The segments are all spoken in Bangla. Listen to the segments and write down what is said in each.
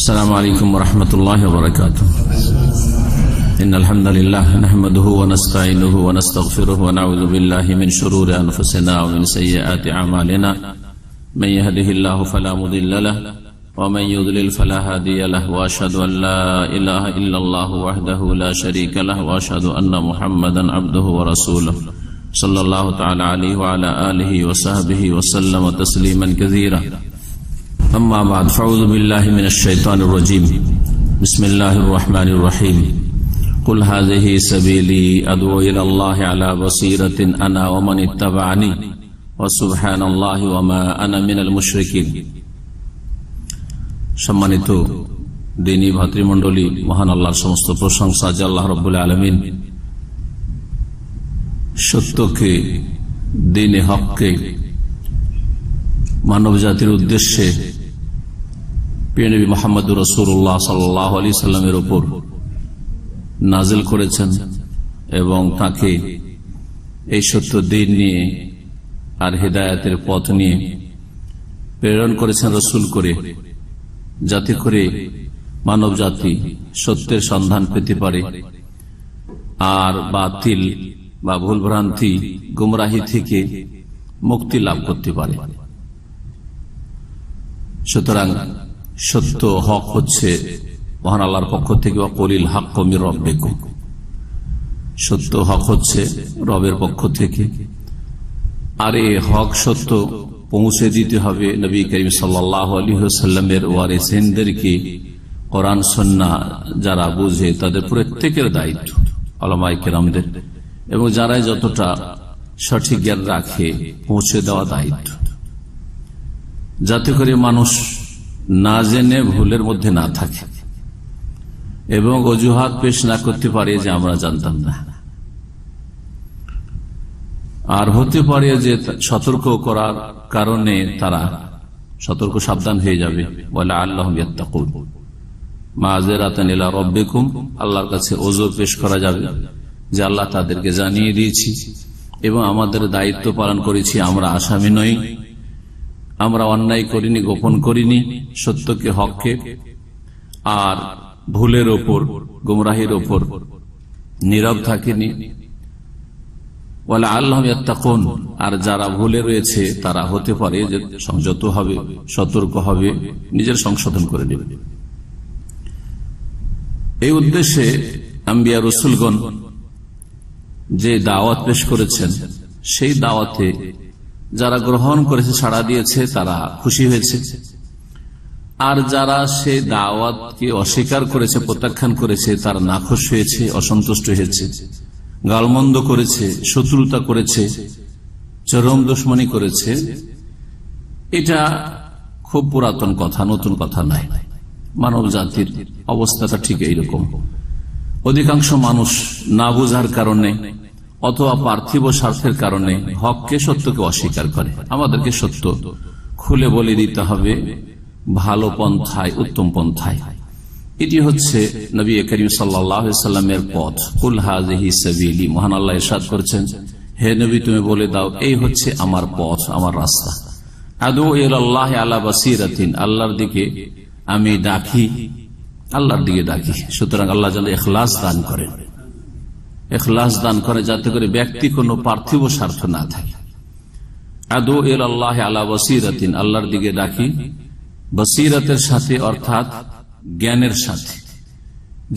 السلام عليكم ورحمة الله وبركاته. إن الحمد لله نحمده ونستعينه ونستغفره ونعوذ بالله من شرور أنفسنا ومن سيئات أعمالنا. من يهده الله فلا مضل له ومن يضلل فلا هادي له، وأشهد أن لا إله إلا الله وحده لا شريك له، وأشهد أن محمدا عبده ورسوله صلى الله تعالى عليه وعلى آله وصحبه وسلم تسليما كثيرا. أما بعد، فأعوذ بالله من الشيطان الرجيم. بسم الله الرحمن الرحيم. قل هذه سبيلي أدعو إلى الله على بصيرة أنا ومن اتبعني وسبحان الله وما أنا من المشركين. সম্মানিত দ্বীনী ভাতৃমণ্ডলী, মহান আল্লাহর সমস্ত প্রশংসা যে আল্লাহ রাব্বুল আলামিন সত্যকে, দ্বীনে হককে মানব জাতির উদ্দেশ্যে প্রিয় নবী মুহাম্মদুর রাসূলুল্লাহ সাল্লাল্লাহু আলাইহি সাল্লামের উপর নাজিল করেছেন এবং তাকে এই সত্য দ্বীন নিয়ে আর হিদায়াতের পথ নিয়ে প্রেরণ করেছেন রাসূল করে, যাতে করে মানব জাতি সত্যের সন্ধান পেতে পারে আর বাতিল বা ভুলভ্রান্তি গুমরাহি থেকে মুক্তি লাভ করতে পারে। সুতরাং সত্য হক হচ্ছে মহান আল্লাহর পক্ষ থেকে, ওয়াকুলিল হাক্কু মির রাব্বিকুম, সত্য হক হচ্ছে রবের পক্ষ থেকে। আর এই হক সত্য পৌঁছে দিতে হবে নবী করিম সাল্লাল্লাহু আলাইহি ওয়াসাল্লামের ওয়ারিসিনদেরকে। কোরআন সুন্নাহ যারা বুঝে তাদের প্রত্যেকের দায়িত্ব, উলামায়ে কেরামদের, এবং যারা যতটা সঠিক জ্ঞান রাখে পৌঁছে দেওয়া দায়িত্ব, যাতে করে মানুষ না জেনে ভুলের মধ্যে না থাকে এবং অজুহাত পেশ না করতে পারে যে আমরা জানতাম না। আর হতে পারে যে সতর্ক করার কারণে তারা সতর্ক সাবধান হয়ে যাবে। ওয়ালা আল্লাহুম ইয়াত্তাকুন মাযিরাতান ইলা রাব্বিকুম, আল্লাহর কাছে ওযর পেশ করা যাবে যে আল্লাহ তাদেরকে জানিয়ে দিয়েছি এবং আমাদের দায়িত্ব পালন করেছি, আমরা আসামি নই, আমরা অন্যায় করিনি, গোপন করিনি, সত্যকে হককে আর ভুলের ওপর, গুমরাহির ওপর নীরব থাকিনি। ওয়ালা আল্লাহুম ইয়াত্তাকুন, আর যারা ভুলে রয়েছে তারা হতে পারে যে সংযত হবে, সতর্ক হবে, নিজের সংশোধন করে নেবে। এই উদ্দেশ্যে আম্বিয়া রাসূলগণ যে দাওয়াত পেশ করেছেন, সেই দাওয়াতে যারা গ্রহণ করেছে, সাড়া দিয়েছে, তারা খুশি হয়েছে। আর যারা সেই দাওয়াতকে অস্বীকার করেছে, প্রত্যাখ্যান করেছে, তারা নাখুশ হয়েছে, অসন্তুষ্ট হয়েছে, গালমন্দ করেছে, শত্রুতা করেছে, চরম দুশমনী করেছে। এটা খুব পুরাতন কথা, নতুন কথা নাই। মানব জাতির অবস্থাটা ঠিক এইরকম। অধিকাংশ মানুষ না বুঝার কারণে অথবা পার্থিব স্বার্থের কারণে হককে, সত্যকে অস্বীকার করে। আমাদেরকে সত্য খুলে বলে দিতে হবে ভালো পন্থায়, উত্তম পন্থায়। এটি হচ্ছে নবী করিম সাল্লাল্লাহু আলাইহি ওয়াসাল্লামের পথ। কুল হাযিহি সাবিলি, মহান আল্লাহ ইরশাদ করেছেন, হে নবী তুমি বলে দাও এই হচ্ছে আমার পথ, আমার রাস্তা। আদউ ইলাল্লাহি আলা বাসিরাতিন, আল্লাহর দিকে আমি ডাকি, আল্লাহর দিকে ডাকি। সুতরাং আল্লাহ যেন ইখলাস দান করেন, ইখলাস দান করে, যাতে করে ব্যক্তি কোনো পার্থিব স্বার্থ না থাকে। আদউ ইলাল্লাহি আলা বাসিরাতিন, আল্লাহর দিকে ডাকি বসিরতের সাথে, অর্থাৎ জ্ঞানের সাথে।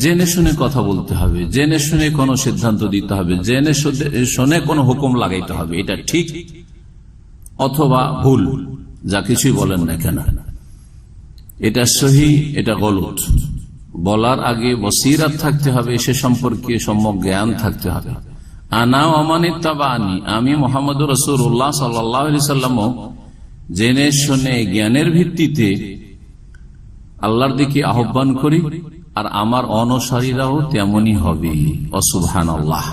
জেনে শুনে কথা বলতে হবে, জেনে শুনে কোনো সিদ্ধান্ত দিতে হবে, জেনে শুনে কোনো হুকুম লাগাইতে হবে। এটা ঠিক অথবা ভুল, যা কিছুই বলেন না কেন, এটা সহি, এটা গলত, বলার আগে বসিরত থাকতে হবে, সে সম্পর্কে সম্যক জ্ঞান থাকতে হবে। আনা ওয়া মান ইত্তাবা'নি, আমি মুহাম্মদুর রাসূলুল্লাহ সাল্লাল্লাহু আলাইহি ওয়াসাল্লাম জেনে শুনে জ্ঞানের ভিত্তিতে আল্লাহর দিকে আহ্বান করি, আর আমার অনুসারীরাও তেমনই হবে। সুবহানাল্লাহ,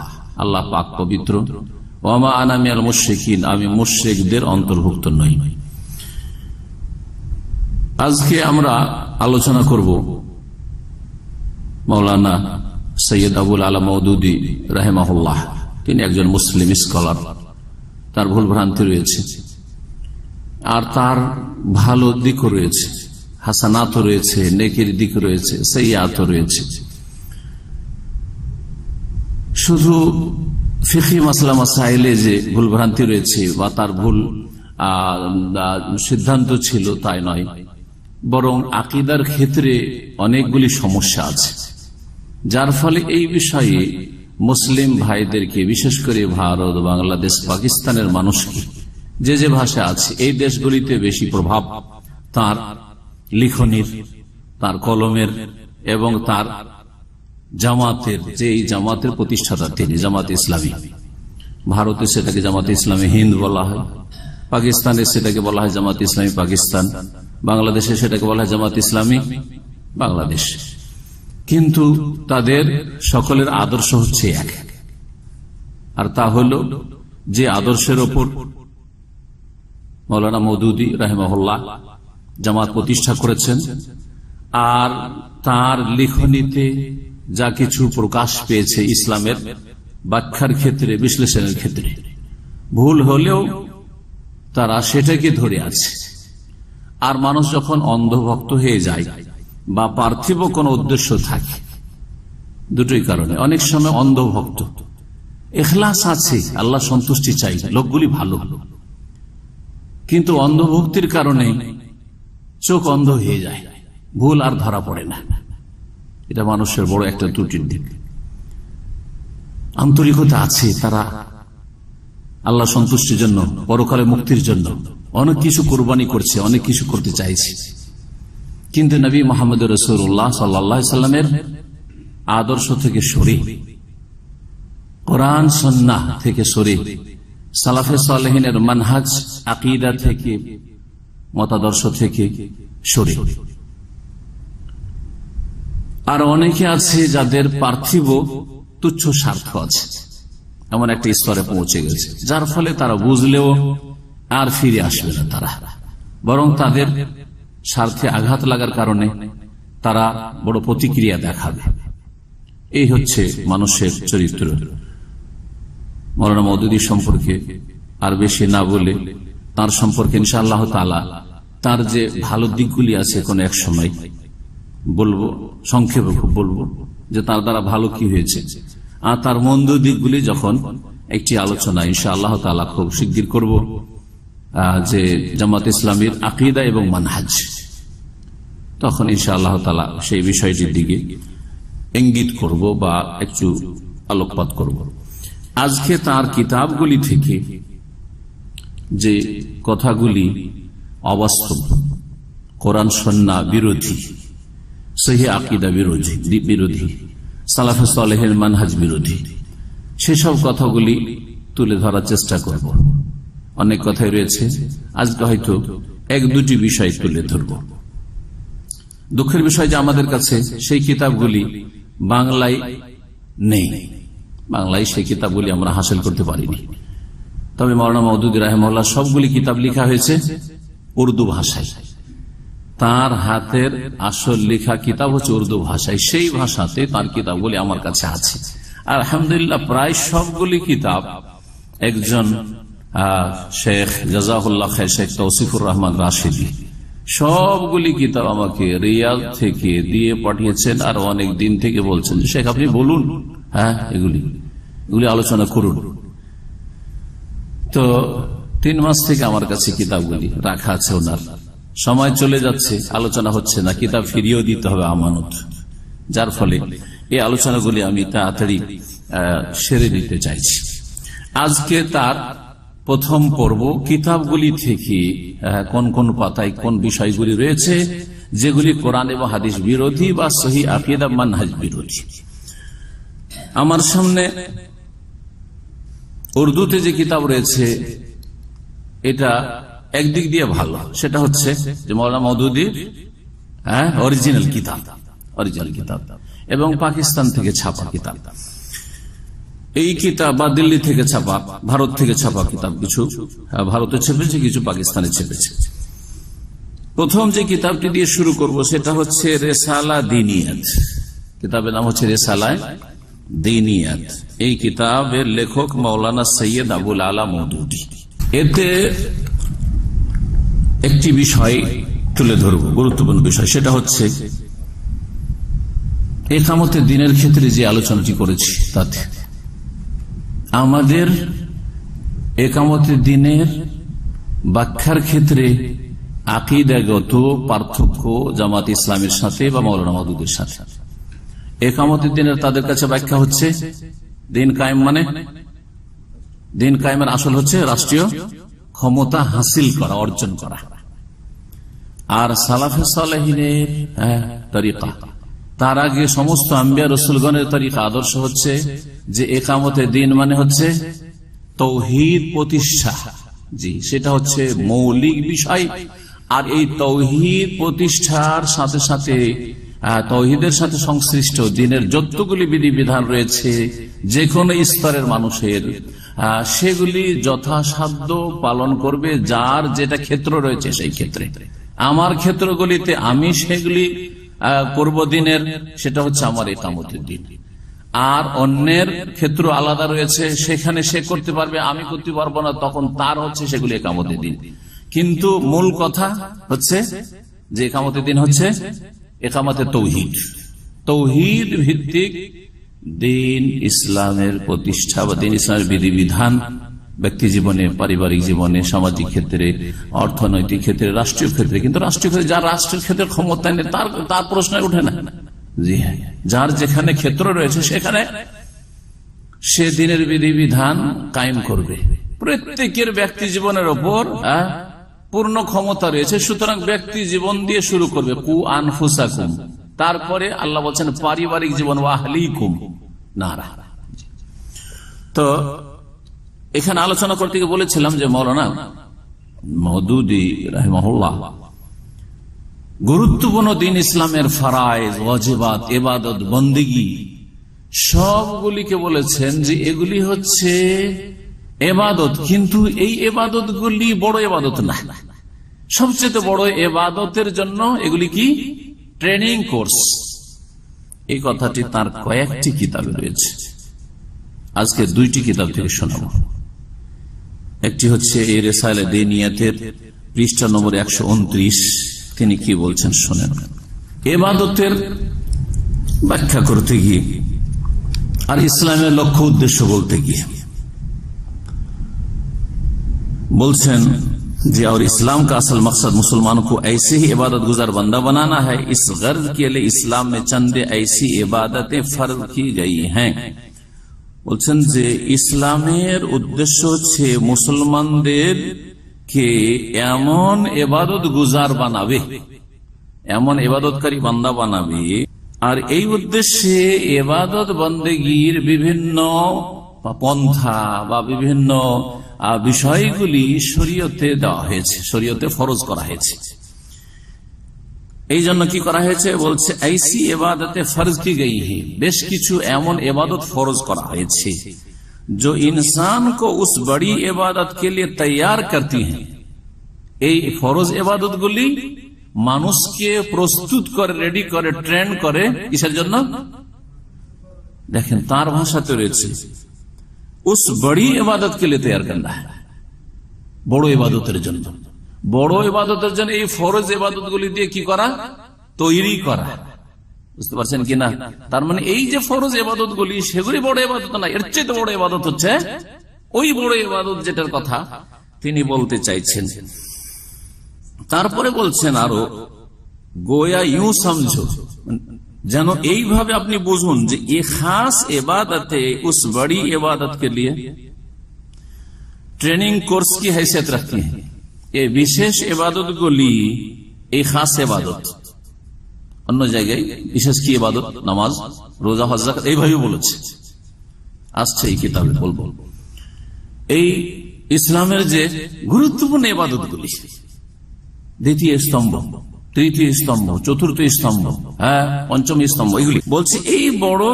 আল্লাহ পাক পবিত্র। ওয়া মা আনা মিনাল মুশরিকিন, আমি মুশরিকদের অন্তর্ভুক্ত নই। আজকে আমরা আলোচনা করব মাওলানা সৈয়দ আবুল আলা মওদুদী রাহিমাহুল্লাহ। তিনি একজন মুসলিম স্কলার, তার ভুল ভ্রান্তি রয়েছে আর তার ভালো দিকও রয়েছে। হাসানাতও রয়েছে, নেকির দিক রয়েছে, সাইয়্যাতও রয়েছে। শুধু ফিকহি মাসলা মাসাইলে যে ভুলভ্রান্তি রয়েছে বা তার ভুল সিদ্ধান্ত ছিল তাই নয়, বরং আকীদার ক্ষেত্রে অনেকগুলি সমস্যা আছে, যার ফলে এই বিষয়ে মুসলিম ভাইদেরকে, বিশেষ করে ভারত, বাংলাদেশ, পাকিস্তানের মানুষকে, যে যে ভাষা আছে এই দেশগুলিতে বেশি প্রভাব তার লিখনির, তার কলমের এবং তার জামাতের, যে এই জামাতের প্রতিষ্ঠাতা তিনি, জামাত ইসলামী। ভারতে সেটাকে জামাত ইসলামী হিন্দ বলা হয়, পাকিস্তানে সেটাকে বলা হয় জামাত ইসলামী পাকিস্তান, বাংলাদেশে সেটাকে বলা হয় জামাত ইসলামী বাংলাদেশ। কিন্তু তাদের সকলের আদর্শ হচ্ছে এক, আর তা হল যে আদর্শের ওপর মৌলানা মওদুদী রাহিমাহুল্লাহ জামাত প্রতিষ্ঠা করেছেন, আর তার লিখনিতে যা কিছু প্রকাশ পেয়েছে ইসলামের ব্যাখ্যার ক্ষেত্রে, বিশ্লেষণের ক্ষেত্রে, ভুল হলেও তারা সেটাকে ধরে আছে। আর মানুষ যখন অন্ধভক্ত হয়ে যায় বা পার্থিব কোন উদ্দেশ্য থাকে, দুটোই কারণে অনেক সময় অন্ধভক্ত, ইখলাস আছে, আল্লাহ সন্তুষ্টি চাই, লোকগুলি ভালো, কিন্তু অন্ধভক্তির কারণে চোখ অন্ধ হয়ে যায়, ভুল আর ধরা পড়ে না। এটা মানুষের বড় একটা ত্রুটির দিক। আন্তরিকতা আছে, তারা আল্লাহ সন্তুষ্টির জন্য, পরকালে মুক্তির জন্য অনেক কিছু কোরবানি করছে, অনেক কিছু করতে চাইছে, কিন্তু নবী মুহাম্মদ রাসূলুল্লাহ সাল্লাল্লাহু আলাইহি সাল্লামের আদর্শ থেকে সরে, কোরআন সুন্নাহ থেকে সরে, সালাফে সালেহিনের মানহাজ আকীদা থেকে, মতাদর্শ থেকে সরে। আর অনেকে আছে যাদের পার্থিব তুচ্ছ স্বার্থ আছে, এমন একটা স্তরে পৌঁছে গেছে, যার ফলে তারা বুঝলেও আর ফিরে আসবে না, তারা বরং তাদের স্বার্থে আঘাত লাগার কারণে তারা বড় প্রতিক্রিয়া দেখাবে। এই হচ্ছে মানুষের চরিত্র। মওলানা মওদুদী সম্পর্কে আর বেশি না বলে তার সম্পর্কে ইনশাআল্লাহ তাআলা তার যে ভালো দিকগুলি আছে কোন এক সময় বলবো, সংক্ষেপে খুব বলবো যে তার দ্বারা ভালো কি হয়েছে, আর তার মন্দ দিকগুলি যখন একটি আলোচনা ইনশাআল্লাহ তাআলা খুব শিগগির করব, যে জামাত ইসলামীর আকীদা এবং মানহাজ, তখন ইনশাআল্লাহ তাআলা সেই বিষয়টির দিকে ইঙ্গিত করব বা একটু আলোকপাত করব। আজকে তার কিতাবগুলি থেকে যে কথাগুলি অবাস্তব, কোরআন সুন্নাহ বিরোধী, সহিহ আকীদা বিরোধী, সালাফে সালেহিনের মানহাজ বিরোধী, সেসব কথাগুলি তুলে ধরার চেষ্টা করব। অনেক কথাই রয়েছে, আজকে হয়তো এক দুটি বিষয় তুলে ধরব। দুঃখের বিষয় যে আমাদের কাছে সেই কিতাবগুলি বাংলায় নেই, বাংলায় সেই কিতাবগুলি আমরা হাসিল করতে পারিনি। তবে মওলানা মওদুদী রাহিমাহুল্লাহ সবগুলি কিতাব লেখা হয়েছে উর্দু ভাষায়, তার হাতের আসল লেখা কিতাব হচ্ছে উর্দু ভাষায়, সেই ভাষাতে তার কিতাবগুলি আমার কাছে আছে। আর আলহামদুলিল্লাহ প্রায় সবগুলি কিতাব একজন শেখ জাযাহুল্লাহ খায়র, শেখ তৌসিফুর রহমান রাশিদী, সবগুলি কিতাব আমাকে রিয়াদ থেকে দিয়ে পাঠিয়েছেন, আর অনেক দিন থেকে বলছেন যে শেখ আপনি বলুন, হ্যাঁ এগুলি আলোচনা করুন। তো 3 মাস থেকে আমার কাছে কিতাবগুলি রাখা আছে, ওনার সময় চলে যাচ্ছে, আলোচনা হচ্ছে না, কিতাব ফিরিয়েও দিতে হবে আমানত, যার ফলে এই আলোচনাগুলি আমি তাড়াতাড়ি সেরে দিতে চাইছি। আজকে তার প্রথম পর্ব, কিতাবগুলি থেকে কোন কোন পাতায় কোন বিষয়গুলি রয়েছে যেগুলি কোরআন এবং হাদিস বিরোধী বা সহিহ আকীদা মানহাজ বিরোধী। আমার সামনে উর্দুতে যে কিতাব রয়েছে এটা একদিক দিয়ে ভালো, সেটা হচ্ছে যে মওলানা মওদুদীর অরিজিনাল কিতাব এবং পাকিস্তান থেকে ছাপা কিতাব। এই কিতাব বা দিল্লি থেকে ছাপা, ভারত থেকে ছাপা কিতাব, কিছু ভারতে ছেপেছে, কিছু পাকিস্তানে ছেপেছে। প্রথম যে কিতাবটি দিয়ে শুরু করব সেটা হচ্ছে রেসালা দীনিয়াত। কিতাবের নাম হচ্ছে রেসালা দীনিয়াত। এই কিতাবের লেখক মওলানা সৈয়দ আবুল আলা মওদুদী। এতে একটি বিষয় তুলে ধরব গুরুত্বপূর্ণ বিষয়, সেটা হচ্ছে ইকামতের দিনের ক্ষেত্রে যে আলোচনাটি করেছি তাতে আমাদের ইকামতের দিনের ব্যাখ্যার ক্ষেত্রে আকীদাগত পার্থক্য জামাত ইসলামের সাথে বা মাওলানা মাদুদের সাথে। ইকামতের দিনের তাদের কাছে ব্যাখ্যা হচ্ছে দিন কায়েম, মানে দিন কায়েমের আসল হচ্ছে রাষ্ট্রীয় ক্ষমতা হাসিল করা, অর্জন করা। আর সালাফে সালেহিনের তরিকা, তার আগে সমস্ত আম্বিয়া রাসূলগণের তরিকা আদর্শ হচ্ছে যে ইকামতের দিন মানে হচ্ছে তাওহীদ প্রতিষ্ঠা। জি, সেটা হচ্ছে মৌলিক বিষয়। আর এই তাওহীদ প্রতিষ্ঠার সাথে সাথে তাওহীদের সাথে সংশ্লিষ্ট দিনের যতগুলি বিধিবিধান রয়েছে যে কোনো স্তরের মানুষের, সেগুলি যথাসাধ্য পালন করবে যার যেটা ক্ষেত্র রয়েছে সেই ক্ষেত্রে। আমার ক্ষেত্রগুলিতে আমি সেগুলি করব দিনের, সেটা হচ্ছে আমার ইকামতের দিন। আর অন্যের ক্ষেত্র আলাদা রয়েছে, সেখানে সে করতে পারবে, আমি করতে পারবো না, তখন তার হচ্ছে সেগুলি ইকামতের দিন। কিন্তু মূল কথা হচ্ছে যে ইকামতের দিন হচ্ছে ইকামতে তাওহীদ, তাওহীদ ভিত্তিক দিন ইসলামের প্রতিষ্ঠা বা দিন ইসলামের বিধিবিধান ব্যক্তি জীবনে, পারিবারিক জীবনে, সামাজিক ক্ষেত্রে, অর্থনৈতিক ক্ষেত্রে, রাষ্ট্রীয় ক্ষেত্রে। কিন্তু রাষ্ট্রীয় ক্ষেত্রে যার রাষ্ট্রের ক্ষেত্রে ক্ষমতা নেই তার প্রশ্ন ওঠে না। জি হ্যাঁ, যার যেখানে ক্ষেত্র রয়েছে সেখানে সে দিনের বিধিবিধান কায়েম করবে। প্রত্যেকের ব্যক্তি জীবনের ওপর পূর্ণ ক্ষমতা রয়েছে, সুতরাং ব্যক্তি জীবন দিয়ে শুরু করবে, কু আনফুসাকুম, তারপরে আল্লাহ বলছেন পারিবারিক জীবন, ওয়া আহলিকুম নারা। তো এখানে আলোচনা করতে গিয়ে বলেছিলাম যে মাওলানা মওদুদী রাহিমাহুল্লাহ গুরুত্বপূর্ণ দিন ইসলামের ফরায়েজ, ওয়াজিবাত, ইবাদত, বন্দেগী সবগুলিকে বলেছেন যে এগুলি হচ্ছে ইবাদত, কিন্তু এই ইবাদত গুলি বড় ইবাদত না। সবচেয়ে বড় ইবাদতের জন্য এগুলি কি ট্রেনিং কোর্স। এই কথাটি তার কয়েকটি কিতাবে রয়েছে, আজকে দুইটি কিতাব থেকে শোনাবো। একটি হচ্ছে এই রিসালা দীনিয়াতের পৃষ্ঠা নম্বর 129, তিনি কি বলছেন শোনেন। ইবাদতের ব্যাখ্যা করতে গিয়ে আর ইসলামের লক্ষ্য উদ্দেশ্য বলতে গিয়ে বলছেন जी और इस्लाम का असल मकसद मुसलमानों को ऐसे ही इबादत गुजार बंदा बनाना है। इस गर्ज के लिए इस्लाम में चंद ऐसी इबादतें फर्ज की गई हैं। বলছেন যে ইসলামের উদ্দেশ্য হচ্ছে মুসলমানদের কে এমন ইবাদত গুজার বানাবে, এমন ইবাদতকারী বান্দা বানাবে। আর এই উদ্দেশ্যে ইবাদত বন্দেগীর বিভিন্ন পন্থা বা বিভিন্ন বিষয়গুলি শরীয়তে দেওয়া হয়েছে, শরীয়তে ফরজ করা হয়েছে। এই জন্য কি করা হয়েছে বলছে ऐसी इबादतें फर्ज की गई है, বেশ কিছু এমন ইবাদত ফরজ করা হয়েছে जो इंसान को उस बड़ी इबादत के लिए तैयार करती हैं। এই ফরজ ইবাদতগুলি মানুষকে প্রস্তুত করে, রেডি করে, ট্রেন করে কিসের জন্য? দেখেন তার ভাষাতে রয়েছে उस बड़ी इबादत के लिए तैयार करना है, বড় ইবাদতের জন্য। বড় ইবাদতের জন্য এই ফরজ ইবাদতগুলি দিয়ে কি করা? তৈরি করা। বুঝতে পারছেন কিনা? তার মানে এই যে ফরজ ইবাদতগুলি সেগুলি বড় ইবাদত না, এর চেয়ে বড় ইবাদত হচ্ছে ওই বড় ইবাদত যেটার কথা তিনি বলতে চাইছেন। তারপরে বলছেন আরো, গোয়া ইউ সমঝো, যেন এইভাবে আপনি বুঝুন যে ये खास इबादतें उस बड़ी इबादत के लिए ट्रेनिंग कोर्स की हैसियत रखती हैं। এই বিশেষ ইবাদত গুলি, এই খাস ইবাদত, অন্য জায়গায় বিশেষ কি ইবাদত, নামাজ, রোজা, হজ, যাকাত, এইভাবে বলেছে, আসছে এই কিতাবে বলবো। এই ইসলামের যে গুরুত্বপূর্ণ ইবাদত গুলি, দ্বিতীয় স্তম্ভ, তৃতীয় স্তম্ভ, চতুর্থ স্তম্ভ, পঞ্চম স্তম্ভ, এগুলি বলছে এই বড়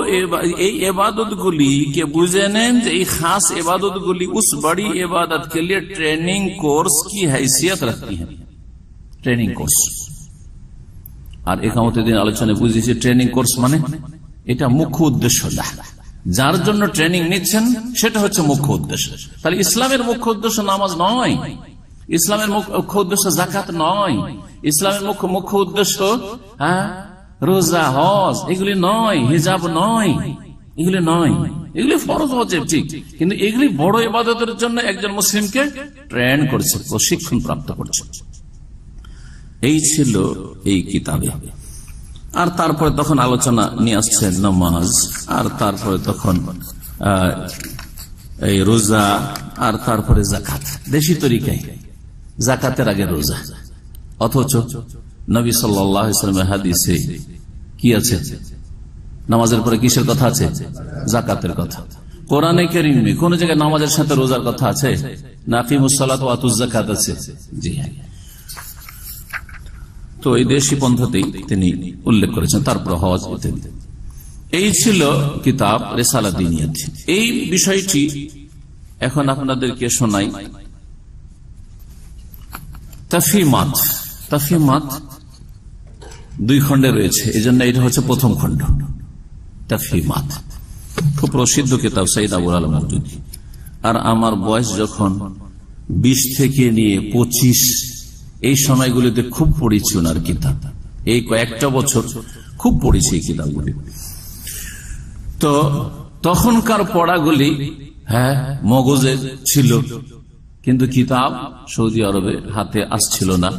এই ইবাদত গুলি কে বুঝে নেন যে এই খাস ইবাদত গুলি উস বড়ি ইবাদত के लिए ट्रेनिंग कोर्स की हैसियत रखती है। Training course. আর ইকামতের দিন আলোচনায় বুঝেছি ট্রেনিং কোর্স মানে এটা মুখ্য উদ্দেশ্য না, যার জন্য ট্রেনিং নিচ্ছেন সেটা হচ্ছে মুখ্য উদ্দেশ্য। তাহলে ইসলামের মুখ্য উদ্দেশ্য নামাজ নয়, ইসলামের মুখ্য উদ্দেশ্য জাকাত নয়, ইসলামের মুখ্য উদ্দেশ্য রোজা, হজ, এগুলি নয়, হিজাব নয়, এগুলি নয়, এগুলি ফরজ ওয়াজিব ঠিক, কিন্তু এগুলি বড় ইবাদতের জন্য একজন মুসলিমকে ট্রেন করছে, প্রশিক্ষণ প্রাপ্ত করছে। এই ছিল এই কিতাবে। আর তারপরে তখন আলোচনা নিয়ে আসছে নামাজ, আর তারপরে তখন এই রোজা, আর তারপরে জাকাত। দেশি তরিকায় জাকাতের আগে রোজা, অথচ নবী সাল্লাল্লাহু আলাইহি ওয়াসাল্লামের হাদিসে কি আছে? নামাজের পরে কিসের কথা আছে? জাকাতের কথা। কোরআনে কারীমে কোন জায়গায় নামাজের সাথে রোজার কথা আছে? না আকিমুস সালাত ওয়া আতুজ যাকাত আছে? জি হ্যাঁ। তো এই দেশি পন্থাতেই তিনি উল্লেখ করেছেন, তারপর হজ ইত্যাদি। এই ছিল কিতাব রিসালা দিনিয়াত। এই বিষয়টি এখন আপনাদেরকে শোনাই। তাফহিমাত, তাফহিমাত 2 খণ্ডে রয়েছে, এই জন্য এটা হচ্ছে প্রথম খণ্ড। তাফহিমাত খুব প্রসিদ্ধ কিতাব, সাইয়্যিদ আবুল আলা মওদুদী। আর আমার বয়স যখন 20 থেকে নিয়ে 25, এই সময়গুলিতে খুব পড়েছি ওনার কিতাব। এই কয়েকটা বছর খুব পড়েছি এই কিতাবগুলি। তো তখনকার পড়াগুলি মগজে ছিল, কিন্তু কিতাব সৌদি আরবে হাতে আসছিল না।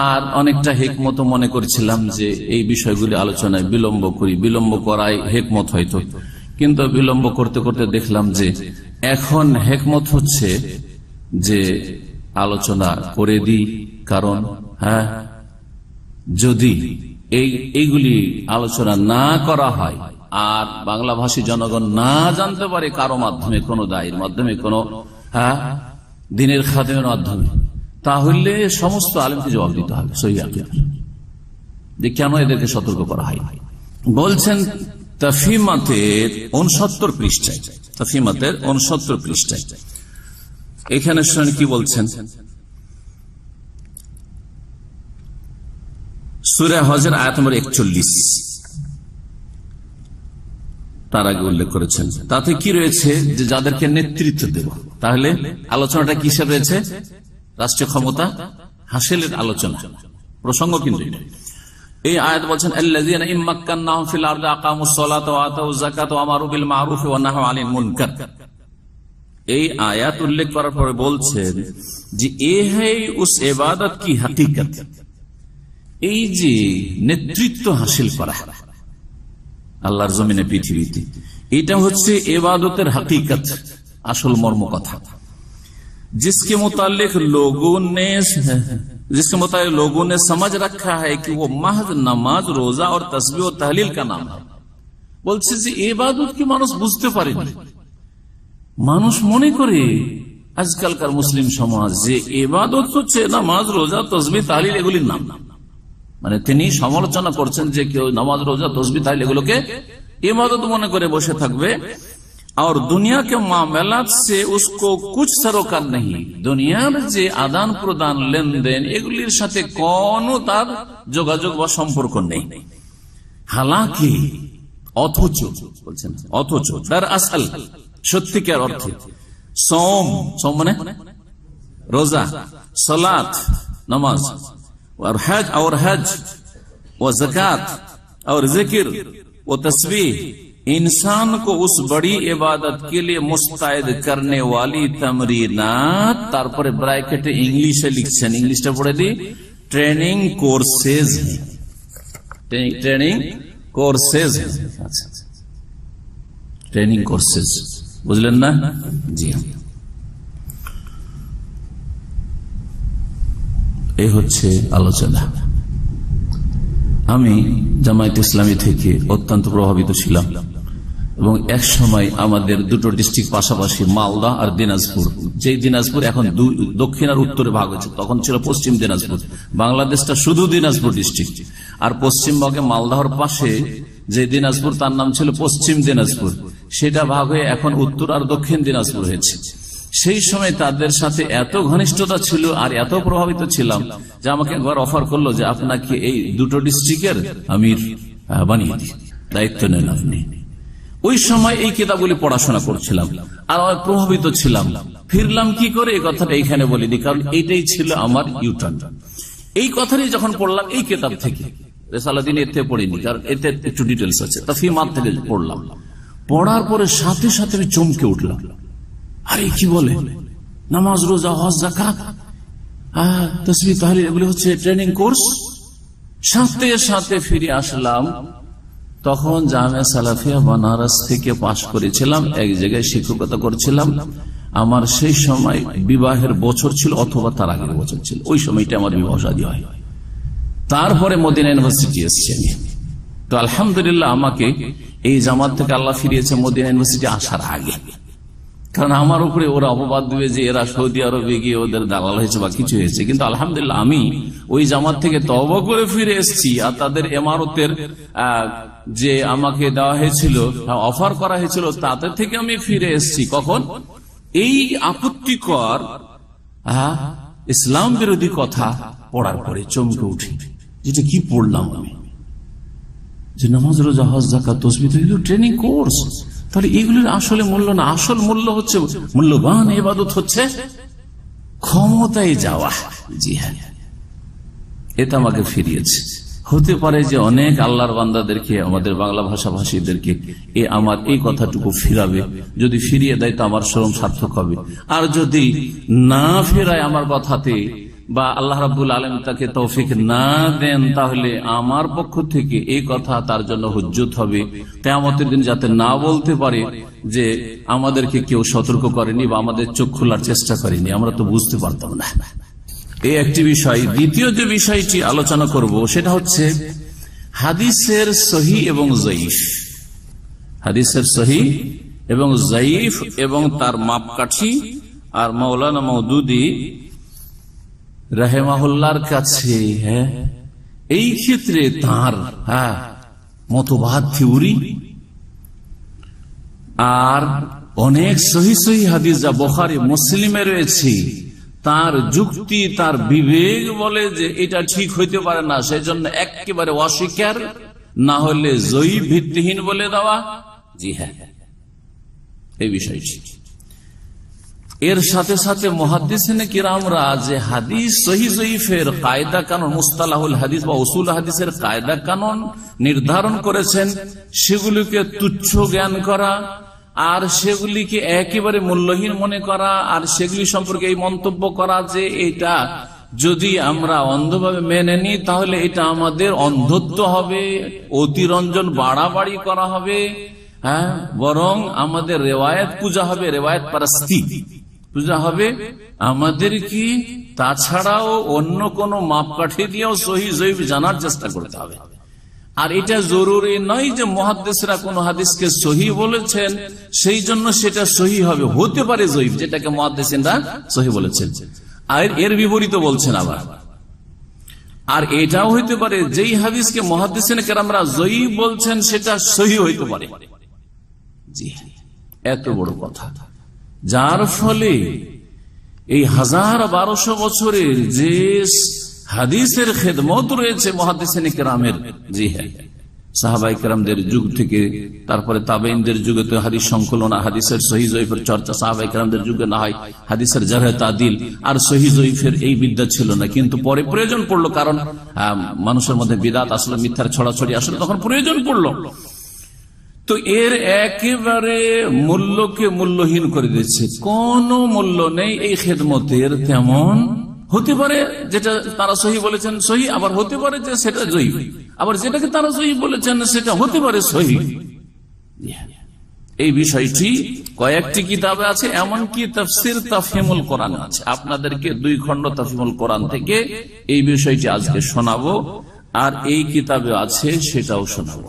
আর অনেকটা হেকমত মনে করছিলাম যে এই বিষয়গুলি আলোচনায় বিলম্ব করি, বিলম্ব করাই হেকমত হয়তো, কিন্তু বিলম্ব করতে করতে দেখলাম যে এখন হেকমত হচ্ছে যে আলোচনা করে দিই। কারণ যদি এইগুলি আলোচনা না করা হয় আর বাংলা ভাষী জনগণ না জানতে পারে কারো মাধ্যমে, কোনো দায়ের মাধ্যমে, কোনো দিনের খাদেমের মাধ্যমে, তাহলে সমস্ত আলেমকে জবাব দিতে হবে সহিহ আকীদা, যে কেন এদেরকে সতর্ক করা হয়। বলছেন তাফহিমাতের 69 পৃষ্ঠায়, তাফহিমাতের 69 পৃষ্ঠায় এখানে শুনেন কি বলছেন। সূরা হজের আয়াত নম্বর 41 তার আগে উল্লেখ করেছেন। তাতে কি রয়েছে? যে যাদেরকে নেতৃত্ব দেব। তাহলে আলোচনাটা কিসের রয়েছে? রাষ্ট্রীয় ক্ষমতা হাসিলের আলোচনা প্রসঙ্গ। কিন্তু এই আয়াত বলছেন আল্লাযীনা ইম্মাক্কান্নাহুম ফিল আরদি আকামুস সালাতা ওয়া আতাউয যাকাতা ওয়া আমারু বিল মা'রুফি ওয়া নাহাউ আনিল মুনকার। এই আয়াত উল্লেখ করার পরে বলছেন যে এ হ্যায় উস ইবাদত কি হাকিকত, এই যে নেতৃত্ব হাসিল করা আল্লাহর জমিনে, পৃথিবীতে, এটা হচ্ছে ইবাদতের হাকিকত, আসল মর্ম কথা। जिसके मुतालिक लोगों ने समझ रखा है कि वो महज नमाज, रोजा और तस्बीह और तहलील का नाम है। বলছে যে ইবাদত কি মানুষ বুঝতে পারেনি। মানুষ মনে করে আজকালকার মুসলিম সমাজ যে ইবাদত হচ্ছে নামাজ, রোজা, তসবিহ, তাহলিল এগুলির নাম। মানে তিনি সমালোচনা করছেন যে কেউ নামাজ, রোজা, তসবিহ, তাহলিল এগুলোকে ইবাদত মনে করে বসে থাকবে। और दुनिया के मामलात से उसको कुछ सरोकार नहीं, दुनियार যে আদান প্রদান, লেনদেন, এগুলির সাথে কোনো তার যোগাযোগ বা সম্পর্ক নেই। হালাকি অথচ বলছেন, অথচ তার আসল সত্যিকার অর্থে সোম, সোম মানে রোজা, সালাত নামাজ, और हज और ज़कात और जिक्र और तस्बीह इंसान को उस बड़ी इबादत के लिए मुस्तैद करने वाली तमरीनात, तारपरे ब्रैकेटे इंग्लिशे लिखছেন, इंग्लिशটা পড়ে দি, training courses, training courses, training courses, বুঝলেন না? জি, এই হচ্ছে আলোচনা। আমি জামায়াত ইসলামী থেকে অত্যন্ত প্রভাবিত ছিলাম এবং এক সময় আমাদের দুটো ডিস্ট্রিক্ট পাশাপাশি, মালদা আর দিনাজপুর, যে দিনাজপুর এখন দক্ষিণ আর উত্তরে ভাগ হয়েছে, তখন ছিল পশ্চিম দিনাজপুর। বাংলাদেশটা শুধু দিনাজপুর ডিস্ট্রিক্ট, আর পশ্চিমবঙ্গে মালদাহর পাশে যে দিনাজপুর তার নাম ছিল পশ্চিম দিনাজপুর, সেটা ভাগ হয়ে এখন উত্তর আর দক্ষিণ দিনাজপুর হয়েছে। সেই সময় তাদের সাথে এত ঘনিষ্ঠতা ছিল আর এত প্রভাবিত ছিলাম যে আমাকে একবার অফার করলো যে আপনাকে এই দুটো ডিস্ট্রিক্টের আমির বানিয়ে দিই, দায়িত্ব নেন আপনি। ওই সময় এই কিতাবগুলি পড়াশোনা করছিলাম আর প্রভাবিত ছিলাম ফিরলাম কি করে এই কথাটা এখানে বলিনি, কারণ এটাই ছিল আমার ইউটার্ন। এই কথাটি যখন পড়লাম এই কিতাব থেকে, রেসালাদিন এতে পড়িনি, কারণ এতে একটু ডিটেলস আছে, তাফহিমাত থেকে পড়লাম। পড়ার পরে সাথে সাথে আমি চমকে উঠলাম, আরে কি বলে নামাজ, রোজা, হজ, যাকাত, তাসবিহ, তাহলিল, এগুলো হচ্ছে ট্রেনিং কোর্স। সাথে সাথে ফিরে আসলাম। তখন জামিয়া সালাফিয়া বানারস থেকে পাশ করেছিলাম, এক জায়গায় শিক্ষকতা করছিলাম। আমার সেই সময় বিবাহের বছর ছিল, অথবা তার আগের বছর ছিল, ওই সময়টা আমার বিবাহ শাদী হয়। তারপরে মদিনা ইউনিভার্সিটি এসছি আমি। তো আলহামদুলিল্লাহ আমাকে এই জামাত থেকে আল্লাহ ফিরিয়েছে মদিনা ইউনিভার্সিটি আসার আগে, কারণ আমার উপরে ওরা অপবাদ দিবে যে এরা সৌদি আরবে গিয়ে ওদের দালাল হয়েছে বা কিছু হয়েছে। কিন্তু আলহামদুলিল্লাহ আমি ওই জামাত থেকে তওবা করে ফিরে এসেছি, আর তাদের ইমারতের যে আমাকে দেওয়া হয়েছিল, অফার করা হয়েছিল, তাদের থেকে আমি ফিরে এসেছি। কখন? এই আপত্তিকর ইসলাম বিরোধী কথা পড়ার পরে চমকে উঠি, যেটা কি পড়লাম আমি, যে নামাজ, রোজা, হজ, যাকাত, তাসবিহ, এগুলো ট্রেনিং কোর্স। তাহলে এগুলোর আসলে মূল্য না, আসল মূল্য হচ্ছে, মূল্যবান ইবাদত হচ্ছে ক্ষমতায় যাওয়া। জি হ্যাঁ, এটা আমাকে ফিরিয়েছে। হতে পারে যে অনেক আল্লাহর বান্দাদেরকে, আমাদের বাংলা ভাষাভাষীদেরকে আমার এই কথাটুকু ফিরাবে। যদি ফিরিয়ে দেয় তো আমার শ্রম সার্থক হবে, আর যদি না ফেরায় আমার কথাতে, বা আল্লাহ রাব্বুল আলামিন তাকে তৌফিক না দেন, তাহলে আমার পক্ষ থেকে এই কথা তার জন্য হুজ্জত হবে কিয়ামতের দিন, যাতে না বলতে পারে যে আমাদেরকে কেউ সতর্ক করেনি বা আমাদের চোখ খোলার চেষ্টা করেনি, আমরা তো বুঝতে পারতাম না। এই একটি বিষয়। দ্বিতীয় যে বিষয়টি আলোচনা করব সেটা হচ্ছে হাদিসের সহিহ এবং যঈফ। হাদিসের সহিহ এবং যঈফ এবং তার মাপকাঠি। আর মাওলানা মওদুদী রাহিমাহুল্লাহর কাছে এই ক্ষেত্রে তার মতবাদ, থিওরি, আর অনেক সহিহ সহিহ হাদিস যা বুখারী মুসলিমে রয়েছে, তার যুক্তি, তার বিবেক বলে যে এটা ঠিক হইতে পারে না, সেই জন্য একেবারে অস্বীকার, না হলে যঈফ, ভিত্তিহীন বলে দেওয়া। জি হ্যাঁ, এই বিষয়টি। এর সাথে সাথে মুহাদ্দিসিনে কিরামরা যে হাদিস সহিহ যঈফের কায়দা কানুন, মুস্তালাহুল হাদিস বা উসুল হাদিসের কায়দা কানুন নির্ধারণ করেছেন, সেগুলিকে তুচ্ছ জ্ঞান করা, আর সেগুলিকে একেবারে মূল্যহীন মনে করা, আর সেগুলি সম্পর্কে এই মন্তব্য করা যে এটা যদি আমরা অন্ধভাবে মেনে নিই তাহলে এটা আমাদের অন্ধত্ব হবে, অতিরঞ্জন বাড়াবাড়ি করা হবে, বরং আমাদের রেওয়ায়াত পূজা হবে, রেওয়ায়াত পারস্তি পূজা হবে। আমাদের কি তাছাড়াও অন্য কোন মাপকাঠি দিয়েও সহিহ যঈফ জানার চেষ্টা করতে হবে। আর এটা জরুরি নয় যে মুহাদ্দিসরা কোন হাদিসকে সহিহ বলেছেন সেই জন্য সেটা সহিহ হবে, হতে পারে যঈফ, যেটাকে মুহাদ্দিসিনরা সহিহ বলেছেন, আর এর বিপরীত বলছেন আবার। আর এটাও হইতে পারে যেই হাদিসকে মুহাদ্দিসিন কেরামরা যঈফ বলছেন সেটা সহিহ হইতে পারে। জি, এত বড় কথা, যার ফলে এই 1200 বছরের যে হাদিসের খেদমত রয়েছে মুহাদ্দিসিনে কেরামের, জি হ্যাঁ, সাহাবায়ে কেরামদের যুগ থেকে, তারপরে তাবেঈনদের যুগে তো হাদিস সংকলন, হাদিসের সহিহ যঈফের চর্চা সাহাবায়ে কেরামদের যুগে না হয়, হাদিসের জারহ তাদিল আর সহিহ যঈফের এই বিদ্যা ছিল না, কিন্তু পরে প্রয়োজন পড়লো, কারণ মানুষের মধ্যে বিদআত আসলে, মিথ্যার ছড়াছড়ি আসলে, তখন প্রয়োজন পড়লো। তো এর একেবারে মূল্যকে মূল্যহীন করে দিচ্ছে, কোন মূল্য নেই এই খেদমতের তেমন। হতে পারে যেটা তারা সহিহ বলেছেন সহিহ, আবার হতে পারে যে সেটা যঈফ, আবার যেটাকে তারা সহিহ বলেছেন সেটা হতে পারে সহিহ। এই বিষয়টি কয়েকটি কিতাবে আছে, এমনকি তাফসীর তাফহিমুল কোরআন আছে। আপনাদেরকে 2 খণ্ড তাফহিমুল কোরআন থেকে এই বিষয়টি আজকে শোনাবো, আর এই কিতাবে আছে সেটাও শোনাবো।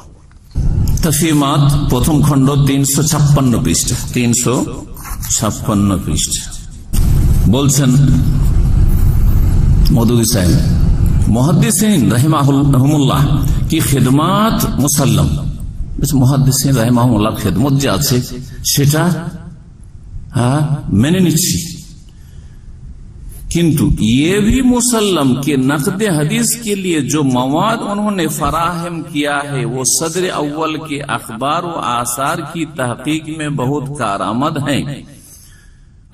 তাফহিমাত প্রথম খণ্ড 356 পৃষ্ঠা, 356 পৃষ্ঠা। বলছেন মওদুদী সাহেব, মুহাদ্দিসিন রাহিমাহুল্লাহ কি খিদমাত মুসাল্লাম, মুহাদ্দিসিন রাহিমাহুল্লাহ খিদমত যে আছে সেটা মেনে নিচ্ছি, किंतु ये भी मुसल्लम के नक़द हदीस के लिए जो मवाद उन्होंने फराहम किया है वो सदर अव्वल के अखबार व आसार की तहकीक में बहुत कारआमद हैं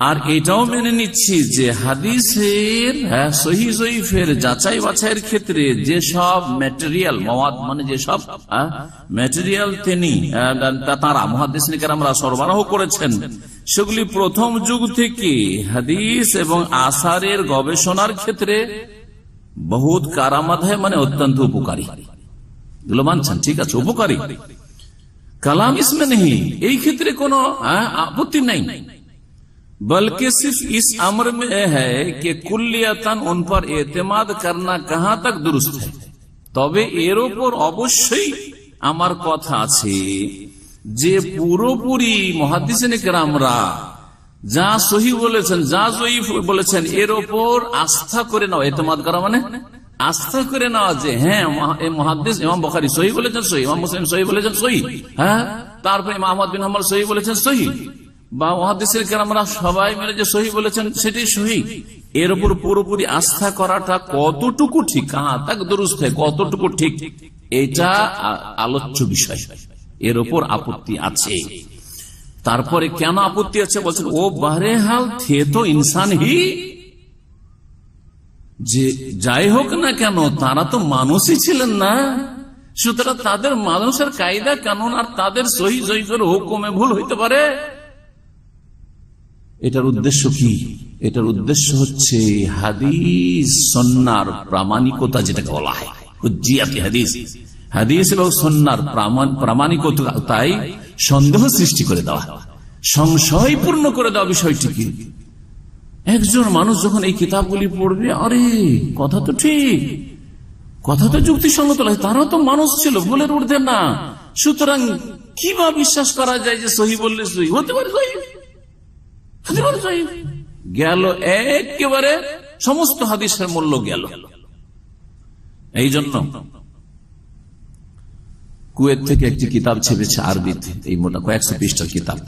আর এটাও মেনে নিচ্ছি যে হাদিসের সহিহ জয়ীফের যাচাই বাছাইয়ের ক্ষেত্রে যেসব ম্যাটেরিয়াল মওয়াদ মানে যেসব ম্যাটেরিয়াল তিনি তারা মুহাদ্দিসিন কেরামরা সরবরাহ করেছেন সেগুলি প্রথম যুগ থেকে হাদিস এবং আসারের গবেষণার ক্ষেত্রে বহুত কারামত হয়, মানে অত্যন্ত উপকারী। এগুলো মানছেন, ঠিক আছে, উপকারী। কালাম ইসমে নেই, এই ক্ষেত্রে কোনো আপত্তি নাই, बल्कि सिर्फ इस अमर में है कि कुल्लियतन उन पर एतमाद करना कहां तक दुरुस्त है। তবে এর উপর অবশ্যই আমার কথা আছে যে পুরোপুরি মুহাদ্দিসিনে কেরামরা যা সহিহ বলেছেন, যা জয়ীফ বলেছেন, এর উপর আস্থা করে নাও। এতমাদ করা মানে আস্থা করে নেওয়া যে হ্যাঁ মুহাদ্দিস ইমাম বুখারী সহিহ বলেছেন, সহিহ, ইমাম মুসলিম সহিহ বলেছেন, সহিহ, হ্যাঁ, তারপর ইমাম আহমদ বিন হাম্বল সহিহ বলেছেন, সহিহ, বা মুহাদ্দিসিন কেরামরা সবাই মিলে যে সহিহ বলেছেন সেটাই সহিহ। এর উপর পুরোপুরি আস্থা করাটা কতটুকু ঠিক, কাহা তাক দুরুস্ত, কতটুকু ঠিক, এটা আলোচ্য বিষয়। এর উপর আপত্তি আছে। তারপরে কেন আপত্তি আছে বলছেন, ও বাহরেহাল থে তো ইনসান হি, যে যাই হোক না কেন তারা তো মানুষই ছিলেন না, সুতরাং তাদের মানুষের কায়দা কানুন আর তাদের সহিহ জয়ীফের হুকুমে ভুল হইতে পারে। এটার উদ্দেশ্য কি? এটার উদ্দেশ্য হচ্ছে হাদিস সুন্নাহর প্রামাণিকতা, যেটাকে বলা হয় হুজ্জিয়াতে হাদিস, হাদিস এবং সুন্নাহর প্রামাণিকতায় সন্দেহ সৃষ্টি করে দেওয়া, সংশয়পূর্ণ করে দেওয়া বিষয়টি কি। একজন মানুষ যখন এই কিতাবগুলি পড়বে, আরে কথা তো ঠিক, কথা তো যুক্তিসঙ্গত লাগে, তারাও তো মানুষ ছিল, ভুলের ঊর্ধ্বে না, সুতরাং কিভাবে বিশ্বাস করা যায় যে সহিহ বললে সহিহ হতে পারে, গেল একেবারে সমস্ত হাদিসের মূল্য গেল। এই জন্য কুয়েত থেকে একটি কিতাব ছেপেছে আরবিতে, এই মোটা কয়েকশো পৃষ্ঠার কিতাব,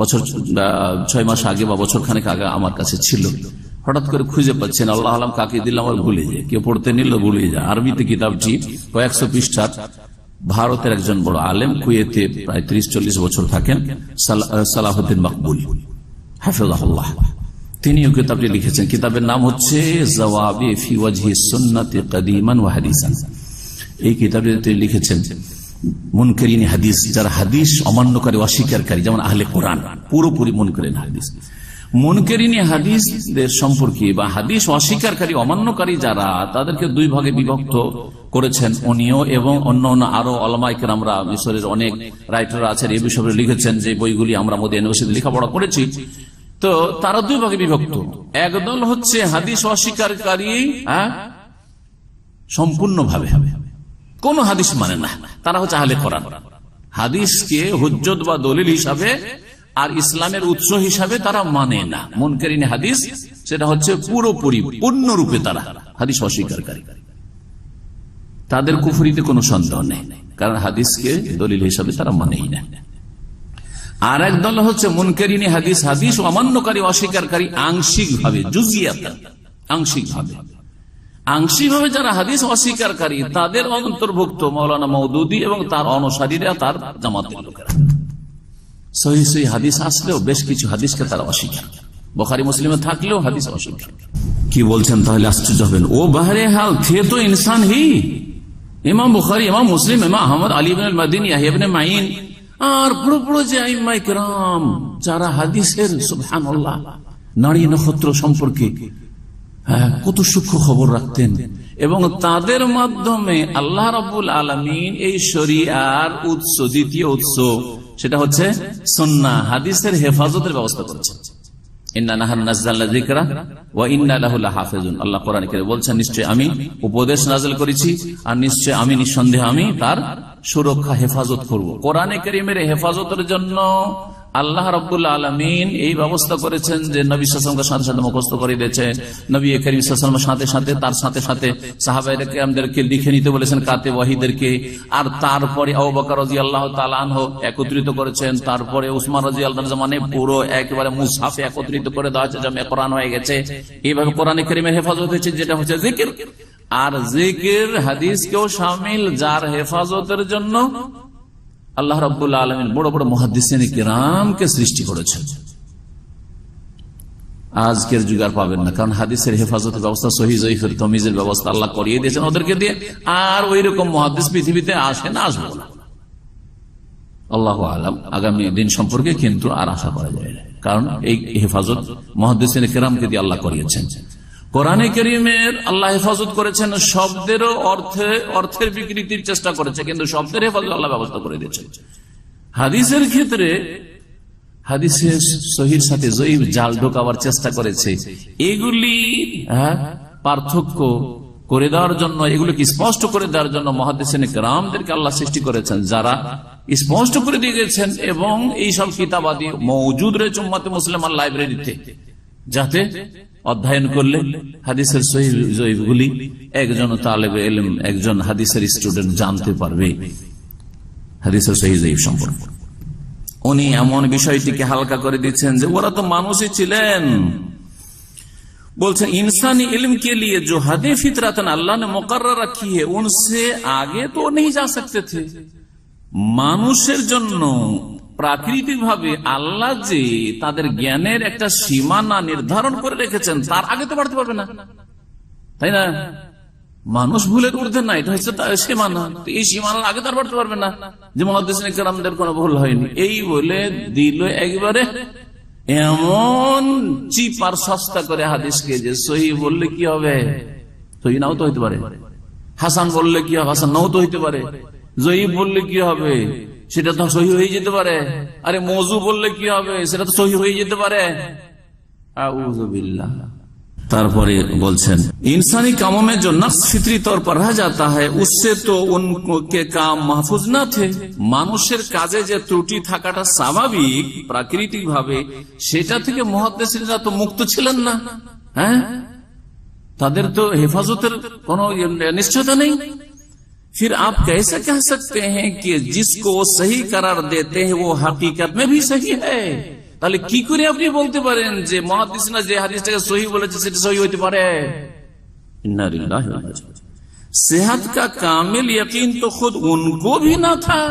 বছর 6 মাস আগে বা বছর খানেক আগে আমার কাছে ছিল, হঠাৎ করে খুঁজে পাচ্ছেন, আল্লাহ আলম কাকে দিলাম আর ভুলে যায়, কেউ পড়তে নিল ভুলে যায়। আরবিতে কিতাবটি কয়েকশো পৃষ্ঠার, ভারতের একজন বড় আলেম, কুয়েতে প্রায় 30-40 বছর থাকেন, সালাহুদ্দিন মকবুল হাফিজাহুল্লাহ, তিনিও কিতাবটি লিখেছেন। কিতাবের নাম হচ্ছে জওয়াবে ফি ওয়াজহি সুন্নাতি কদিমান ওয়া হাদিসান। এই কিতাবটি তিনি লিখেছেন মুনকারিন হাদিস, যারা হাদিস অমান্যকারী, অস্বীকারী, যেমন আহলে কোরআন, পুরোপুরি মুনকারিন হাদিস, মুনকারিন হাদিসদের সম্পর্কে বা হাদিস অস্বীকারী, অমান্যকারী যারা, তাদেরকে দুই ভাগে বিভক্ত করেছেন উনিও এবং অন্য আরো ওলামায়ে কেরামরা, মিশরের অনেক রাইটার আছেন এই বিষয়ে লিখেছেন, যে বইগুলি আমরা মদিনা ইউনিভার্সিটিতে লেখাপড়া করেছি। তো তারা দুই ভাগে বিভক্ত। একদল হচ্ছে হাদিস অস্বীকারী, সম্পূর্ণভাবে কোন হাদিস মানে না, তারা হচ্ছে আহলে কোরআন, হাদিসকে হুজ্জত বা দলিল হিসাবে আর ইসলামের উৎস হিসাবে তারা মানে না। মুনকারিন হাদিস সেটা হচ্ছে পুরোপুরি পূর্ণরূপে তারা হাদিস অস্বীকারী, তাদের কুফরিতে কোনো সন্দেহ নেই, কারণ হাদিসকে দলিল হিসাবে তারা মানেই না। আর এক দল হচ্ছে মুনকারিন হাদিস, হাদিস অমান্যকারী, অস্বীকারী, আংশিকভাবে, জুজিয়াতান, আংশিকভাবে যারা হাদিস অস্বীকারী, তাদের অন্তর্ভুক্ত মাওলানা মওদুদী এবং তার অনুসারীরা, তার জামাতের লোকেরা। সহিহ হাদিস আসলেও বেশ কিছু হাদিসকে তারা অস্বীকার, বুখারী মুসলিমে থাকলেও হাদিস অস্বীকার। কি বলছেন তাহলে? আশ্চর্য হবেন। ও বাহরে হাল থে তো ইনসান হি, ইমাম বুখারী, ইমাম মুসলিম, ইমাম আহমদ, আলী ইবনে আল-মাদিনী, ইয়াহইয়া ইবনে মাঈন, আর বড় বড় যে আইম্মায়ে কেরাম যারা হাদিসের সুবহানাল্লাহ নারী নক্ষত্র সম্পর্কে কত সূক্ষ্ম খবর রাখতেন, এবং তাদের মাধ্যমে আল্লাহ রাব্বুল আলামিন এই শরীআর উৎস, দ্বিতীয় উৎস, সেটা হচ্ছে সুন্নাহ, হাদিসের হেফাজতের ব্যবস্থা করেছেন। ইন্না নাহনু নাযালনা যিকরা ওয়া ইন্না লাহু লাহাফিজুন। আল্লাহ কোরআনে কারীমে বলছেন, নিশ্চয় আমি উপদেশ নাযিল করেছি আর নিশ্চয় আমি, নিঃসন্দেহে আমি তার সুরক্ষা, হেফাজত করব। কোরআনে কারীমের হেফাজতের জন্য আল্লাহ রাব্বুল আলামিন এই ব্যবস্থা করেছেন যে নবী সাল্লাল্লাহু আলাইহি ওয়াসাল্লামকে সাথে সাথে মুখস্থ করে দিয়েছেন, নবী করিম সাল্লাল্লাহু আলাইহি ওয়াসাল্লামের সাথে সাথে তার সাথে সাথে সাহাবায়ে কেরামদেরকে লিখে নিতে বলেছেন, কাতে ওয়াহিদেরকে, আর তারপরে আবু বকর রাদিয়াল্লাহু তাআলা আনহু একত্রিত করেছেন, তারপরে উসমান রাদিয়াল্লাহু আনহু জামানে পুরো একেবারে মুসহাফে একত্রিত করে দেওয়া হয়েছে, জামে কোরআন হয়ে গেছে। এইভাবে কোরআনে কারীমের হেফাজত হয়েছে, যেটা হচ্ছে জিকির। আর জিকির হাদিসকেও শামিল, যার হেফাজতের জন্য আল্লাহ রাব্বুল আলামিন বড় বড় মুহাদ্দিসিন কিরামকে সৃষ্টি করেছেন। আজকের যুগ আর পাবেন না, কারণ হাদিসের হেফাজতের ব্যবস্থা, সহিহ যঈফের তমিজের ব্যবস্থা আল্লাহ করিয়ে দিয়েছেন ওদেরকে দিয়ে। আর ওই রকম মুহাদ্দিস পৃথিবীতে আসে না, আসবো না। আল্লাহু আলাম আগামী দিন সম্পর্কে কিন্তু আর আশা করা যায় না, কারণ এই হেফাজত মুহাদ্দিসিন কিরামকে দিয়ে আল্লাহ করিয়েছেন। কোরআনে কারীমের আল্লাহ হেফাজত করেছেন, শব্দেরও অর্থের বিকৃতির চেষ্টা করেছে, কিন্তু শব্দের হেফাজত আল্লাহ ব্যবস্থা করে দিয়েছেন। হাদিসের ক্ষেত্রে হাদিসের সহির সাথে যঈফ জাল ঢোকাবার চেষ্টা করেছে। এগুলি পার্থক্য করে দেওয়ার জন্য, এগুলোকে স্পষ্ট করে দেওয়ার জন্য মুহাদ্দিসিন কিরামদেরকে আল্লাহ সৃষ্টি করেছেন, যারা স্পষ্ট করে দিয়ে গেছেন। এবং এইসব কিতাবাদি মওজুদ রয়েছে উম্মতে মুসলিমার লাইব্রেরিতে, যাতে অধ্যয়ন করলে হাদিসের সহিহ যঈফগুলি একজন তালেবে ইলম, একজন হাদিসের স্টুডেন্ট জানতে পারবে হাদিসের সহিহ যঈফ সম্পর্কে। উনি এমন বিষয়টিকে হালকা করে দিচ্ছেন যে ওরা তো মানুষই ছিলেন। বলছেন इंसानी इल्म के लिए जो हदें फितरतन अल्लाह ने मुकर्रर रखी है उनसे आगे तो नहीं जा सकते थे। মানুষের জন্য প্রাকৃতিক ভাবে আল্লাহ যে তাদের জ্ঞানের একটা সীমানা নির্ধারণ করে রেখেছেন, তার আগে তো বাড়তে পারবে না, তাই না? মানুষ ভুলের ঊর্ধ্বে না, এটা হচ্ছে সীমানা। এই সীমানার আগে তার বাড়তে পারবে না যে মুহাদ্দিসিন কিরামদের কোনো ভুল হয়নি। এই বলে দিল একবারে এমন চিপ আর সস্তা করে হাদিসকে, যে সহিহ বললে কি হবে, সহিহ নাও তো হইতে পারে, হাসান বললে কি হবে, হাসান নাও তো হইতে পারে, যঈফ বললে কি হবে, সেটা তো সহিহ হয়ে যেতে পারে, আরে মওযু বললে কি হবে, সেটা তো সহিহ হয়ে যেতে পারে। আউযু বিল্লাহ। তারপরে বলছেন इंसानी कामों में जो नक्स फितरी तौर पर रह जाता है उससे तो उनके काम महफूज न थे। মানুষের কাজে যে ত্রুটি থাকাটা স্বাভাবিক প্রাকৃতিক ভাবে, সেটা থেকে মুহাদ্দিসিনরা তো মুক্ত ছিলেন না। হ্যাঁ, তাদের তো হেফাজতের কোনো নিশ্চয়তা নেই। फिर आप कैसे कह सकते हैं कि जिसको सही करार देते हैं वो हकीकत में भी सही है। তাহলে কি করে আপনি বলতে পারেন যে মুহাদ্দিসরা যে হাদিসটাকে সহিহ বলেছে সেটা সহিহ হইতে পারে? इन्ना लिल्लाहि व इन्ना इलैहि राजिऊन। सेहत का कामिल यकीन तो खुद उनको भी ना था।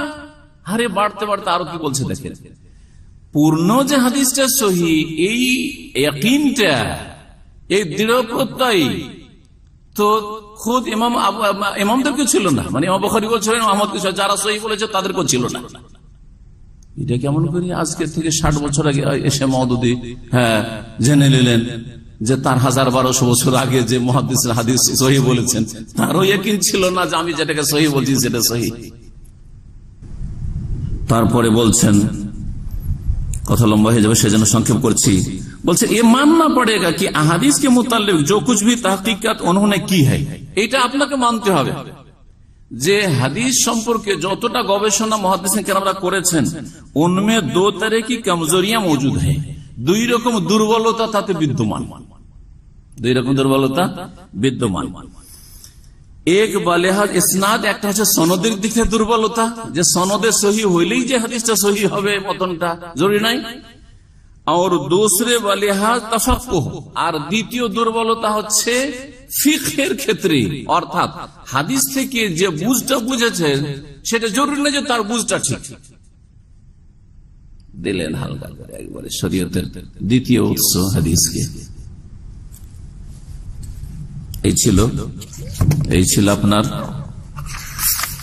আরে বাড়তে বাড়তে আরো কি বলছে দেখেন, পূর্ণ যে হাদিসটা সহিহ, এই ইয়াকিনটা, এই দৃঢ় প্রত্যয় তো খুদ ইমামদেরকে ছিল না, মানে ইমাম বুখারী ছিলেন, আহমদ যারা সহিহ বলেছে তাদেরকেও ছিল না। এটা কেমন করি আজকে থেকে 60 বছর আগে এসে মওদুদি জেনে নিলেন যে তার 1200 বছর আগে যে মুহাদ্দিসরা হাদিস সহিহ বলেছেন, তারও ইয়াকিন ছিল না যে আমি যেটাকে সহিহ বলছি সেটা সহিহ। তারপরে বলছেন, কথা লম্বা হয়ে যাবে সেজন্য সংক্ষেপ করছি। বলছে ये मानना पड़ेगा कि अहादीस के मुताल्लिक जो कुछ भी तहकीकात उन्होंने की है, এটা আপনাকে মানতে হবে যে হাদিস সম্পর্কে যতটা গবেষণা মুহাদ্দিসিন কিরামরা করেছেন, উনমে দো तरह की कमजोरियां मौजूद है। দুই রকম দুর্বলতা তাতে বিদ্যমান, দুই রকম দুর্বলতা বিদ্যমান। এক বালেহাজ ইসনাদ, একটা হচ্ছে সনদের দিকে দুর্বলতা, যে সনদে সহিহ হইলেই যে হাদিসটা সহিহ হবে মতনটা জরুরি নাই। আর दूसरे বালেহাজ তাফাক্কুহ, আর দ্বিতীয় দুর্বলতা হচ্ছে ফিকহের ক্ষেত্রে, অর্থাৎ হাদিস থেকে যে বুঝটা বুঝেছেন সেটা জরুরি না যে তার বুঝটা ঠিক। দিলেন হালকা করে একবারে শরীয়তের দ্বিতীয় উৎস হাদিসকে। এই ছিল আপনার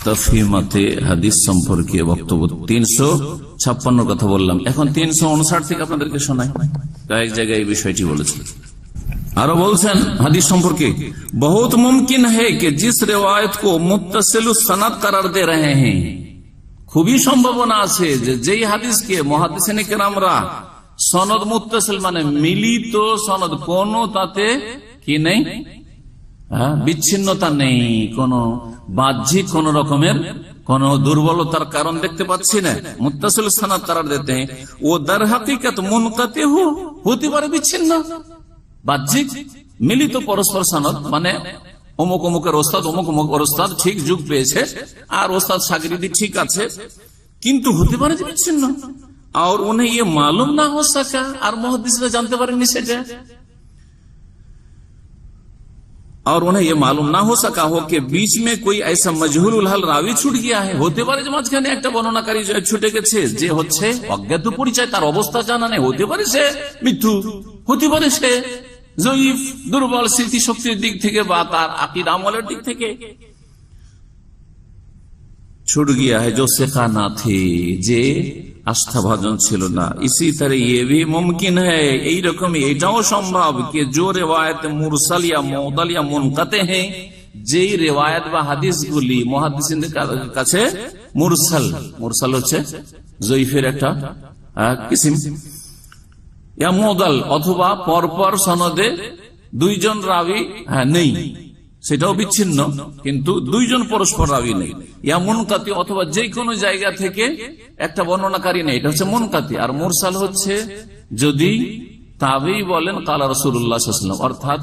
তাফহিমাতে হাদিস সম্পর্কে বক্তব্য। 356 কথা বললাম, এখন 359 থেকে আপনাদেরকে শোনাই। কয়েক জায়গায় এই বিষয়টি বলেছেন। আরো বলছেন হাদিস সম্পর্কে, बहुत मुमकिन है कि जिस रिवायत को मुत्तसिल सनद करार दे रहे हैं, খুবই সম্ভাবনা আছে যে যেই হাদিসকে মুহাদ্দিসিন কিরামরা সনদ মুত্তাসিল মানে মিলিত সনদ, কোন তাতে কি নেই, বিচ্ছিন্নতা নেই, কোন বাহ্যিক কোন রকমের কোন দুর্বলতার কারণ দেখতে পাচ্ছি না, মুত্তাসিল সনদ करार देते हैं, वो दर हकीकत मुनक़ति হতে পারে বিচ্ছিন্ন, বাহ্যিক মিলিত পরস্পর সনদ, মানে অমুক অমুকের ওস্তাদ অমুক অমুক ওস্তাদ ঠিক যুগ পেয়েছে আর ওস্তাদ শাগির্দি ঠিক আছে, কিন্তু হতে পারে যে বিচ্ছিন্ন। আর উन्हें ये मालूम ना हो सका, আর মুহাদ্দিসরা জানতে পারেননি সেটা। और उन्हें ये मालूम ना हो सका हो कि बीच में कोई ऐसा मजहूल हल रावी छूट गया है, হতে পারে যে মাঝখানে একটা বর্ণনাকারী ছুটে গেছে যে হচ্ছে অজ্ঞাত পরিচয়, তার অবস্থা জানা নেই, হতে পারে সে মিথ্যু, হতে পারে সে জয়ীফ, দুর্বল স্মৃতি শক্তির দিক থেকে বা তার আকীদা আমলের দিক থেকে छूट गया है जो सिखा ना थी, যে আস্থা ভাজন ছিল না। इसी तरह ये भी मुमकिन है, এই রকম এটাও সম্ভব कि जो रिवायत मुरसल या मुदल या मुनकते हैं, যেই রিওয়ায়াত বা হাদিসগুলি মুহাদ্দিসিনদের কাছে মুরসাল, মুরসাল হচ্ছে জয়ীফের একটা কিসিম, ইয়া মুদল অথবা পরপর সনদে দুইজন রাবি নেই, সেটাও বিচ্ছিন্ন কিন্তু দুইজন পরস্পর রাবি নেই। ইয়া মুনকাতি অথবা যে কোনো জায়গা থেকে একটা বর্ণনাকারী নেই, এটা হচ্ছে মুনকাতি। আর মুরসাল হচ্ছে যদি তাবেই বলেন কালা রাসূলুল্লাহ সাল্লাল্লাহু আলাইহি ওয়াসাল্লাম, অর্থাৎ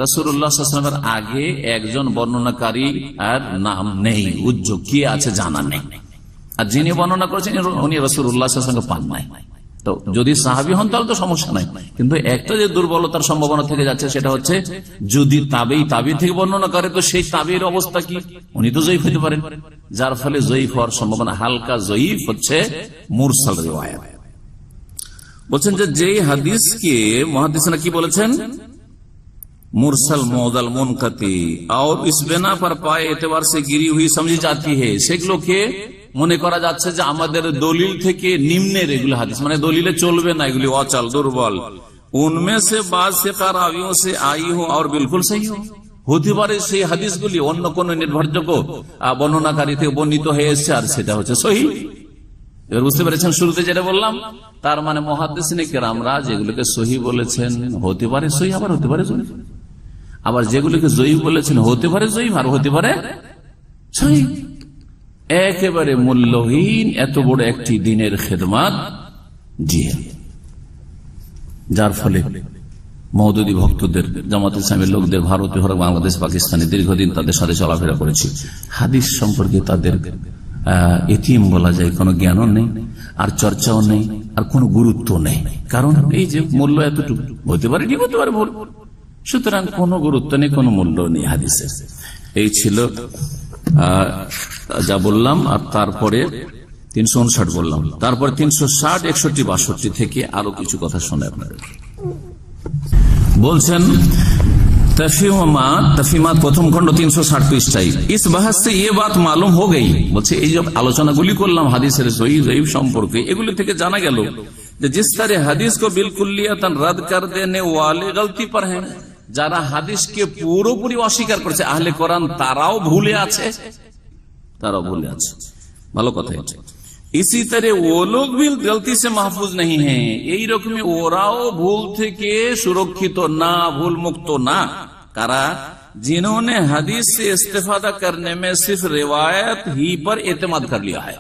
রাসূলুল্লাহ সাল্লাল্লাহু আলাইহি ওয়াসাল্লামের আগে একজন বর্ণনাকারী আর নাম নেই, উজ্জ্বল কি আছে জানা নেই, আর যিনি বর্ণনা করেছেন উনি রাসূলুল্লাহ সাল্লাল্লাহু আলাইহি ওয়াসাল্লামকে পান নাই। তো যদি সাহাবী হন তাহলে তো সমস্যা নাই, কিন্তু একটা যে দুর্বলতার সম্ভাবনা থেকে যাচ্ছে সেটা হচ্ছে যদি তাবেই থেকে বর্ণনা করে, তো সেই তাবেইর অবস্থা কি, উনি তো জয়ীফ হতে পারেন, যার ফলে জয়ীফ হওয়ার সম্ভাবনা হালকা। জয়ীফ হচ্ছে মুরসাল রিওয়ায়াত। বলছেন যে যেই হাদিসকে মুহাদ্দিসিনা কি বলেছেন, मुरसल मौदल मुनकती और इस बिना पर पाए एतबार से गिरी हुई समझी जाती है, সেগুলোকে মনে করা যাচ্ছে যে আমাদের দলিল থেকে নিম্নের এগুলো হাদিস, মানে দলিলে চলবে না, এগুলি অচল দুর্বল। उनमें से बाज से रावियों से आई हो और बिल्कुल सही हो, হতে পারে সেই হাদিসগুলি অন্য কোন নির্ভরযোগ্য বর্ণনাকারী থেকে বর্ণিত হয়ে এসেছে আর সেটা হচ্ছে সহিহ। এবার বুঝতে পেরেছেন শুরুতে যেটা বললাম, তার মানে মুহাদ্দিসিনে কেরামরা যেগুলোকে সহিহ বলেছেন হতে পারে সহিহ, আবার হতে পারে জয়ীফ, আবার যেগুলোকে জয়ীফ বলেছেন হতে পারে জয়ীফ আর হতে পারে সহিহ। একেবারে মূল্যহীন এত বড় একটি দিনের খেদমাত, জি, যার ফলে মওদুদী ভক্তদের, জামাত ইসলামের লোকদের, ভারতীয় হোক বাংলাদেশ পাকিস্তানে দীর্ঘদিন তাদের সাথে চলাফেরা করেছি, হাদিস সম্পর্কে তাদের এতিম বলা যায়, কোনো জ্ঞানও নেই আর চর্চাও নেই আর কোনো গুরুত্ব নেই, কারণ এই যে মূল্য এতটুকু, হতে পারে ঠিক হতে পারে ভুল, সুতরাং কোনো গুরুত্ব নেই, কোনো মূল্য নেই হাদিসের। এই ছিল যা বললাম। আর তারপরে 359 বললাম, তারপরে 360, 61, 62 থেকে আরো কিছু কথা শোনে আপনাদের। বলছেন তফিমাত প্রথম খন্ড 360 পৃষ্ঠায়, ইস বাহাস সে ইয়ে বাত মালুম হো গই, বলছে এই যে আলোচনাগুলি করলাম হাদিসের সহিহ জয়ীফ সম্পর্কে, এগুলি থেকে জানা গেল যে জিস তারে হাদিস কো বিলকুল্লিয়াতান রদ কর দেনে ওয়ালে গলতি পর হ্যাঁ, যারা হাদিসকে পুরোপুরি অস্বীকার করেছে আহলে কোরআন, তারাও ভুলে আছে, তারাও ভুলে আছে। ভালো কথা আছে। इसी तरह वो लोग भी गलती से महफूज नहीं हैं, এই রকমই ওরাও ভুল থেকে সুরক্ষিত না, ভুল মুক্ত না। কারা? जिन्होंने हदीस से इस्तेफादा करने में सिर्फ रिवायत ही पर एतमाद कर लिया है,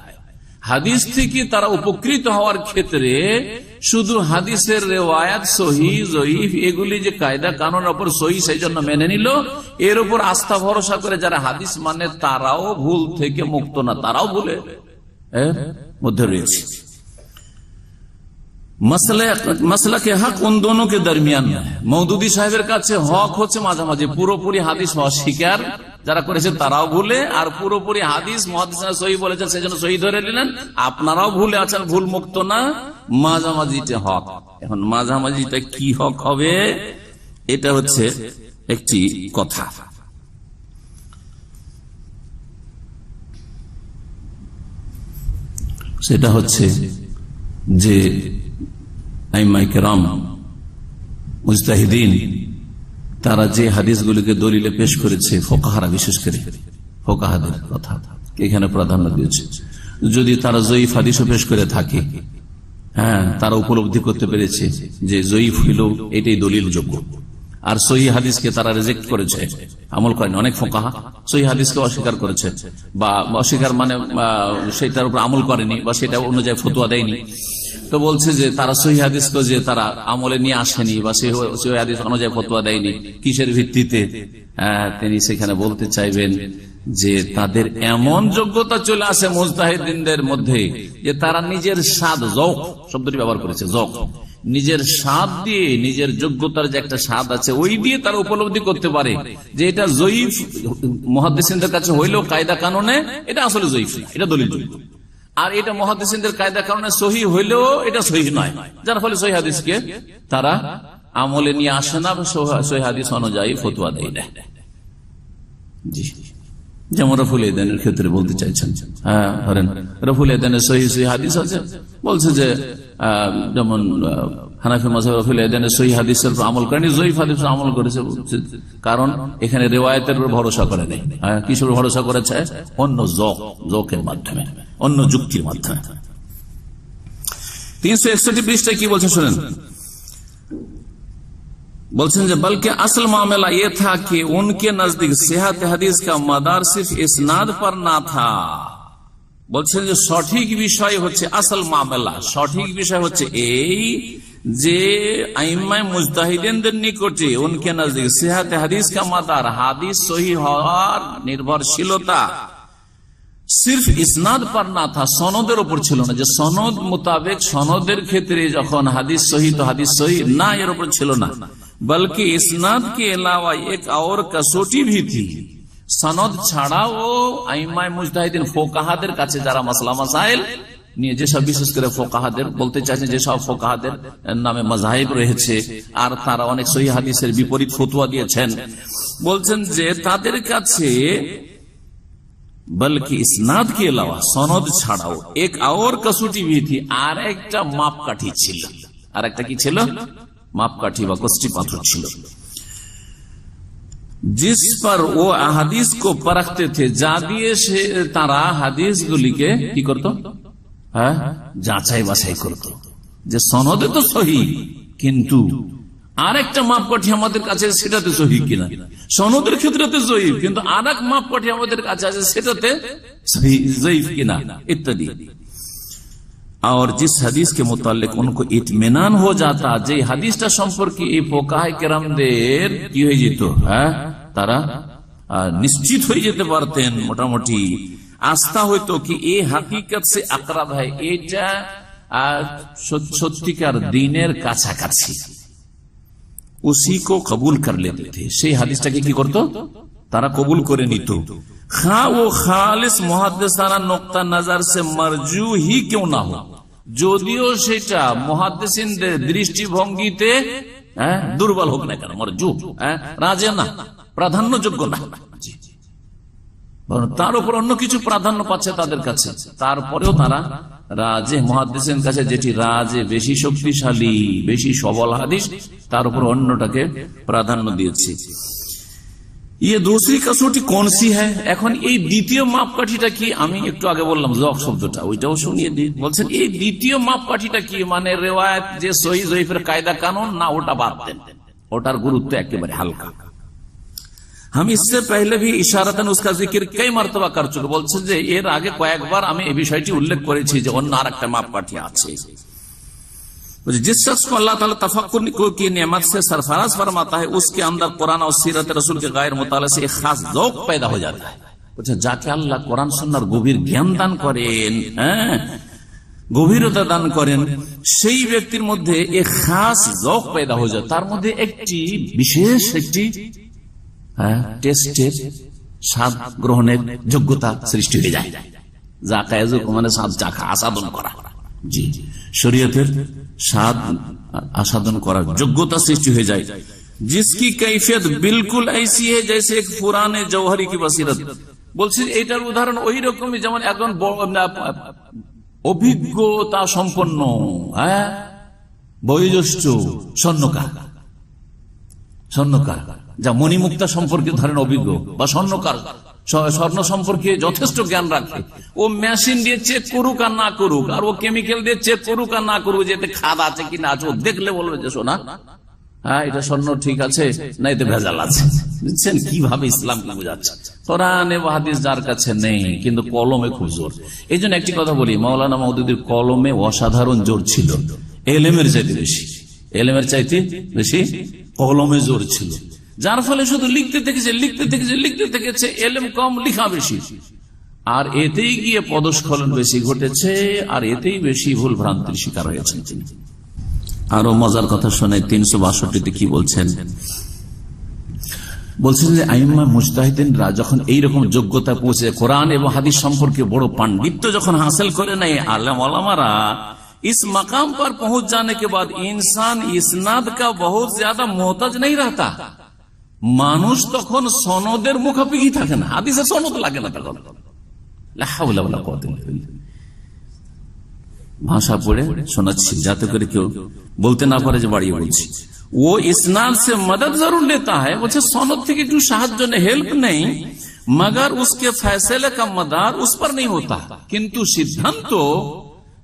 হাদিস থেকে তারা উপকৃত হওয়ার ক্ষেত্রে শুধু হাদিসের রিওয়ায়াত সহিহ জয়ীফ এগুলি যে কায়দা কানুনের উপর সহিহ সেই জন্য মেনে নিল, এর উপর আস্থা ভরসা করে যারা হাদিস মানে তারাও ভুল থেকে মুক্ত না, তারাও ভুলে মধ্যে রয়েছে। মাসলা কে হক উন দোনো কে দরমিয়ান, মওদুদী সাহেবের কাছে হক হচ্ছে মাঝামাঝি, পুরোপুরি হাদিস অস্বীকার যারা করেছে তারাও ভুলে, আর পুরোপুরি হাদিস মুহাদ্দিসিনা সহিহ বলেছেন সেজন্য সহিহ ধরে নিলেন, আপনারাও ভুলে আছেন, ভুল মুক্ত না, মাঝামাঝিটা হক। এখন মাঝামাঝিটা কি হক হবে, এটা হচ্ছে একটি কথা। সেটা হচ্ছে যে আইম্মায়ে কেরাম মুজতাহিদিন তারা যে হাদিসগুলিকে দলিলে পেশ করেছে, ফোকাহারা বিশেষ করে ফোকাহাদের কথা এখানে প্রাধান্য দিয়েছে, যদি তারা জয়ীফ হাদিসও পেশ করে থাকে, হ্যাঁ, তারা উপলব্ধি করতে পেরেছে যে জয়ীফ হইল এটাই দলিল যোগ্য, আর সহিহ হাদিসকে তারা রিজেক্ট করেছে, আমল করেনি। অনেক ফোকাহা সহিহ হাদিসকে অস্বীকার করেছে, বা অস্বীকার মানে সেটার উপর আমল করেনি বা সেটা অনুযায়ী ফতোয়া দেয়নি। তো বলছে যে তারা সহিহ হাদিসকে যে তারা আমলে নিয়ে আসেনি বা সহিহ হাদিস অনুযায়ী ফতোয়া দেয়নি, কিসের ভিত্তিতে? তিনি সেখানে বলতে চাইবেন যে তাদের এমন যোগ্যতা চলে আসে মুজতাহিদিনদের মধ্যে যে তারা নিজের স্বাদ, যৌক শব্দটি ব্যবহার করেছে, যৌক, নিজের স্বাদ দিয়ে, নিজের যোগ্যতার যে একটা স্বাদ আছে ওই দিয়ে তারা উপলব্ধি করতে পারে যে এটা জয়ীফ মুহাদ্দিসিনদের কাছে হইলেও কায়দা কানুনে এটা আসলে জয়ীফ না, এটা দলিলযোগ্য, আর এটা মুহাদ্দিসিনদের কায়দা কানুনে সহিহ হইলেও এটা সহিহ নয়, যার ফলে সহিহ হাদিসকে তারা আমলে নিয়ে আসে না, সহিহ হাদিস অনুযায়ী ফতোয়া দেয় না। জি, যেমন রফুল ইদানের ক্ষেত্রে বলতে চাইছেন। হ্যাঁ, ধরেন রফুল ইদানের সহিহ হাদিস আছে, বলছে যে যেমন হানাফি মাযহাব রফুল ইদানের সহিহ হাদিসের উপর আমল করেনি, যঈফ হাদিসের আমল করেছে, কারণ এখানে রিওয়ায়াতের উপর ভরসা করে নেই। কিসের ভরসা করেছে? অন্য জোকের মাধ্যমে, অন্য যুক্তির মাধ্যমে। 361 পৃষ্ঠায় কি বলছে শুনেন। বলছেন যে बल्कि असल मामला ये था कि उनके नजदीक सेहत हदीस का मदार सिर्फ इस्नाद पर ना था। বলছেন যে সঠিক বিষয় হচ্ছে, আসল মামলা সঠিক বিষয় হচ্ছে এই যে আইম্মায়ে মুজতাহিদিনদের নিকটে উনকে নজদীক সেহত হাদিস কা মাদার, হাদিস সহিহ হওয়ার নির্ভরশীলতা সির্ফ ইসনাদ पर না था, সনদের উপর ছিল না, যে সনদ মোতাবেক সনদের ক্ষেত্রে যখন হাদিস সহি তো হাদিস সহি না, এর উপর ছিল না। बल्कि इस्नाद के अलावा एक और कसौटी भी थी, সনদ ছাড়াও আইম্মায়ে মুজতাহিদিন ফোকাহাদের কাছে যারা মাসলা মাসাইল নিয়ে, যেসব বিশেষ করে ফোকাহাদের বলতে চাইছেন, যেসব ফোকাহাদের নামে মাযহাব রয়েছে আর তারা অনেক সহিহ হাদিসের বিপরীত ফতোয়া দিয়েছেন, বলছেন যে তাদের কাছে बल्कि इस्नाद के अलावा সনদ ছাড়াও এক और कसौटी भी थी, আর একটা মাপকাঠি ছিল। আর একটা কি ছিল? মাপকাঠি বা কষ্টি পাথর ছিল। जिस पर वो अहादीस को परखते थे, যা দিয়ে সে তারা হাদিসগুলিকে কি করত? হ্যাঁ, যাচাই বাছাই করত, যে সনদে তো সহি, কিন্তু আর একটা মাপকাঠি আমাদের কাছে, সেটাতে সহি কিনা। সনদের ক্ষেত্রে তো সহি, কিন্তু আর এক মাপকাঠি আমাদের কাছে আছে, সেটাতে যঈফ কিনা, ইত্যাদি। और जिस हदीस के मुताल्लिक उनको इत्मीनान हो जाता, যে হাদিসটা সম্পর্কে এই ফোকাহায়ে কেরামদের কি হয়ে যেত, হ্যাঁ, তারা নিশ্চিত হয়ে যেতে পারতেন, মোটামুটি আস্থা হইতো কি এই হাকিকত সে আকরাব হয়, এটা সত্যিকার দিনের কাছাকাছি, উসি কো কবুল কর লেতে থে, সেই হাদিসটাকে কি করত? তারা কবুল করে নিত। খা ও খালিস মুহাদ্দিসানা নোক্তা নজর সে মারজু হি কেউ না হোক, যদিও সেটা মুহাদ্দিসিনদের দৃষ্টিভঙ্গিতে দুর্বল হোক না কেন, মারজু রাজে না, প্রাধান্যযোগ্য না, তার উপর অন্য কিছু প্রাধান্য পাচ্ছে তাদের কাছে, তারপরেও তারা রাজে মুহাদ্দিসিনের কাছে যেটি রাজে বেশি শক্তিশালী, বেশি সবল হাদিস, তার উপর অন্যটাকে প্রাধান্য দিয়েছে। ये दूसरी कसौटी कौन सी है? এখন এই দ্বিতীয় মাপকাঠিটা কি? আমি একটু আগে বললাম যক শব্দটা, ওইটাও শুনিয়ে দিই। বলছেন এই দ্বিতীয় মাপকাঠিটা কি, মানে রিওয়ায়াত যে সহিহ যঈফের কায়দা কানুন না, ওটা বাদ দেন, ওটার গুরুত্ব একেবারে হালকা। हम इससे पहले भी इशारतन उसका जिक्र कई मर्तबा कर चुके। বলছেন যে এর আগে কয়েকবার আমি এই বিষয়টি উল্লেখ করেছি যে অন্য আরেকটা মাপকাঠি আছে। जिस शख्स को अल्लाह ताला तफक्कुर की नेमत से सरफराज फरमाता है, उसके अंदर कुरान और सीरत रसूल के गायर मुताले से एक खास ज़ौक़ पैदा हो जाता है। যাকে আল্লাহ কোরআন সুন্নাহর গভীর জ্ঞান দান করেন, গভীরতা দান করেন, সেই ব্যক্তির মধ্যে এক খাস ज़ौक़ पैदा हो जाता, তার মধ্যে একটি বিশেষ একটি টেস্টের স্বাদ গ্রহণের যোগ্যতা সৃষ্টি হয়ে যায়। যাকায়াজুক মানে স্বাদ চাখা, আস্বাদন করা, জি, শরীয়তের স্বাদ আস্বাদন করার যোগ্যতা সৃষ্টি হয়ে যায়। जिसकी कैफियत बिल्कुल ऐसी है जैसे एक पुराने जौहरी की बसीरत। বলছি এটার উদাহরণ ওই রকমই, যেমন একজন অভিজ্ঞতা সম্পন্ন, বয়োজ্যেষ্ঠ স্বর্ণকার, যা মণিমুক্তা সম্পর্কে ধরেন অভিজ্ঞ, বা স্বর্ণকার স্বর্ণ সম্পর্কে যথেষ্ট জ্ঞান রাখে, ও মেশিন দিয়ে চেক করুক আর না করুক, আর ও কেমিক্যাল দিয়ে চেক করুক আর না করুক, যে এতে খাদ আছে কিনা আছে, ও দেখলে বলবে যে শোনা, হ্যাঁ এটা স্বর্ণ ঠিক আছে না, এতে ভেজাল আছে। বুঝছেন কিভাবে ইসলামকে বোঝাচ্ছে? কোরআন এবং হাদিস যার কাছে নেই, কিন্তু কলমে খুব জোর। এই জন্য একটি কথা বলি, মাওলানা মওদুদীর কলমে অসাধারণ জোর ছিল, এলেমের চাইতে বেশি, এলেমের চাইতে বেশি কলমে জোর ছিল, যার ফলে শুধু লিখতে থেকেছে, এলেম কম, লিখা বেশি, আর এতেই গিয়ে পদস্খলন বেশি ঘটেছে, আর এতেই বেশি ভুল ভ্রান্তির শিকার হয়েছেন তিনি। আরো মজার কথা শোনায়, 362 কি বলছেন? বলছেন যে আইম্মা মুজতাহিদিনরা যখন এইরকম যোগ্যতা পৌঁছে, কোরআন এবং হাদিস সম্পর্কে বড় পাণ্ডিত্য যখন হাসিল করে নেয় আলেম ওলামারা, इस मकाम पर पहुंच जाने के बाद इंसान इस्नाद का बहुत ज्यादा मोहताज नहीं रहता। মানুষ তখন সনদের মুখাপেক্ষি থাকে না, হাদিসের সনদ লাগে না তখন। লা হাওলা ওয়ালা কুওয়াতা ইল্লা বিল্লাহ। ভাষা পড়ে শোনাচ্ছি যাতে করে কেউ বলতে না পারে যে বাড়িয়ে বলছি। ও ইসনাদ সে মদদ জরুর লেতা হ্যায়, বলছে সনদ থেকে একটু সাহায্য নেই, হেল্প নেই, मगर उसके फैसले का मदार उस पर नहीं होता। কিন্তু সিদ্ধান্ত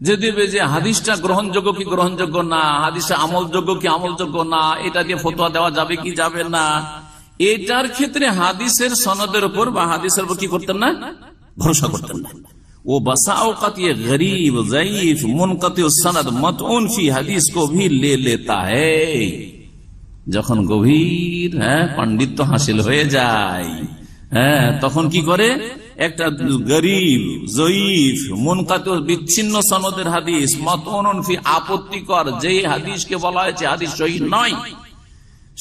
যে দেবে যে হাদিসটা গ্রহণযোগ্য কি গ্রহণযোগ্য না, হাদিসটা আমলযোগ্য কি আমলযোগ্য না, এটা দিয়ে ফতোয়া দেওয়া যাবে কি যাবে না, এটার ক্ষেত্রে হাদিসের সনদের উপর বা হাদিসের উপর কি করতেন না, ভরসা করতেন না। वो बसा औकात ये गरीब ज़ईफ मुनक़ती सनद मतऊन फी हदीस को भी ले लेता है। যখন গভীর পাণ্ডিত্য হাসিল হয়ে যায়, তখন কি করে, একটা গরিব জয়ীফ মুনকাতি বিচ্ছিন্ন সনদের হাদিস মাতউন ফি আপত্তিকর যে হাদিসকে বলা হয়েছে হাদিস সহিহ নয়,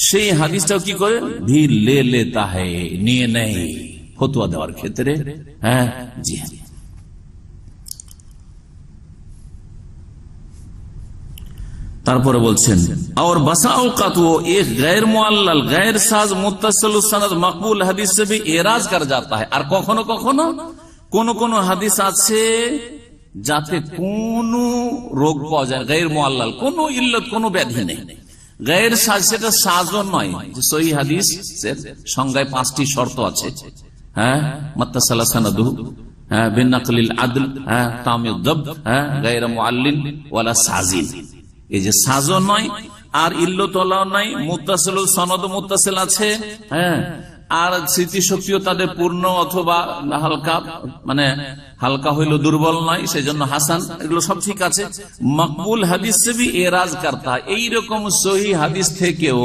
সেই হাদিসটাও কি করে ভি লে লেতা হ্যায়, নিয়ে নেয় ফতোয়া দেওয়ার ক্ষেত্রে। জি হ্যাঁ। তারপরে বলছেন और बसा औकात वो एक गैर मुअल्लल गैर साज मुत्तसिल सनद मकबूल হাদিস से भी एराज कर जाता है। আর কখনো কখনো কোন কোন হাদিস আছে যাতে কোন রোগ পাওয়া যায়, গैर मुअल्लल, কোন ইল্লত কোন ব্যাধি নেই। গैर সাজ সেটা সাজও নয়, যে সহিহ হাদিসের সংজ্ঞায় 5টি শর্ত আছে। মুত্তাসাল সনদু, বিনাকলিল আদল, তামিদ দাব, গैर মুআল্লিল ওয়ালা সাজিন। এই যে সাজও নয় আর ইল্লতলাও নাই, মুত্তাসিল সনদ মুত্তাসিল আছে, আর স্মৃতিশক্তিও তাদের পূর্ণ অথবা হালকা, মানে হালকা হইল দুর্বল নয়, সেজন্য হাসান, এগুলো সব ঠিক আছে। মকবুল হাদিস সে ভি এরাজ করতা, এইরকম সহিহ হাদিস থেকেও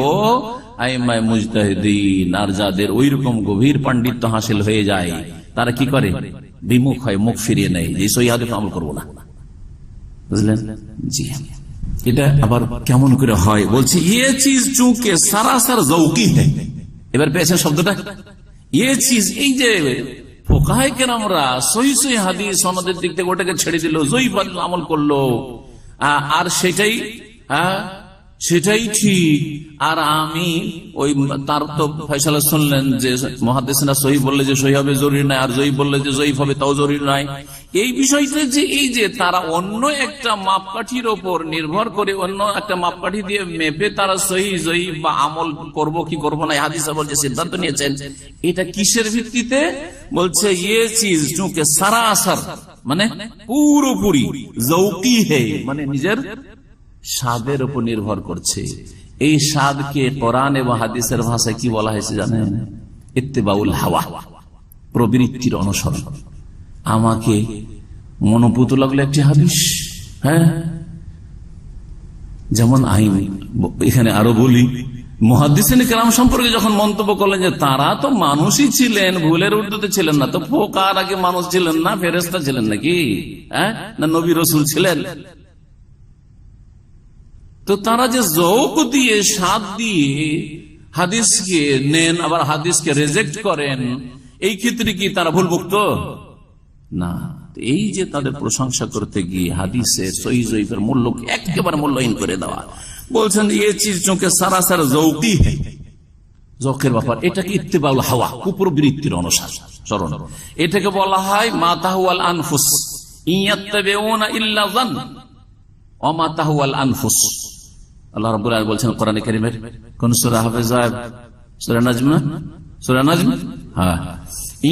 আইমায়ে মুজতাহিদিন আর যাদের ওই রকম গভীর পাণ্ডিত্য হাসিল হয়ে যায়, তারা কি করে, বিমুখ হয়, মুখ ফিরিয়ে নেয়, যে সহিহ হাদিস আমল করবো না। বুঝলেন? জি। এটা আবার কেমন করে হয়, বলছি ये चीज चूंकि सरासर जौकी है। এবার পেয়েছেন শব্দটা, ये चीज, এই যে ফুকাহায়ে কেরামরা সহিহ সহিহ হাদিস সনদের দিক থেকে ওটাকে ছেড়ে দিল, যঈফ হাদিস আমল করলো, আর সেটাই ঠিক। আর আমি ওই তার তো ফয়সালা শুনলেন যে মুহাদ্দিসিনরা সহিহ বললে যে সহিহ হবে জরুরি নয়, আর যঈফ বললে যে যঈফ হবে তাও জরুরি নয়। এই বিষয়টা যে এই যে তারা অন্য একটা মাপকাঠির ওপর নির্ভর করে, অন্য একটা মাপকাঠি দিয়ে মেপে তারা সহিহ যঈফ বা আমল করব কি করব না হাদিসে বল যে সিদ্ধান্ত নিয়েছেন, এটা কিসের ভিত্তিতে? বলছে ये चीज चूंकि सरासर মানে পুরোপুরি, জৌকি হে মানে নিজের স্বাদের উপর নির্ভর করছে। এই স্বাদকে কোরআন এবং হাদিসের ভাষায় কি বলা হয়েছে জানেন? ইত্তিবাউল হাওয়া, প্রবৃত্তির অনুসরণ। আমাকে মনোপুত লাগলো একটি হাদিস, যেমন এখানে আরো বলি, মুহাদ্দিসিন কেরাম সম্পর্কে যখন মন্তব্য করলেন যে তারা তো মানুষই ছিলেন, ভুলের ঊর্ধ্বে ছিলেন না, তো ফোকাহারা কি মানুষ ছিলেন না, ফেরেশতা ছিলেন নাকি, না নবী রাসূল ছিলেন? তো তারা যে যৌক দিয়ে, স্বাদ দিয়ে হাদিসকে নেন, আবার হাদিসকে রিজেক্ট করেন, এই ক্ষেত্রে কি তারা ভুলভুক্ত না? এই যে তাদের প্রশংসা করতে গিয়ে হাদিসের সহিহ যঈফের মূল্যকে একেবারে মূল্যহীন করে দেওয়া, বলছেন এই চিজ চোখে সারাসার যৌকি, যৌকের ব্যাপার। এটাকে ইত্তিবাউল হাওয়া, কুপ্রবৃত্তির অনুসরণ। এটাকে বলা হয় মা তাহওয়াল আনফুস, ইয়াত্তাবিউনা ইল্লা যান ওয়া মা তাহওয়াল আনফুস। আল্লাহ রাব্বুল আলামিন বলছেন কোরআনে কারীমের কোন সূরা হাফেজ, সূরা নাজম, না সূরা নাজম,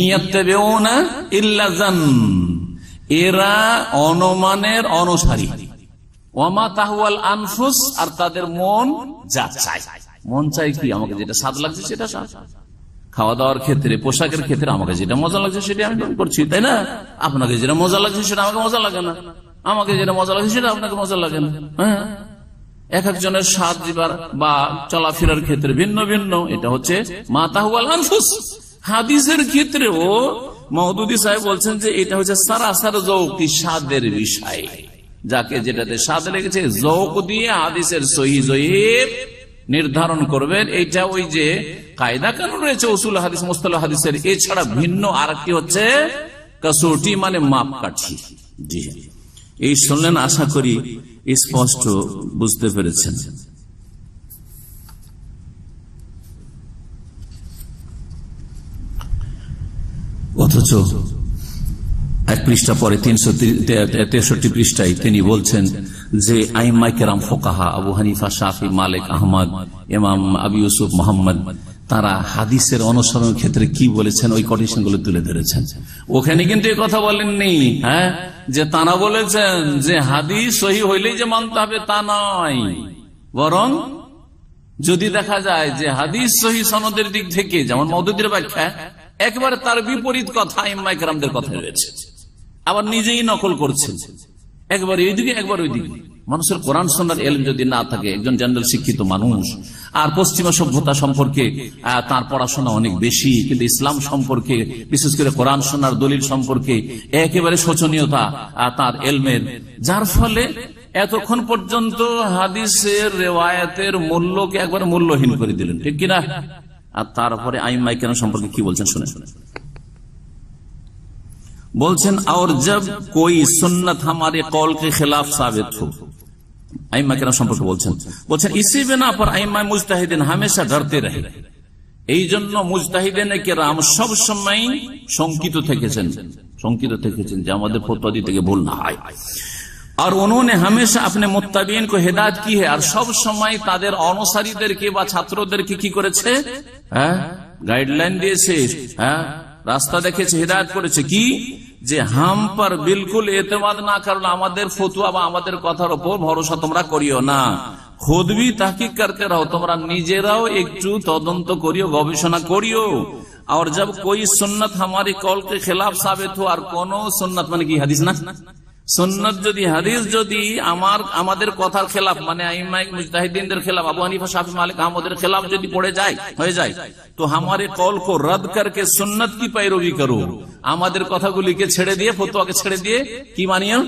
ইয়াত্তাবিউনা ইল্লা যান, এরা অনুমানের অনুসারী, ওয়া মা তাহওয়াল আনফুস, আর তাদের মন যা চায়। মন চাই কি, আমাকে যেটা স্বাদ লাগছে সেটা স্বাদ। খাওয়া দাওয়ার ক্ষেত্রে, পোশাকের ক্ষেত্রে আমাকে যেটা মজা লাগছে সেটা আমি করছি, তাই না? আপনাকে যেটা মজা লাগছে সেটা আমাকে মজা লাগে না, আমাকে যেটা মজা লাগছে সেটা আপনাকে মজা লাগে না। এক একজনের স্বাদ দিবার বা চলাফেরার ক্ষেত্রে ভিন্ন ভিন্ন। এটা হচ্ছে মা তাহওয়াল আনফুস। হাদিসের ক্ষেত্রেও মওদুদী সাহেব বলছেন যে এটা হচ্ছে সারাসার যৌকি, স্বাদের বিষয়। যাকে যেটাতে স্বাদ লেগেছে যৌক দিয়ে হাদিসের সহিহ যঈফ নির্ধারণ করবেন। এইটা ওই যে কায়দা কানুন রয়েছে উসুল হাদিস, মুস্তালাহ হাদিসের, এছাড়া ভিন্ন আরেকটি হচ্ছে কসৌটি, মানে মাপকাঠি। জি, এই শুনলেন, আশা করি স্পষ্ট বুঝতে পেরেছেন। অথচ এক পৃষ্ঠা পরে 363 পৃষ্ঠায় তিনি বলছেন যে আইম্মাই কেরাম ফোকাহা আবু হানিফা, শাফি, মালিক, আহমদ, ইমাম আবু ইউসুফ, মোহাম্মদ, তারা হাদিসের অনুসরণের ক্ষেত্রে কি বলেছেন ওই কন্ডিশনগুলো তুলে ধরেছেন। ওখানে কিন্তু এই কথা বলেননি যে তারা বলেছেন যে হাদিস সহি হইলেই যে মানতে হবে তা নয়, বরং যদি দেখা যায় যে হাদিস সহি সনদের দিক থেকে, যেমন মওদুদির ব্যাখ্যা একবারে তার বিপরীত কথা আইম্মায়ে কেরামদের কথা রয়েছে, আবার নিজেই নকল করছেন, একবার এইদিকে একবার ওইদিকে। মানুষের কোরআন সুন্নাহর ইলম যদি না থাকে, একজন জেনারেল শিক্ষিত মানুষ আর পশ্চিমা সভ্যতা সম্পর্কে তার পড়াশোনা অনেক বেশি, কিন্তু ইসলাম সম্পর্কে বিশেষ করে কোরআন সুন্নাহর দলিল সম্পর্কে একেবারে শোচনীয়তা তার ইলমের, যার ফলে এতক্ষণ পর্যন্ত হাদিসের রেওয়ায়াতের মূল্যকে একবার মূল্যহীন করে দিলেন, ঠিক কিনা? আর তারপরে আইম্মায়ে কেরাম সম্পর্কে কি বলছেন শুনে বলছেন, और जब कोई सुन्नत हमारे कौल के खिलाफ साबित हो, आइम्मा केराम সম্পর্কে বলছেন इसी बिना पर आइम्मा मुजताहिदीन हमेशा डरते रहे। এই জন্য মুজতাহিদিন কেরাম সব সময় শঙ্কিত থেকেছেন যে আমাদের ফতোয়া দিতে গিয়ে ভুল না হয়। আর उन्होंने हमेशा अपने मुत्ताबिन को हिदायत की है, আর সব সময় তাদের অনুসারীদেরকে বা ছাত্রদেরকে কি করেছে? গাইডলাইন দিয়েছে, রাস্তা দেখেছে, হিদায়ত করেছে কি যে হাম পর বিলকুল এতেমাদ না করলে আমাদের ফতোয়া বা আমাদের কথার উপর ভরসা তোমরা করিও না, খুদ भी তাহকিক করতে রहो, তোমরা নিজেরাও একটু তদন্ত করিও, গবেষণা করিও। और जब कोई सुन्नत हमारी कौल के खिलाफ साबित हो, আর কোন সুন্নাত মানে কি হাদিস না, সুন্নাত যদি হাদিস যদি আমাদের কথার খেলাফ মানে আইম্মায়ে মুজতাহিদিনদের খেলাফ, আবু হানিফা, শাফি, মালিক, আহমদের খেলাফ যদি হয়ে যায় তো हमारे कौल को रद्द करके सुन्नत की पैरवी करो, আমাদের কথাগুলিকে ছেড়ে দিয়ে, ফতোয়াকে ছেড়ে দিয়ে কি মানিও?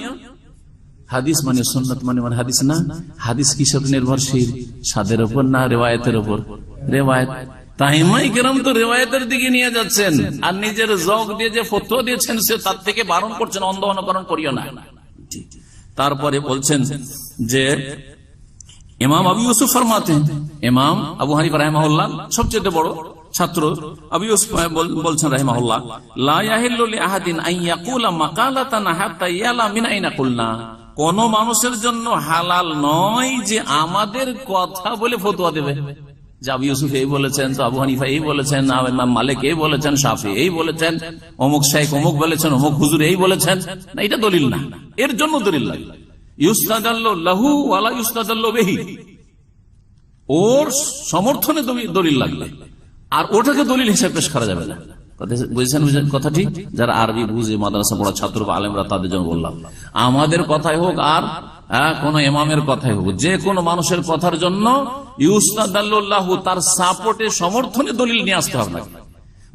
হাদিস মানে সুন্নাত মানে হাদিস না। হাদিস কিসের নির্ভরশীল? সাদের উপর না রিওয়ায়াতের উপর? রিওয়ায়াত। আইম্মায়ে কেরাম তো রিওয়ায়াতের দিকে নিয়ে যাচ্ছেন, আর নিজের জগ দিয়ে যে ফতোয়া দিয়েছেন সে তার থেকে বারণ করছেন, অন্ধ অনুকরণ করিও না। তারপরে বলছেন যে ইমাম আবু ইউসুফ ফরমাতে, ইমাম আবু হানিফা রাহিমাহুল্লাহ সবচেয়ে বড় ছাত্র আবু ইউসুফ বলছেন রাহিমাহুল্লাহ, লা ইয়াহিল্লু লিআহাদিন আন ইয়াকুলা মাকালাতান হাত্তা ইয়ালা মিন আইনা কুলনা, কোন মানুষের জন্য হালাল নয় যে আমাদের কথা বলে ফতোয়া দেবে, যে আবু ইউসুফ এই বলেছেন, তো আবু হানিফা এই বলেছেন, ইমাম মালিক এই বলেছেন, শাফি এই বলেছেন, অমুক শাইখ অমুক বলেছেন, অমুক হুজুর এই বলেছেন, না, এটা দলিল না। এর জন্য দলিল লাগে ইউস্তাদাল্লু লাহু ওয়া লা ইউস্তাদাল্লু বিহি, ওর সমর্থনে দলিল লাগবে, আর ওটাকে দলিল হিসেবে পেশ করা যাবে না। বুঝেছেন কথাটি? যারা আরবি বুঝে, মাদ্রাসা পড়া ছাত্র বা আলেমরা, তাদের জন্য বললাম, আমাদের কথাই হোক আর কোন ইমামের কথাই হোক, যে কোনো মানুষের কথার জন্য ইউস্তাদাল্লু লাহু, তার সাপোর্টে সমর্থনে দলিল নিয়ে আসতে হবে না।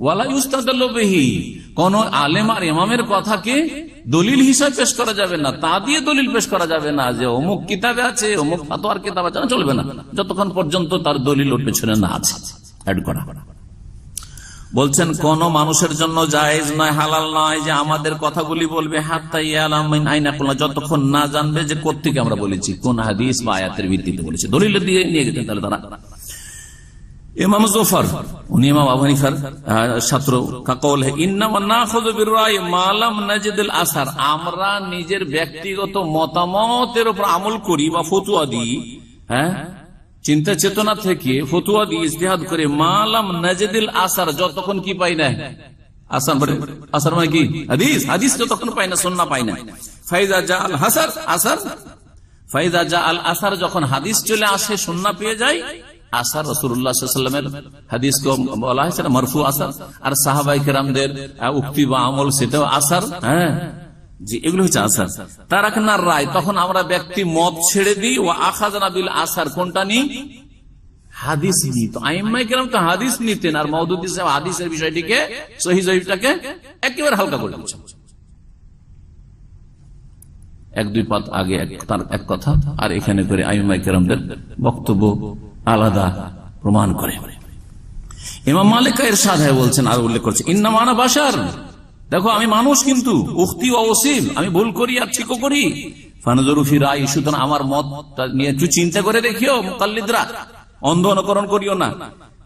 ওয়ালা ইউস্তাদাল্লু বিহি, কোন আলেম আর ইমামের কথাকে দলিল হিসাবে পেশ করা যাবে না, তা দিয়ে দলিল পেশ করা যাবে না যে অমুক কিতাবে আছে, অমুক ফাতোয়ার কিতাব আছে, চলবে না, যতক্ষণ পর্যন্ত তার দলিল ওর পেছনে না আছে অ্যাড করা। বলছেন কোন মানুষের জন্য জায়েজ নয়, হালাল নয় যে আমাদের কথাগুলি বলবে হাত্তা ইয়ালা মিন আইনা কুলনা, যতক্ষণ না জানবে যে কোত্থেকে আমরা বলেছি, কোন হাদিস বা আয়াতের ভিত্তিতে বলেছি, দলিল দিয়ে নিয়ে গেছেন। তাহলে তারা ইমাম জোফার, উনি ইমাম আবু হানিফার ছাত্র, কাকল হে ইন্নামা নাখুযু বিররাই মা লাম নাজিদুল আসার, আমরা নিজের ব্যক্তিগত মতামতের উপর আমল করি বা ফতোয়া দিই, চিন্তা চেতনা থেকে ফতোয়া দিয়ে ইজতিহাদ করে, মা লাম নাজিদুল আসার, যতক্ষণ কি পাই না, আসার মানে কি হাদিস যতক্ষণ পাই না, সুন্নাহ পাই না। ফাইজা জাআল হাসার আসার, ফাইজা জাআল আসার, যখন হাদিস চলে আসে, সুন্নাহ পেয়ে যায়, আসার রাসূলুল্লাহ সাল্লাল্লাহু আলাইহি ওয়াসাল্লামের হাদিস কো বলা হয় সেটা মারফু আসার, আর সাহাবায়ে কেরামদের উক্তি বা আমল সেটাও আসার, জি, এগুলো হচ্ছে আসার। তারাকনার রায়, তখন আমরা ব্যক্তি মত ছেড়ে দিই, ও আখাযনা বিল আসার, কোনটা নি? হাদিস নি। তো আইম্মায়ে কেরাম তো হাদিস নিতেন, আর মওদুদি সাহেব হাদিসের বিষয়টিকে, সহিহ জয়ীফটাকে একেবারে হালকা করে দিচ্ছেন। এক দুই পাত আগে তার এক কথা, আর এখানে করে আইম্মায়ে কেরামদের বক্তব্য আলাদা প্রমাণ করে। ইমাম মালিক ইরশাদ হয় বলছেন, আর উল্লেখ করছে, ইন্নামা আনা বাশার, দেখো আমি মানুষ, কিন্তু উক্তি অসীম, আমি ভুল করি আর ঠিকও করি। ফানজুরু ফি রাই, সুতরাং আমার মত নিয়ে একটু চিন্তা করে দেখিও। মুকাল্লিদরা, অন্ধ অনুকরণ করিও না।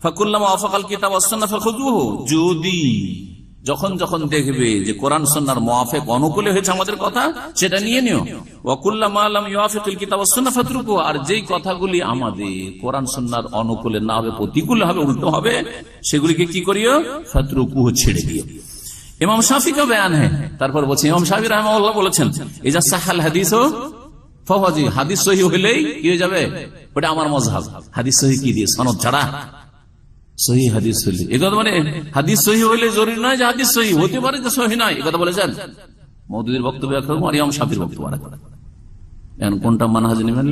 ফাকুল্লামা ওয়াফাকাল কিতাব ওয়াস সুন্নাহ ফাখুযুহু, যদি যখন যখন দেখবে যে কোরআন সুন্নাহর মুওয়াফিক অনুকূলে হয়েছে আমাদের কথা, সেটা নিয়ে নিও। ওয়া কুল্লামা লাম ইউআফিকুল কিতাব ওয়াস সুন্নাহ ফাতরুকু, আর যেই কথাগুলি আমাদের কোরআন সুন্নাহর অনুকূলে না হবে, প্রতিকূল হবে, উল্টো হবে, সেগুলিকে কি করিও? ফাতরুকু, ছেড়ে দিও। ইমাম শাফি কা বয়ান है। তারপর বলছে ইমাম শাফি রাহিমাহুল্লাহ বলেছেন, ইজা সাহাল হাদিস ফাওয়াজি, হাদিস সহিহ হলেই কি হয়ে যাবে? ওটা আমার মাযহাব। হাদিস সহিহ কি দিয়ে? সনদ ছাড়া সহিহ হাদিস হইলে, এই কথা মানে হাদিস সহিহ হইলে জরুরি নয় যে হাদিস সহিহ, হতে পারে যে সহিহ নয়, এই কথা বলেছেন। মওদুদির বক্তব্য একরকম আর ইমাম শাফির বক্তব্য আরেক। এখন কোনটা মানহাজ নেবেন?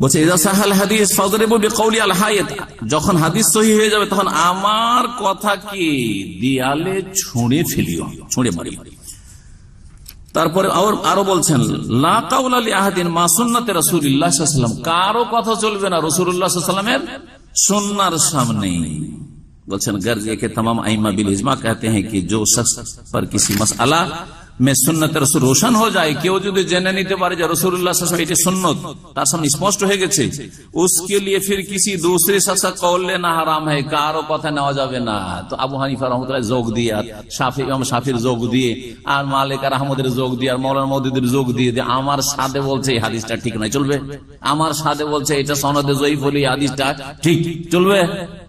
বলছে ইজা সাহাল হাদিস ফাদরিবু বিকাউলি আল হায়াত, যখন হাদিস সহিহ হয়ে যাবে তখন আমার কথাকে দেয়ালে ছুঁড়ে ফেলিও, ছুঁড়ে মারিও। তারপরে আরো বলছেন, লা কাউলা লি আহাদিন মা সুন্নাতে রাসূলুল্লাহ সাল্লাল্লাহু আলাইহি ওয়াসাল্লাম, কারো কথা চলবে না রাসূলুল্লাহ সাল্লাল্লাহু আলাইহি ওয়াসাল্লামের সুন্নাহর সামনে। বলছেন गर्जे के तमाम आइमा बिल इजमा कहते हैं कि जो शख्स पर किसी मसला में सुन्नत रसूल रोशन हो जाए, কেউ যদি জেনে নিতে পারে যে রাসূলুল্লাহ সাল্লাল্লাহু আলাইহি ওয়াসাল্লাম এটি সুন্নত তার সামনে স্পষ্ট হয়ে গেছে, उसके लिए फिर किसी दूसरे शख्स का कौल लेना हराम है, কারো কথা নেওয়া যাবে না। তো আবু হানিফা রাহমাতুল্লাহ যোগ দিয়ে, আর ইমাম শাফির যোগ দিয়ে, আর মালিক আর আহমদের যোগ দিয়ে, আর মাওলানা মওদুদির যোগ দিয়ে আমার সাথে বলছে এই হাদিসটা ঠিক নয়, চলবে? আমার সাথে বলছে এটা সনদে যঈফ হলে এই হাদিসটা ঠিক, চলবে?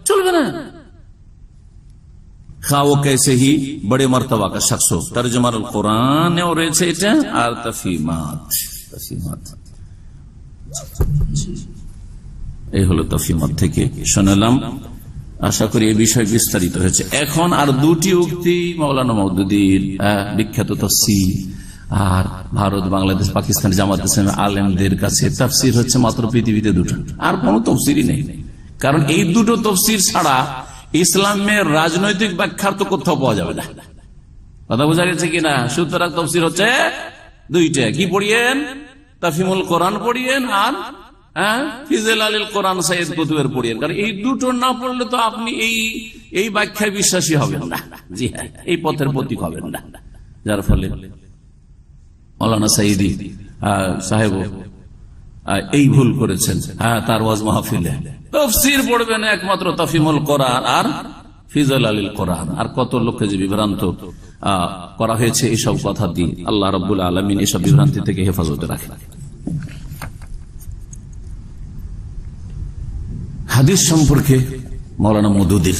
চলবে না। খাও कैसे ही बड़े मर्तबा का शख्स हो। तर्जुमाल कुरान রয়েছে এটা, আর তাফহিমাত, এই হলো তাফহিমাত থেকে শোনালাম। আশা করি এই বিষয় বিস্তারিত হয়েছে। এখন আর দুটি উক্তি মাওলানা মওদুদির বিখ্যাত তাফসীর, আর ভারত, বাংলাদেশ, পাকিস্তান জামাত ইসলামী আলেমদের কাছে তাফসীর হচ্ছে মাত্র পৃথিবীতে দুটো, আর কোনো তাফসীরই নেই। কারণ এই দুটো তাফসীর ছাড়া ইসলামের রাজনৈতিক ব্যাখ্যার তো কোথাও পাওয়া যাবে না। কথা বোঝা গেছে কিনা? সুতরাং তাফসীর হচ্ছে দুইটা। কি পড়িয়েন? তাফহিমুল কোরআন পড়িয়েন, আর ফিজিলালিল কোরআন সাইয়্যিদ কুতুবের পড়িয়েন। কারণ এই দুটো না পড়লে তো আপনি এই ব্যাখ্যায় বিশ্বাসী হবেন না। জি হ্যাঁ, এই পথের প্রতীক হবেন না। যার ফলে মাওলানা সাইয়্যিদি সাহেব এই ভুল করেছেন। তার ওয়াজ মাহফিলে তাফসীর পড়বেন একমাত্র তাফহিমুল কোরআন আর ফিজিলালিল কোরআন, আর কত লোককে যে বিভ্রান্ত করা হয়েছে এইসব কথা দিয়ে। আল্লাহ রাব্বুল আলামিন এসব বিভ্রান্তি থেকে হেফাজতে রাখেন। হাদিস সম্পর্কে মাওলানা মওদুদির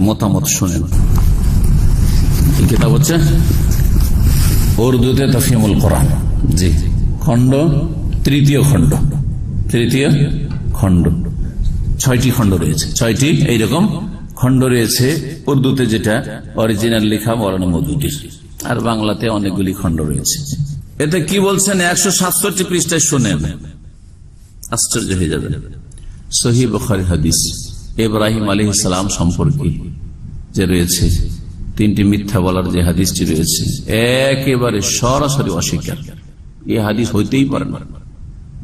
মতামত শুনেন। এই কিতাব হচ্ছে উর্দুতে তাফহিমুল কোরআন, জি, খণ্ড তৃতীয় খণ্ড, ছয়টি খণ্ড রয়েছে, ছয়টি এইরকম খণ্ড রয়েছে উর্দুতে, যেটা অরিজিনাল লেখা মাওলানা মওদুদির, আর বাংলাতে অনেকগুলি খণ্ড রয়েছে। এতে কি বলছেন 167 পৃষ্ঠায় শুনেন, আশ্চর্য হয়ে যাবে। সহিহ বুখারী হাদিস ইব্রাহিম আলাইহিস সালাম সম্পর্কে যে রয়েছে, তিনটি মিথ্যা বলার যে হাদিসটি রয়েছে, একেবারে সরাসরি অস্বীকার। এই হাদিস হইতেই পারে না,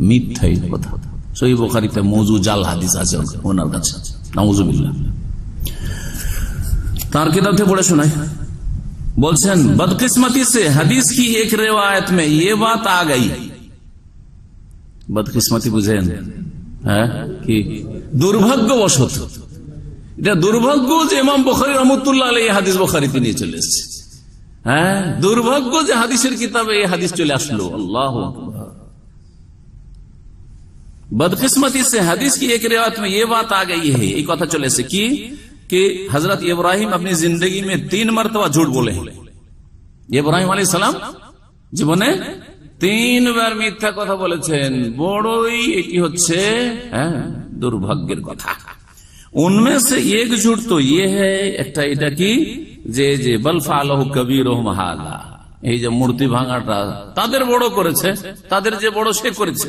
মিথ্যাই কথা। সহিহ বুখারীতে মওযু জাল হাদিস আছে ওনার কাছে, নাউযুবিল্লাহ। তার কিতাব থেকে পড়ে শোনায়, বলছেন বদকিসমতি সে হাদিস কি এক রিওয়ায়াত মে ये बात आ गई। বদকিসমতি বুঝেন? হ্যাঁ, কি দুর্ভাগ্যবশত, এটা দুর্ভাগ্য যে ইমাম বুখারী রাহমাতুল্লাহ আলাইহি হাদিস বুখারীতে নিয়ে চলে এসেছে। হ্যাঁ, দুর্ভাগ্য যে হাদিসের কিতাবে এই হাদিস চলে আসলো। আল্লাহু আকবার। बदकिस्मती से हदीस की एक रिवायत में ये बात आ गई है, एक কথা চলে এসেছে कि हजरत इब्राहिम अपनी जिंदगी में 3 मरतबा झूठ बोले हैं। इब्राहिम अलैहिस सलाम জীবনে 3 বার মিথ্যা কথা বলেছেন। বড়ই এটি হচ্ছে দুর্ভাগ্যের কথা। उनमें से एक झूठ तो ये है, একটা এটা কি, যে বল ফালাহু কবীরুহুম হাযা, এই যে মূর্তি ভাঙাটা তাদের বড় করেছে, তাদের যে বড় সে করেছে।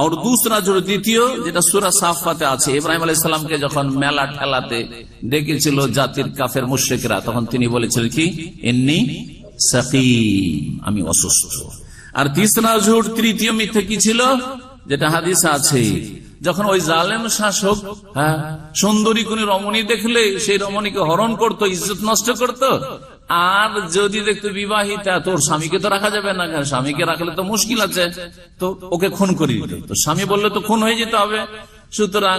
আর दूसरा जो দ্বিতীয়, যেটা সূরা সাফাতে আছে, ইব্রাহিম আলাইহিস সালামকে যখন মেলা ঠেলাতে ডেকেছিল জাতির কাফের মুশরিকরা, তখন তিনি বলেছিলেন কি, ইন্নী সাকিম, আমি অসুস্থ। আর তৃতীয় মিথ্যা কি ছিল, যেটা হাদিসে আছে, যখন ওই জালেম শাসক সুন্দরী কোন রমণী দেখলে সেই রমণীকে হরণ করত, ইজ্জত নষ্ট করত। আর যদি দেখতো বিবাহিতা, তোর স্বামীকে তো রাখা যাবে না, স্বামীকে রাখলে তো মুশকিল আছে, তো ওকে খুন করে দিত। তো স্বামী বললে তো খুন হয়ে যেতে হবে। সুতরাং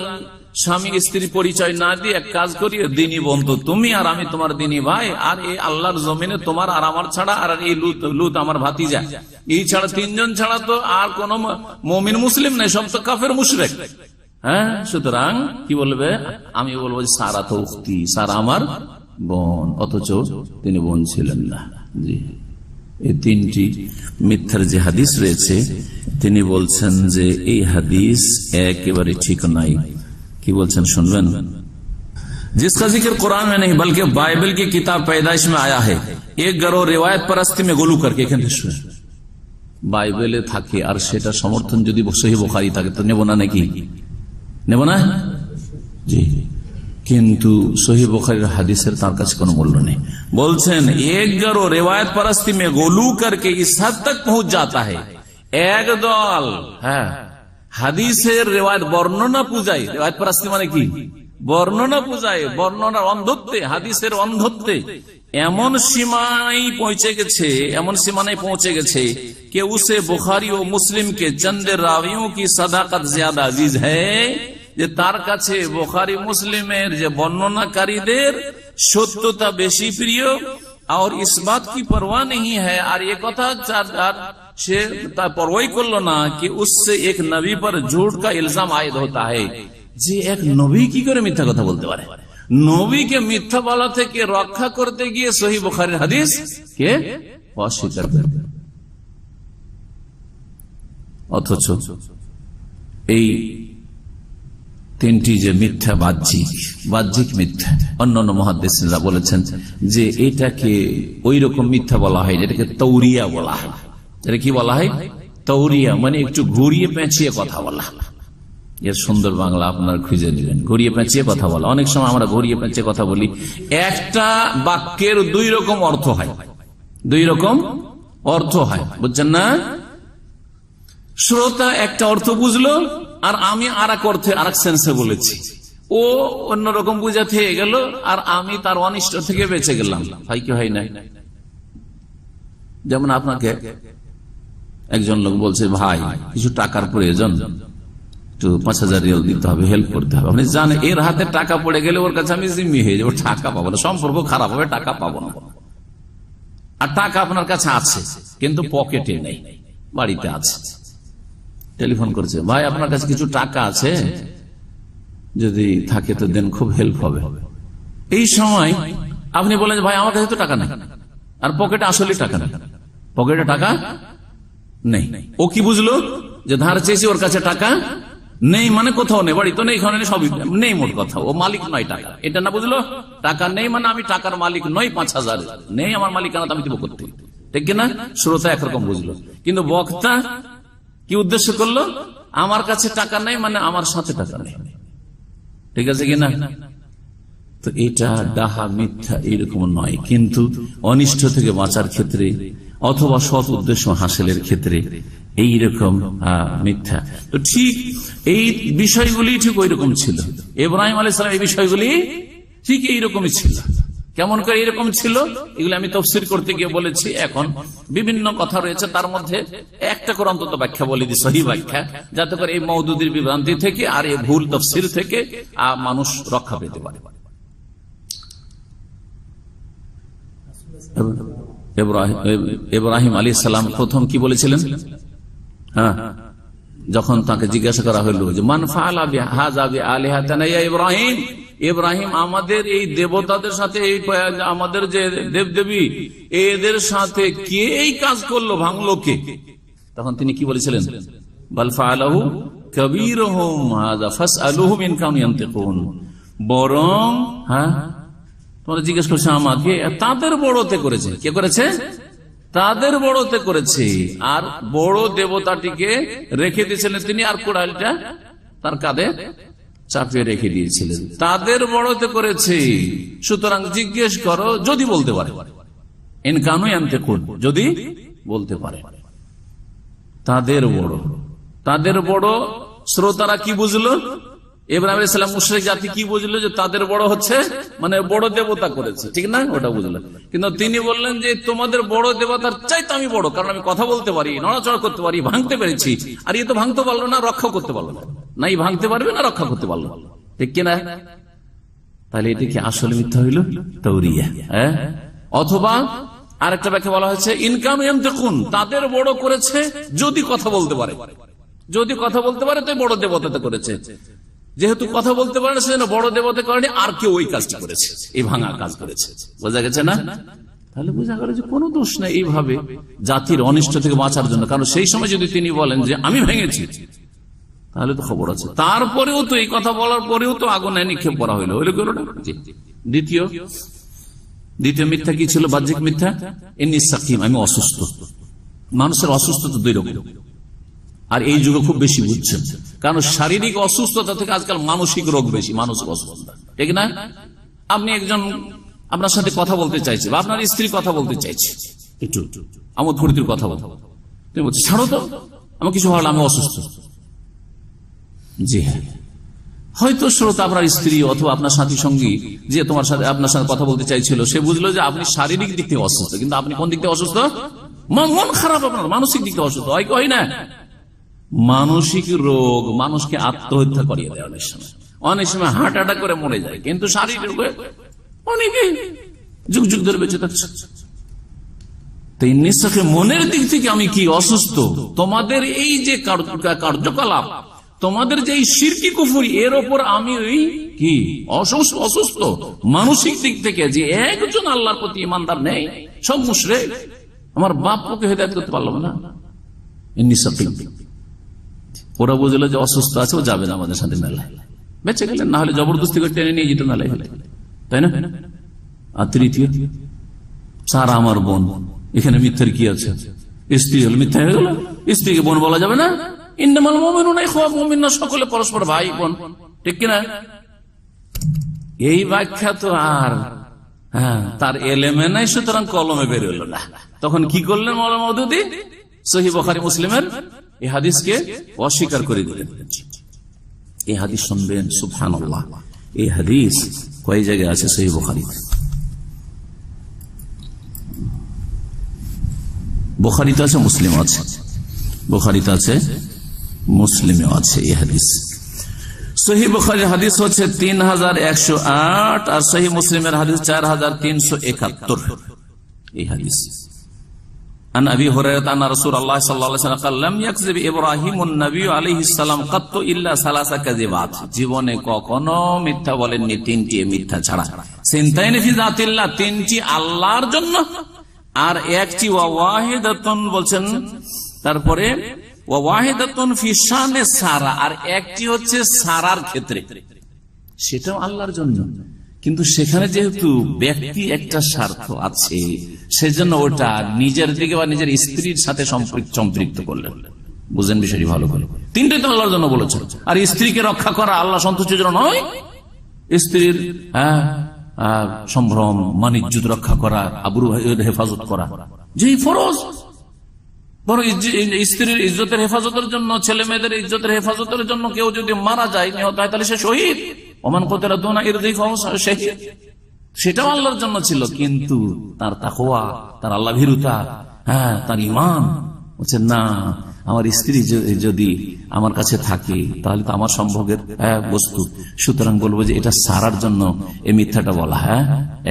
স্বামী স্ত্রী পরিচয় না দিয়ে এক কাজ করি, দিনী বন্ধু তুমি আর আমি তোমার দিনী ভাই, আর এই আল্লাহর জমিনে তোমার আর আমার ছাড়া, আর এই লুত আমার ভাতিজা, এই ছাড়া তিনজন ছাড়া তো আর কোন মুমিন মুসলিম নেই, সব তো কাফের মুশরিক। হ্যাঁ, সুতরাং কি বলবে? আমি বলবো সারা তো উক্তি, সারা আমার বোন, অথচ তিনি বোন ছিলেন না। জি, এই তিনটি মিথ্যার যে হাদিস রয়েছে, তিনি বলছেন যে এই হাদিস একেবারে ঠিক নাই। কি বলছেন শুনবেন? जिसका जिक्र कुरान में नहीं बल्कि बाइबल की किताब पैदाइश में आया है, एक गरोह रिवायत परस्ती में गोलू करके। বাইবেলে থাকে আর সেটা সমর্থন যদি সহিহ বুখারী থাকে তো নেব না নাকি? নেব না? জি, কিন্তু সহিহ বুখারীর হাদিসের তার কাছে কোনো মূল্য নেই। বলছেন এক গরো রিওয়ায়াত परस्ती में गोलू करके इस हद तक पहुंच जाता है, এক দল হাদিসের রিওয়ায়াত বর্ণনা পূজায়, রিওয়ায়াত परस्ती মানে কি? বর্ণনা পূজায়, বর্ণনার অন্ধত্বে, হাদিসের অন্ধত্বে এমন সীমায় পৌঁছে গেছে, এমন সীমানায় পৌঁছে গেছে कि उसे बुखारी और मुस्लिम के चंद रावियों की सदाकत ज्यादा अजीज है, যে তার কাছে বুখারী মুসলিমের যে বর্ণনাকারীদের সত্যতা বেশি প্রিয়, और इस बात की परवाह नहीं है, और ये কথা সে তার পরোয়াই করলো না कि उससे एक नबी पर झूठ का इल्जाम आयद होता है, যে এক নবী কি করে মিথ্যা কথা বলতে পারে। নবীকে মিথ্যা বলা থেকে রক্ষা করতে গিয়ে সহিহ বুখারীর হাদিস কে অস্বীকার করে। অথচ এই তিনটি যে মিথ্যা, বাহ্যিক মিথ্যা, অন্যান্য মুহাদ্দিসিনরা বলেছেন যে এটাকে ওই রকম মিথ্যা বলা হয়, এটাকে তৌরিয়া বলা হয়। এটা কি বলা হয়? তৌরিয়া মানে একটু ঘুরিয়ে পেঁচিয়ে কথা বলা। এর সুন্দর বাংলা আপনার খুঁজে নেবেন, ঘুরিয়ে পেঁচিয়ে কথা বলা। অনেক সময় আমরা ঘুরিয়ে পেঁচিয়ে কথা বলি, একটা বাক্যের দুই রকম অর্থ হয়, দুই রকম অর্থ হয়, বুঝছেন না? শ্রোতা একটা অর্থ বুঝলো আর আমি আর এক অর্থে, আর এক সেন্সে বলেছি, ও অন্যরকম বুঝাতে গেল আর আমি তার অনিষ্ট থেকে বেঁচে গেলাম। হয় কি হয় না? যেমন আপনাকে একজন লোক বলছে, ভাই কিছু টাকার প্রয়োজন, একটু 5,000 রিয়াল দিতে হবে, হেল্প করতে হবে। আপনি জানেন এর হাতে টাকা পড়ে গেলে ওর কাছে আমি জিম্মি হয়ে যাবো, টাকা পাবো না, সম্পর্ক খারাপ হবে, টাকা পাবো না। আর টাকা আপনার কাছে আছে কিন্তু পকেটে নেই, বাড়িতে আছে। টেলিফোন করছে, ভাই আপনার কাছে কিছু টাকা আছে, যদি থাকে তো দেন, খুব হেল্প হবে। এই সময় আপনি বলেন, ভাই আমার কাছে তো টাকা নেই, আর পকেটে আসলে টাকা নেই, পকেটে টাকা নেই। ও কি বুঝলো? যে ধার চেয়েছি, ওর কাছে টাকা নেই, মানে কোথাও নেই, বাড়ি তো নেই, এখানে সবই নেই, মোট কথা ও মালিক নয় টাকা, এটা না বুঝলো? টাকা নেই মানে আমি টাকার মালিক নই, 5,000 নেই আমার মালিকানা, আমি দেবো করতে, ঠিক কিনা? শ্রোতা একরকম বুঝলো, কিন্তু বক্তা কি উদ্দেশ্য করলো? আমার কাছে টাকা নেই মানে আমার সাথে টাকা নেই, ঠিক আছে কিনা? তো এটা ডাহা মিথ্যা এরকম নয়, কিন্তু অনিষ্ট থেকে বাঁচার ক্ষেত্রে অথবা সৎ উদ্দেশ্য হাসিলের ক্ষেত্রে এইরকম মিথ্যা। তো ঠিক এই বিষয়গুলি ঠিক ওই রকম ছিল। ইব্রাহিম আলাইহিস সালাম এই বিষয়গুলি ঠিক এইরকমই ছিল। কেমন করে এরকম ছিল এগুলো আমি তাফসীর করতে গিয়ে বলেছি। এখন বিভিন্ন কথা রয়েছে, তার মধ্যে একটা করে অন্তত ব্যাখ্যা বলে দিই, সহি ব্যাখ্যা, যাতে করে এই মওদুদির বিভ্রান্তি থেকে আর এই ভুল তাফসীর থেকে মানুষ রক্ষা পেতে পারে। ইব্রাহিম আলাইহিস সালাম প্রথম কি বলেছিলেন? হ্যাঁ, যখন তাকে জিজ্ঞাসা করা হলো যে মান ফাআলা বিহাযা বিআলিহাতিনা ইয়া ইব্রাহিম, ইব্রাহিম আমাদের এই দেবতাদের সাথে, এই আমাদের যে দেবদেবী এদের সাথে কে এই কাজ করলো, ভাঙলো কে? তখন তিনি কি বলেছিলেন? বাল ফাআলাহু কাবীরুহুম হাযা ফাসআলুহুম ইন কানু ইয়ানতিকুন, বরং হ্যাঁ তোমরা জিজ্ঞেস করছো আমাকে, তাদের বড়তে করেছে। কে করেছে? তাদের বড়তে করেছে। আর বড় দেবতাটিকে রেখে দিয়েছিলেন তিনি, আর কুড়ালটা তার কাঁধে চাপিয়ে রেখে দিয়েছিলেন। তাদের বড়তে করেছে, সুতরাং জিজ্ঞেস করো যদি বলতে পারে, ইনকানুই আনতে কোন, যদি বলতে পারে। তাদের বড় শ্রোতারা কি বুঝলো? ইব্রাহিম আলাইহিস সালাম মুশরিক জাতি কি বুঝলো? যে তাদের বড় হচ্ছে মানে বড় দেবতা করেছে, ঠিক না? ওটা বুঝলেন। কিন্তু তিনি বললেন যে তোমাদের বড় দেবতার চাইতে আমি বড়, কারণ আমি কথা বলতে পারি, নড়াচড়া করতে পারি, ভাঙতে পেরেছি। আর এ তো ভাঙতে পারলো না, রক্ষা করতে পারলো না। নাই ভাঙতে পারবে না, রক্ষা করতে পারলো, ঠিক কিনা? তাহলে এটা কি আসলে মিথ্যা হইল? তাওরিয়া। হ্যাঁ, অথবা আরেকটা ব্যাখ্যা বলা হয়েছে ইনকাম ইয়ামতাকুন, তাদের বড় করেছে যদি কথা বলতে পারে। যদি কথা বলতে পারে তো বড় দেবতাতে করেছে। যেহেতু কথা বলতে পারে না, সেজন্য বড় দেবতা করেনি, আর কেউ ওই কাজটি করেছে, এই ভাঙা কাজ করেছে। বোঝা গেছে না? তাহলে বোঝা গেল যে কোনো দোষ নেই এইভাবে জাতির অনিষ্ট থেকে বাঁচার জন্য। কারণ সেই সময় যদি তিনি বলেন যে আমি ভেঙেছি, তাহলে তো খবর আছে। তারপরেও তো এই কথা বলার পরেও তো আগুনে নিক্ষেপ করা হইলো, হইলো গেল না? দ্বিতীয় মিথ্যা কি ছিল? বাহ্যিক মিথ্যা, ইন্নী সাকিম, আমি অসুস্থ। মানুষের অসুস্থতা দুই রকম, আর এই যুগে খুব বেশি বুঝছেন। কারণ শারীরিক অসুস্থতা থেকে আজকাল মানসিক রোগ বেশি, মানসিক অসুস্থতা, ঠিক না? আপনি একজন আপনার সাথে কথা বলতে চাইছে, বা আপনার স্ত্রী কথা বলতে চাইছে, একটু আমোদ ফুর্তির কথা বলতে, তুমি বলছো ছাড়ো তো, আমার কিছু হলো, আমি অসুস্থ। জি হ্যাঁ, হয়তো শ্রোতা আপনার স্ত্রী অথবা আপনার সাথী সঙ্গী যে তোমার সাথে আপনার সাথে কথা বলতে চাইছিল, সে বুঝলো যে আপনি শারীরিক দিক থেকে অসুস্থ, কিন্তু আপনি কোন দিক থেকে অসুস্থ? মন খারাপ, আপনার মানসিক দিক থেকে অসুস্থ। হয় না? মানসিক রোগ মানুষকে আত্মহত্যা করিয়ে দেয়, অনেক সময় হার্ট অ্যাটাক করে মরে যায়, কিন্তু শারীরিক রোগে অনেকে যুগ যুগ ধরে বেঁচে থাকছে। তাই নিঃশ্বাসে মনের দিক থেকে আমি কি অসুস্থ, তোমাদের এই যে কার্যকলাপ, তোমাদের যে এই শিরকি কুফরি, এর ওপর আমি ওই কি অসুস্থ। মানসিক দিক থেকে যে একজন আল্লাহর প্রতি ইমানদার নেই, সব মুশরিক, আমার বাপ ওকে হেদায়েত করতে পারলাম না। ওরা বুঝলো যে অসুস্থ আছে, ও যাবে না আমাদের সাথে মেলায়, বেঁচে গেলেন। না হলে জবরদস্তি করে টেনে নিয়ে যেত মেলায়, তাই না? আর তৃতীয়, সারা আমার বোন, এখানে মিথ্যার কি আছে? স্ত্রী হল মিথ্যা হয়ে গেল, স্ত্রীকে বোন বলা যাবে না? ইন্নামাল মুমিনুনা ইখওয়া, মুমিনরা সকলে পরস্পর ভাই বোন, ঠিক কিনা? এই ব্যাখ্যা তো আর তার এলেমে নাই, সুতরাং কলমে বের হলো না। তখন কি করলেন মাওলানা মওদুদী? সহিহ বুখারী মুসলিমের এই হাদিসকে অস্বীকার করে দিলেন। এই হাদিস শুনবেন, সুবহানাল্লাহ, এই হাদিস কয় জায়গায় আছে সহিহ বুখারীতে? বুখারীতে আছে, মুসলিম আছে। বুখারীতে আছে, মুসলিমে আছে এই হাদিস। সহিহ বুখারীর হাদিস হচ্ছে 3108, আর সহিহ মুসলিমের হাদিস 4371 এই হাদিস। عن ابي هريره ان رسول الله صلى الله عليه وسلم قال لم يكذب ابراهيم النبي عليه السلام قط الا ثلاث كذبات, জীবনে কখনো মিথ্যা বলেননি তিনটি মিথ্যা ছাড়া। সিনতাইনি ফি যাতিল্লাহ, তিনটি আল্লাহর জন্য, আর একটি ওয়াহিদাতুন বলছেন, তারপরে ওয়াহিদাতুন ফি শানে সারা, আর একটি হচ্ছে সারার ক্ষেত্রে, সেটাও আল্লাহর জন্য। কিন্তু সেখানে যেহেতু ব্যক্তি একটা স্বার্থ আছে, সেজন্য ওটা নিজের দিকে বা নিজের স্ত্রীর সাথে সম্পৃক্ত করলেন। বুঝেন বিষয়টি ভালো করে? তিনটে তো আল্লাহর জন্য বলেছেন। আর স্ত্রীকে রক্ষা করা আল্লাহ সন্তুষ্টির জন্য নয়, স্ত্রীর সম্ভ্রম মানিজ্য রক্ষা করা, আবরু হেফাজত করা, যেই ফরজ, বরং স্ত্রীর ইজ্জতের হেফাজতের জন্য, ছেলে মেয়েদের ইজ্জতের হেফাজতের জন্য কেউ যদি মারা যায়, নিহত হয়, তাহলে সে শহীদ। ওমান কুতিলা দুনা ইরদি ফাহুয়া শাহীদ, সেটাও আল্লাহর জন্য ছিল। কিন্তু তার তাকওয়া, তার আল্লাহ ভীরুতা, তার ঈমান বলছে না, আমার স্ত্রী যদি আমার কাছে থাকে তাহলে তো আমার সম্ভোগের বস্তু, সুতরাং বলবো যে এটা সারার জন্য এই মিথ্যাটা বলা।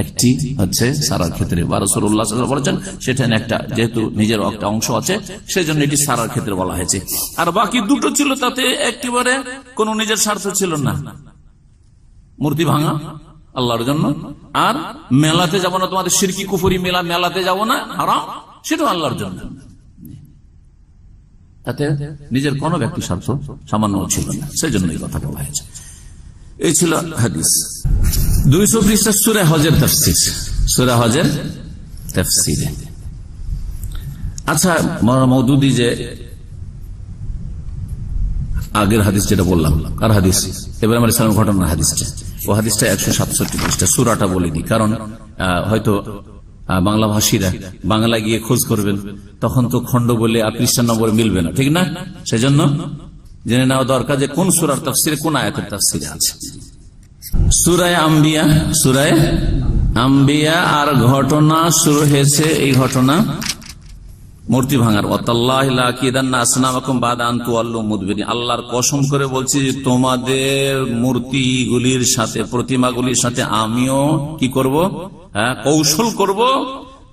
একটি হচ্ছে সারার ক্ষেত্রে, বা রাসূলুল্লাহ সাল্লাল্লাহু আলাইহি ওয়াসাল্লাম বলেছেন সেটা একটা, যেহেতু নিজের একটা অংশ আছে সেজন্য এটি সারার ক্ষেত্রে বলা হয়েছে। আর বাকি দুটো ছিল তাতে একেবারে কোন নিজের স্বার্থ ছিল না। মূর্তি ভাঙা আল্লাহর জন্য, আর মেলাতে যাব না, তোমাদের শিরকি কুফরি মেলাতে যাব না, হারাম, সেটাও আল্লাহর জন্য। তাতে নিজের কোন ব্যক্তি স্বার্থ সামান্য ছিল না, সেই জন্য এই কথা বলা হয়েছে। এই ছিল হাদিস। 200 পৃষ্ঠা সূরা হজের তাফসীর, সূরা হজের তাফসীরে। আচ্ছা, মাওলানা মওদুদী যে আগের হাদিস যেটা বললাম, কার হাদিস? ইব্রাহিম আলাইহিস সালামের ঘটনার হাদিসটা, ও হাদিসটা 167 পৃষ্ঠা। সূরাটা বলে দিই, কারণ হয়তো বাংলা ভাষীরা বাংলা গিয়ে খোঁজ করবেন, তখন তো খন্ড বলে আর খ্রিস্টান নম্বরে মিলবে না, ঠিক না? সেজন্য জেনে নেওয়া দরকার যে কোন সূরার তাফসিরে কোন আয়াতের তাফসিরে আছে। সূরা আম্বিয়া আর ঘটনা শুরু হয়েছে, এই ঘটনা মূর্তি ভাঙার। আল্লাহর কসম করে বলছি যে তোমাদের মূর্তিগুলির সাথে, প্রতিমাগুলির সাথে আমিও কি করব, কৌশল করব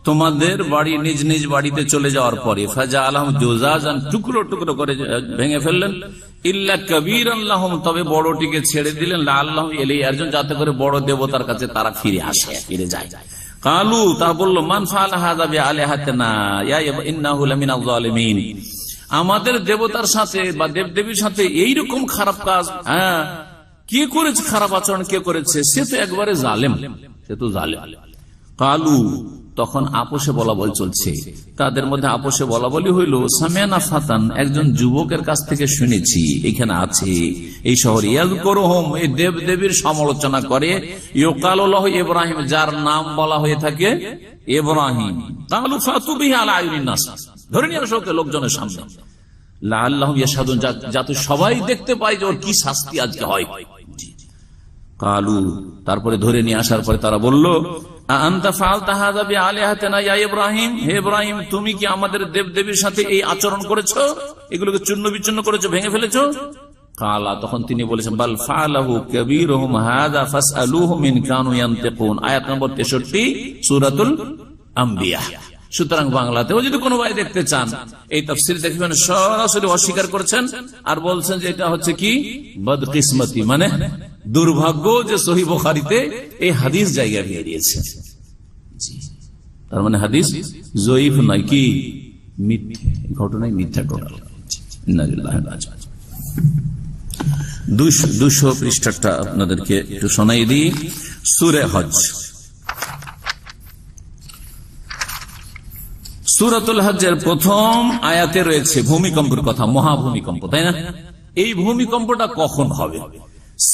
তোমাদের বাড়ি নিজ নিজ বাড়িতে চলে যাওয়ার পরে। ফাজা আলহাম জোজাজান, টুকরো টুকরো করে ভেঙে ফেললেন। ইল্লা কবির আল্লাহম, তবে বড়টিকে ছেড়ে দিলেন। আল্লাহ এলি একজন, যাতে করে বড় দেবতার কাছে তারা ফিরে আসে, ফিরে যায়। কালু, তা বললো মান ফাআলা হাযা বিআলিহাতিনা ইয়া ইন্নাহু লামিনাজ জালিমিন, আমাদের দেবতার সাথে বা দেবদেবীর সাথে এইরকম খারাপ কাজ কে করেছে, খারাপ আচরণ কে করেছে, সে তো একবারে জালেম, সে তো জালেম। কালু, তখন আপোষে বলা বল চলছে, তাদের মধ্যে আপোষে বলা বলি হইল, সামিয়ানা ফাতান, একজন যুবকের কাছ থেকে শুনেছি, এখানে আছে এই শহরে, ইয়াযকুরুহুম, এই দেব দেবীর সমালোচনা করে, ইউকালু লাহু ইব্রাহিম, যার নাম বলা হয়ে থাকে ইব্রাহিম। কালু ফাতু বিহি আলা আইয়ুনিন নাস, ধরে নিয়ে আসো লোকজনের সামনে, লাআল্লাহুম ইয়াশহাদুন, যাতে সবাই দেখতে পায় যে ওর কি শাস্তি আজকে হয়। কালু, তারপরে ধরে নিয়ে আসার পরে তারা বলল, আনতা ফাআলতা হাযা বিআলিহাতিনা ইয়া ইব্রাহিম, হে ইব্রাহিম, তুমি কি আমাদের দেবদেবীর সাথে এই আচরণ করেছো, এগুলোকে চূর্ণ বিচূর্ণ করেছো, ভেঙে ফেলেছো? কালা, তখন তিনি বলেছেন, বাল ফাআলাহু কাবীরুহুম হাযা ফাসআলুহুম ইন কানু ইয়ানতিকুন, আয়াত নম্বর 63 সূরাতুল আম্বিয়া। সুতরাং বাংলাতেও যদি কোনো ভাই দেখতে চান, এই তাফসীর দেখবেন সরাসরি অস্বীকার করছেন আর বলছেন যে এটা হচ্ছে কি বদকিসমতি, মানে দুর্ভাগ্য যে সহিহ বুখারীতে এই হাদিস জায়গা দিয়ে দিয়েছে। তার মানে হাদিস জয়ীফ নয়, কি মিথ্যা, ঘটনাই মিথ্যা টোটাল। 200 পৃষ্ঠাটা আপনাদেরকে একটু শোনাই দিই। সূরা হজ, সূরাতুল হজ্জের প্রথম আয়াতে রয়েছে ভূমিকম্পের কথা, মহাভূমিকম্প, তাই না? এই ভূমিকম্পটা কখন হবে?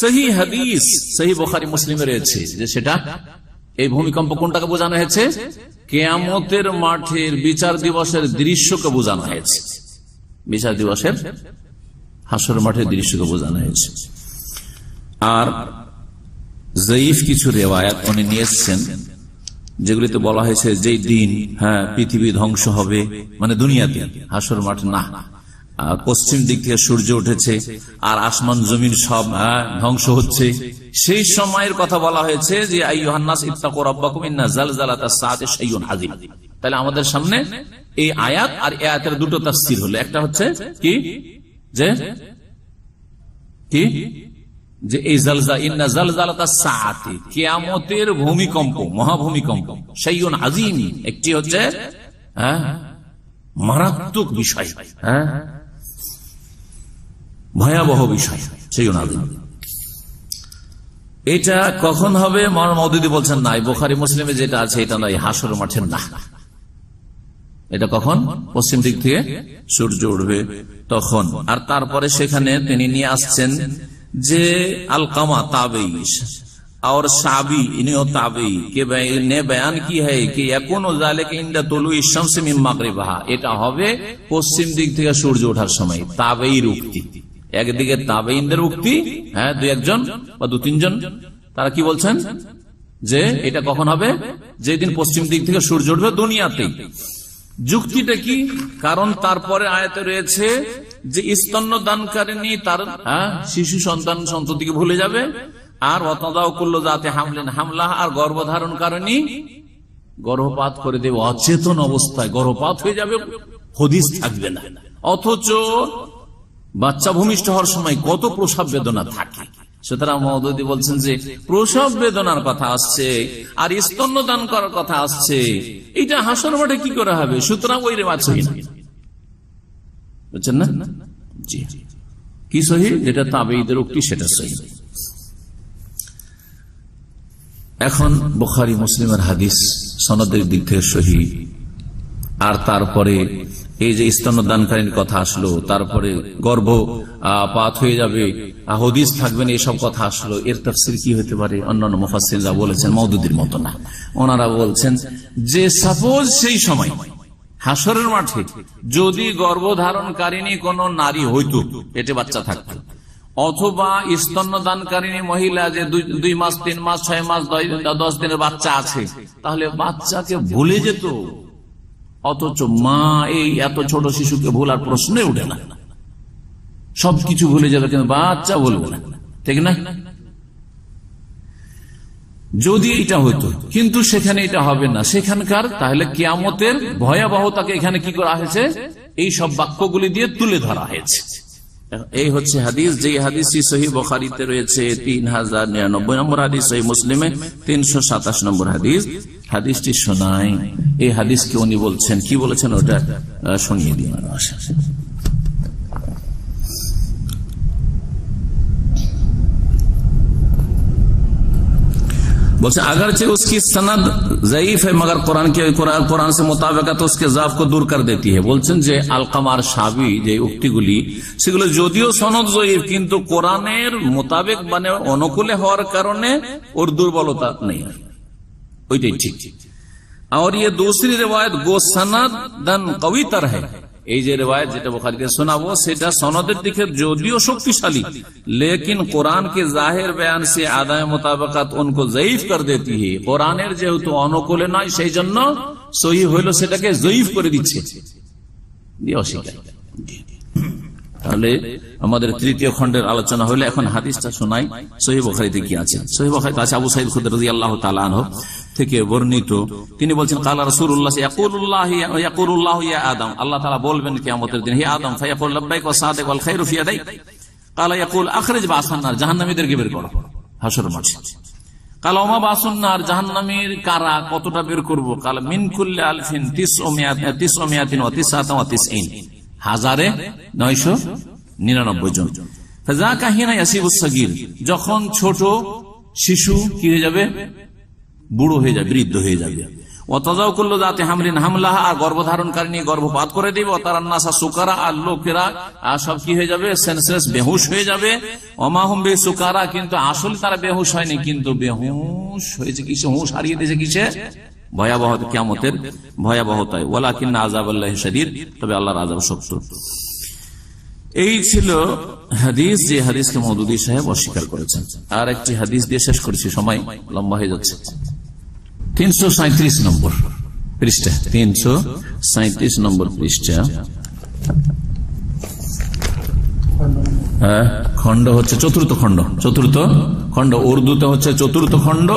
সহিহ হাদিস, সহিহ বুখারী মুসলিমে রয়েছে যে সেটা, এই ভূমিকম্প কোনটাকে বোঝানো হয়েছে? কিয়ামতের মাঠের বিচার দিবসের দৃশ্যকে বোঝানো হয়েছে, বিচার দিবসের হাসর মাঠের দৃশ্যকে বোঝানো হয়েছে। আর জয়ীফ কিছু রিওয়ায়াত উনি নিয়ে এসেছেন, যেগুলিতে বলা হয়েছে যেই দিন পৃথিবী ধ্বংস হবে, মানে দুনিয়াতে, হাসর মাঠ না, পশ্চিম দিক থেকে সূর্য উঠেছে আর আসমান জমিন সব ধ্বংস হচ্ছে, সেই সময়ের কথা বলা হয়েছে যে আইয়ুহান নাস ইত্তাকু রাব্বাকুম ইন্না জালজালাতাস সাআতি শাইউন আযীম। তাহলে আমাদের সামনে এই আয়াত আর এই আয়াতের দুটো তাফসীর হলো, একটা হচ্ছে কি যে এই ইন্না জালজালাতাস সাআতি, কিয়ামতের ভূমিকম্প, মহাভূমিকম্প, শাইউন আযীম, একটি হচ্ছে মারাত্মক বিষয়, ভয়াবহ বিষয়, শাইউন আযীম। এটা কখন হবে? মওদুদী বলছেন না, বুখারী মুসলিমে যেটা আছে এটা নয়, হাসর মাঠের না। এটা কখন? পশ্চিম দিক থেকে সূর্য উঠবে তখন। আর তারপরে সেখানে তিনি নিয়ে আসছেন যে আলকামা তাবেঈ और साबी इन्हें ताबी के ने बयान की है कि यकुनु जालिका इंदा तुलुई शम्स मिन मागरिबिहा, এটা হবে পশ্চিম দিক থেকে সূর্য ওঠার সময়। তাবেঈর উক্তি, একদিকে তাবেঈনদের উক্তি, দুই একজন বা দু তিনজন, তারা কি বলছেন যে এটা কখন হবে? যেদিন পশ্চিম দিক থেকে সূর্য উঠবে দুনিয়াতেই। যুক্তিটা কি? কারণ তারপরে আয়াতে রয়েছে যে স্তন্য দানকারিনী তার শিশু সন্তান সন্ততিকে ভুলে যাবে, আর আর গর্ভধারণ কারণী গর্ভপাত করে দেবে, অচেতন অবস্থায় গর্ভপাত হয়ে যাবে, হদিস থাকবে না। অথচ বাচ্চা ভূমিষ্ঠ হওয়ার সময় কত প্রসব বেদনা থাকে। সুতরাং মওদুদী বলছেন যে প্রসব বেদনার কথা আসছে আর স্তন্যদান করার কথা আসছে, এটা হাসর মাঠে কি করে হবে? সুতরাং ওই রেওয়াজ সহিহ না, বুঝছেন না? জি, কি সহিহ? যেটা তাবেঈদের উক্তি সেটা সহিহ। এখন বুখারী মুসলিমের হাদিস সনদের দিক থেকে সহিহ, আর তারপরে এই যে স্তন্যদানকারীর কথা আসলো, তারপরে গর্ভপাত হয়ে যাবে, হাদিস থাকবে না, এসব কথা আসলো, এর তাফসীর কি হতে পারে? অন্যান্য মুফাসসিররা বলেছেন মওদুদীর মতো না, ওনারা বলছেন যে সাপোজ সেই সময় হাসরের মাঠে যদি গর্ভধারণকারিণী কোন নারী হইতো, পেটে বাচ্চা থাকতো, অথবা স্তন্যদানকারিণী মহিলা যে 2 মাস 3 মাস 6 মাস 10 দিনের বাচ্চা আছে, তাহলে বাচ্চাকে ভুলে যেত। অথচ মা এই এত ছোট শিশুকে ভুলার প্রশ্নই উঠে না, সবকিছু ভুলে যাবে কিন্তু বাচ্চা ভুলবে না, ঠিক না? যদি এটা হতো, কিন্তু সেখানে এটা হবে না সেখানকার, তাহলে কিয়ামতের ভয়াবহতাকে এখানে কি করা হয়েছে, এই সব বাক্যগুলি দিয়ে তুলে ধরা হয়েছে। এই হচ্ছে হাদিস, যে হাদিসটি সহিহ বুখারীতে রয়েছে 3099 নম্বর হাদিস, সহিহ মুসলিমে 327 নম্বর হাদিস। হাদিসটি শোনায়, এই হাদিসকে উনি বলছেন, কি বলেছেন ওটা শুনিয়ে দিন। बोलते अगरचे उसकी सनद ज़ईफ है मगर कुरान से मुताबिकत उसके ज़ाफ को दूर कर देती है। বলছেন যে আলকামার সাবি যে উক্তিগুলি সেগুলো যদিও সনদ জয়ীফ, কিন্তু কোরআনের মোতাবেক মানে অনুকূলে হওয়ার কারণে ওর দুর্বলতা নেই, ওইটাই ঠিক। और ये दूसरी रिवायत गो सनदन कवी तर है, এই যে রিওয়ায়াত যেটা বুখারীতে শোনাবো সেটা সনদের দিকে যদিও শক্তিশালী, लेकिन कुरान के जाहिर बयान से आदाय मुताबिकत उनको ज़ईफ कर देती है। কোরআনের যেহেতু অনুকূলে নয় সেই জন্য সহিহ হইল সেটাকে জয়ীফ করে দিচ্ছে। তাহলে আমাদের তৃতীয় খণ্ডের আলোচনা হলো, এখন হাদিসটা শোনাই সহিহ বুখারীতে কি আছে। সহিহ বুখারীতে আছে আবু সাঈদ খুদরী রাদিয়াল্লাহু তাআলা আনহু থেকে বর্ণিত, তিনি বলছেন কালা রাসূলুল্লাহ ইয়াকুলুল্লাহু ইয়া আদম, আল্লাহ তাআলা বলবেন কিয়ামতের দিন, হে আদম, ফায়াকুল লাব্বাইক ওয়া সাদিক ওয়াল খায়রু ফি ইয়াদাইক, কালা ইয়াকুল আখরিজ বাসান্নার, জাহান্নামীদেরকে বের করো হাশরের মাঠে। কালা ওমা বাসান্নার, জাহান্নামীর কারা, কতটা বের করব? কালা মিন কুল্লি আলফিন 999 1999 জন। ফাযাকা হিনা ইয়াসিবুস সাগীর, যখন ছোট শিশু কি হয়ে যাবে, বুড়ো হয়ে যাবে, বৃদ্ধ হয়ে যাবে। ওয়াতাযাউ কুল্লু যাতি হামলিন হামলাহা, আর গর্ভধারণকারিণী গর্ভপাত করে দিবে। ওয়াতারান নাসা সুকারা, আর লোকেরা সব কি হয়ে যাবে, সেন্সলেস, বেহুশ হয়ে যাবে। ওমা হুম বিসুকারা, কিন্তু আসলে তারা বেহুশ হয়নি, কিন্তু বেহুশ হয়েছে কিসে, হুঁশ হারিয়ে দিয়েছে কিসে, ভয়াবহতা, কিয়ামতের ভয়াবহতায়। ওয়ালাকিন্না আযাবাল্লাহি শাদীদ, তবে আল্লাহর আযাব শক্ত। এই ছিল হাদিস, যে হাদিসকে মওদুদী সাহেব অস্বীকার করেছেন। আর একটি হাদিস দিয়ে শেষ করেছি, সময় লম্বা হয়ে যাচ্ছে। 337 নম্বর পৃষ্ঠা, 337 নম্বর পৃষ্ঠা। খণ্ড হচ্ছে চতুর্থ খণ্ড, উর্দুতে হচ্ছে চতুর্থ খণ্ড।